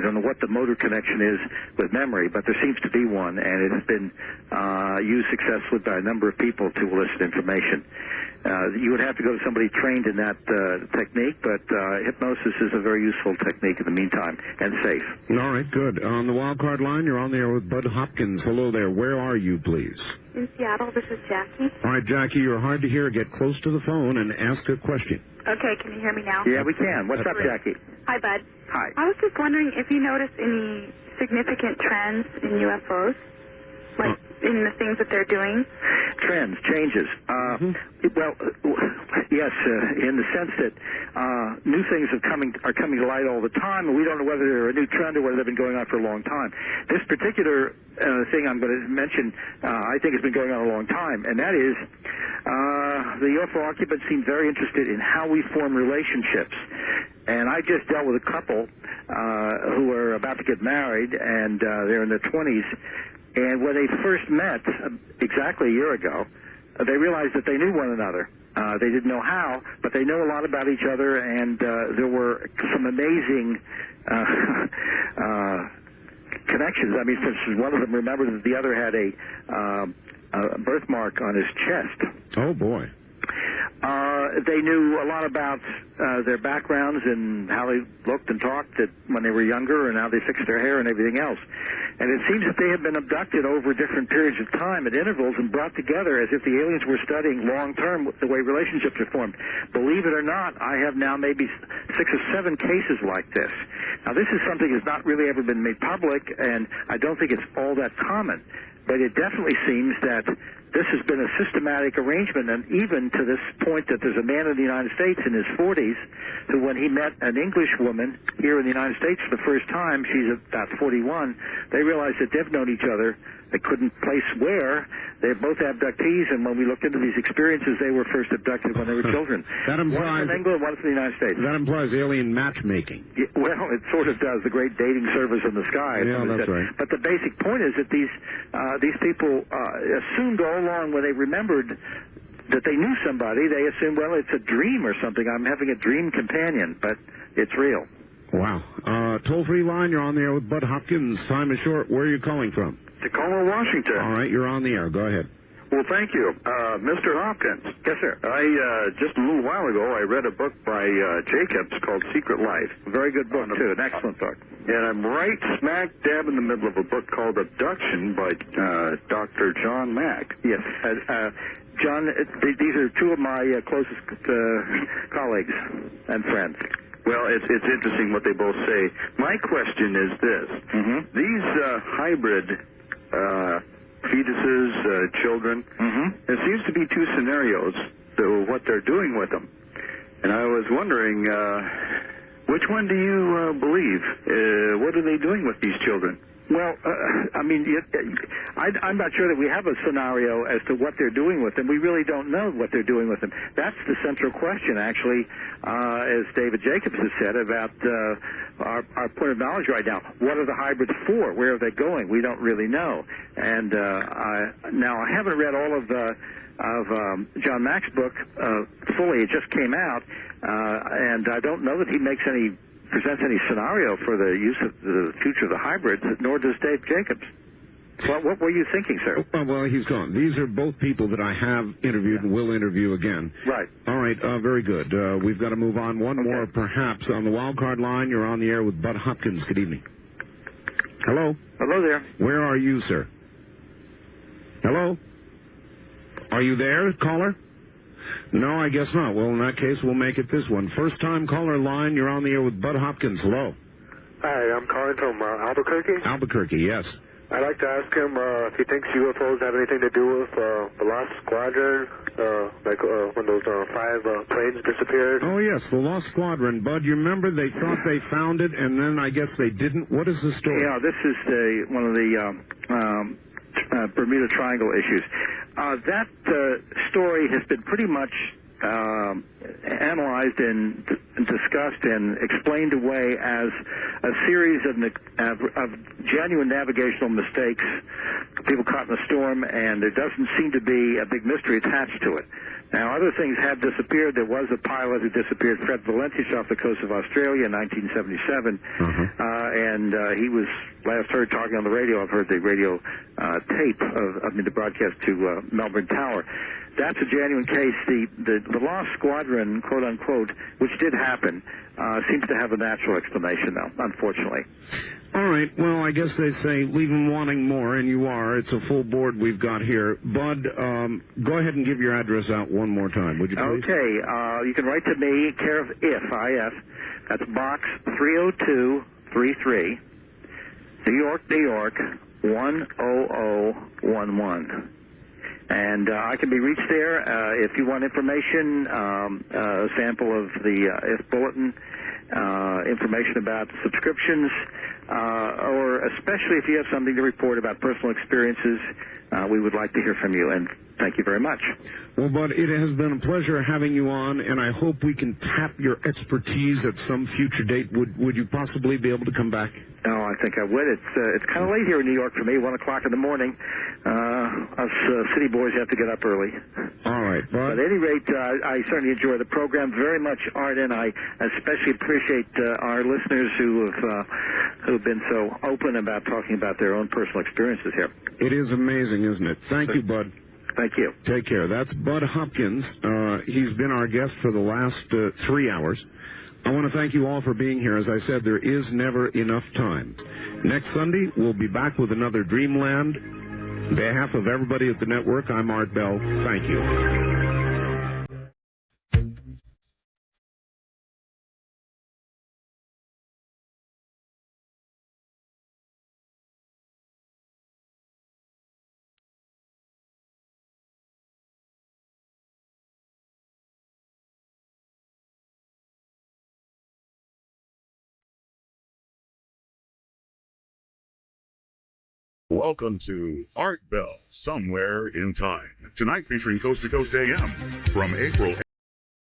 don't know what the motor connection is with memory, but there seems to be one, and it has been used successfully by a number of people to elicit information. You would have to go to somebody trained in that technique, but hypnosis is a very useful technique in the meantime, and safe. All right, good. On the wild card line, you're on the air with Bud Hopkins. Hello there. Where are you, please? In Seattle. This is Jackie. All right, Jackie, you're hard to hear. Get close to the phone and ask a question. Okay, can you hear me now? Yeah, we can. What's up, Jackie? Hi, Bud. Hi. I was just wondering if you noticed any significant trends in UFOs, like in the things that they're doing. Trends, changes. Well, yes, in the sense that new things are coming to light all the time, and we don't know whether they're a new trend or whether they've been going on for a long time. This particular thing I'm going to mention, I think has been going on a long time, and that is the UFO occupants seem very interested in how we form relationships. And I just dealt with a couple who are about to get married, and they're in their 20s. And when they first met, exactly a year ago, they realized that they knew one another. They didn't know how, but they know a lot about each other, and there were some amazing connections. I mean, for instance, one of them remembered that the other had a birthmark on his chest. Oh, boy. They knew a lot about their backgrounds and how they looked and talked when they were younger, and how they fixed their hair and everything else. And it seems that they have been abducted over different periods of time at intervals and brought together as if the aliens were studying long-term the way relationships are formed. Believe it or not, I have now maybe 6 or 7 cases like this. Now, this is something that's not really ever been made public, and I don't think it's all that common. But it definitely seems that this has been a systematic arrangement, and even to this point that there's a man in the United States in his 40s who, when he met an English woman here in the United States for the first time, she's about 41, they realized that they've known each other. They couldn't place where. They're both abductees, and when we looked into these experiences, they were first abducted when they were children. That implies, one from England, one from the United States. That implies alien matchmaking. Yeah, well, it sort of does. The great dating service in the sky. Yeah, that's right. But the basic point is that these people assumed all along when they remembered that they knew somebody, they assumed, well, it's a dream or something. I'm having a dream companion, but it's real. Wow. Toll-free line, you're on the air with Bud Hopkins. Time is short. Where are you calling from? Tacoma, Washington. All right, you're on the air. Go ahead. Well, thank you. Mr. Hopkins. Yes, sir. I just a little while ago, I read a book by Jacobs called Secret Life. Very good book, too. An excellent book. And I'm right smack dab in the middle of a book called Abduction by Dr. John Mack. Yes. John, these are two of my closest colleagues and friends. Well, it's interesting what they both say. My question is this. These hybrid fetuses, children, there seems to be 2 scenarios to what they're doing with them. And I was wondering, which one do you believe? What are they doing with these children? Well, I mean, I'm not sure that we have a scenario as to what they're doing with them. We really don't know what they're doing with them. That's the central question, actually, as David Jacobs has said, about our point of knowledge right now. What are the hybrids for? Where are they going? We don't really know. And now, I haven't read all of John Mack's book fully. It just came out, and I don't know that he presents any scenario for the use of the future of the hybrids, nor does Dave Jacobs. What were you thinking, sir? Well, he's gone. These are both people that I have interviewed and will interview again. Right. All right, very good. We've got to move on. One more, perhaps. On the wild card line, you're on the air with Bud Hopkins. Good evening. Hello? Hello there. Where are you, sir? Hello? Are you there, caller? No, I guess not. Well, in that case, we'll make it this one. First-time caller line, you're on the air with Bud Hopkins. Hello. Hi, I'm calling from Albuquerque. Albuquerque, yes. I'd like to ask him if he thinks UFOs have anything to do with the Lost Squadron, like when those 5 planes disappeared. Oh, yes, the Lost Squadron. Bud, you remember they thought they found it, and then I guess they didn't? What is the story? Yeah, this is one of the Bermuda Triangle issues. That story has been pretty much analyzed and discussed and explained away as a series of genuine navigational mistakes, people caught in a storm, and there doesn't seem to be a big mystery attached to it. Now, other things have disappeared. There was a pilot who disappeared, Fred Valentius, off the coast of Australia in 1977, and he was last heard talking on the radio. I've heard the radio tape of the broadcast to Melbourne Tower. That's a genuine case. The Lost Squadron, quote unquote, which did happen, seems to have a natural explanation, though, unfortunately. All right. Well, I guess they say leave them wanting more, and you are. It's a full board we've got here. Bud, go ahead and give your address out one more time, would you please? Okay. You can write to me, care of IF. That's Box 30233, New York, New York, 10011. And I can be reached there if you want information, a sample of the IF bulletin, information about subscriptions, or especially if you have something to report about personal experiences, we would like to hear from you, and thank you very much. Well, Bud, it has been a pleasure having you on, and I hope we can tap your expertise at some future date. Would you possibly be able to come back? No, I think I would. It's kind of late here in New York for me, 1 o'clock in the morning. Us city boys have to get up early. All right, Bud. But at any rate, I certainly enjoy the program very much, Art, and I especially appreciate our listeners who've been so open about talking about their own personal experiences here. It is amazing, isn't it? Thank you, Bud. Thank you. Take care. That's Bud Hopkins. He's been our guest for the last 3 hours. I want to thank you all for being here. As I said, there is never enough time. Next Sunday, we'll be back with another Dreamland. On behalf of everybody at the network, I'm Art Bell. Thank you. Welcome to Art Bell, Somewhere in Time. Tonight featuring Coast to Coast AM from April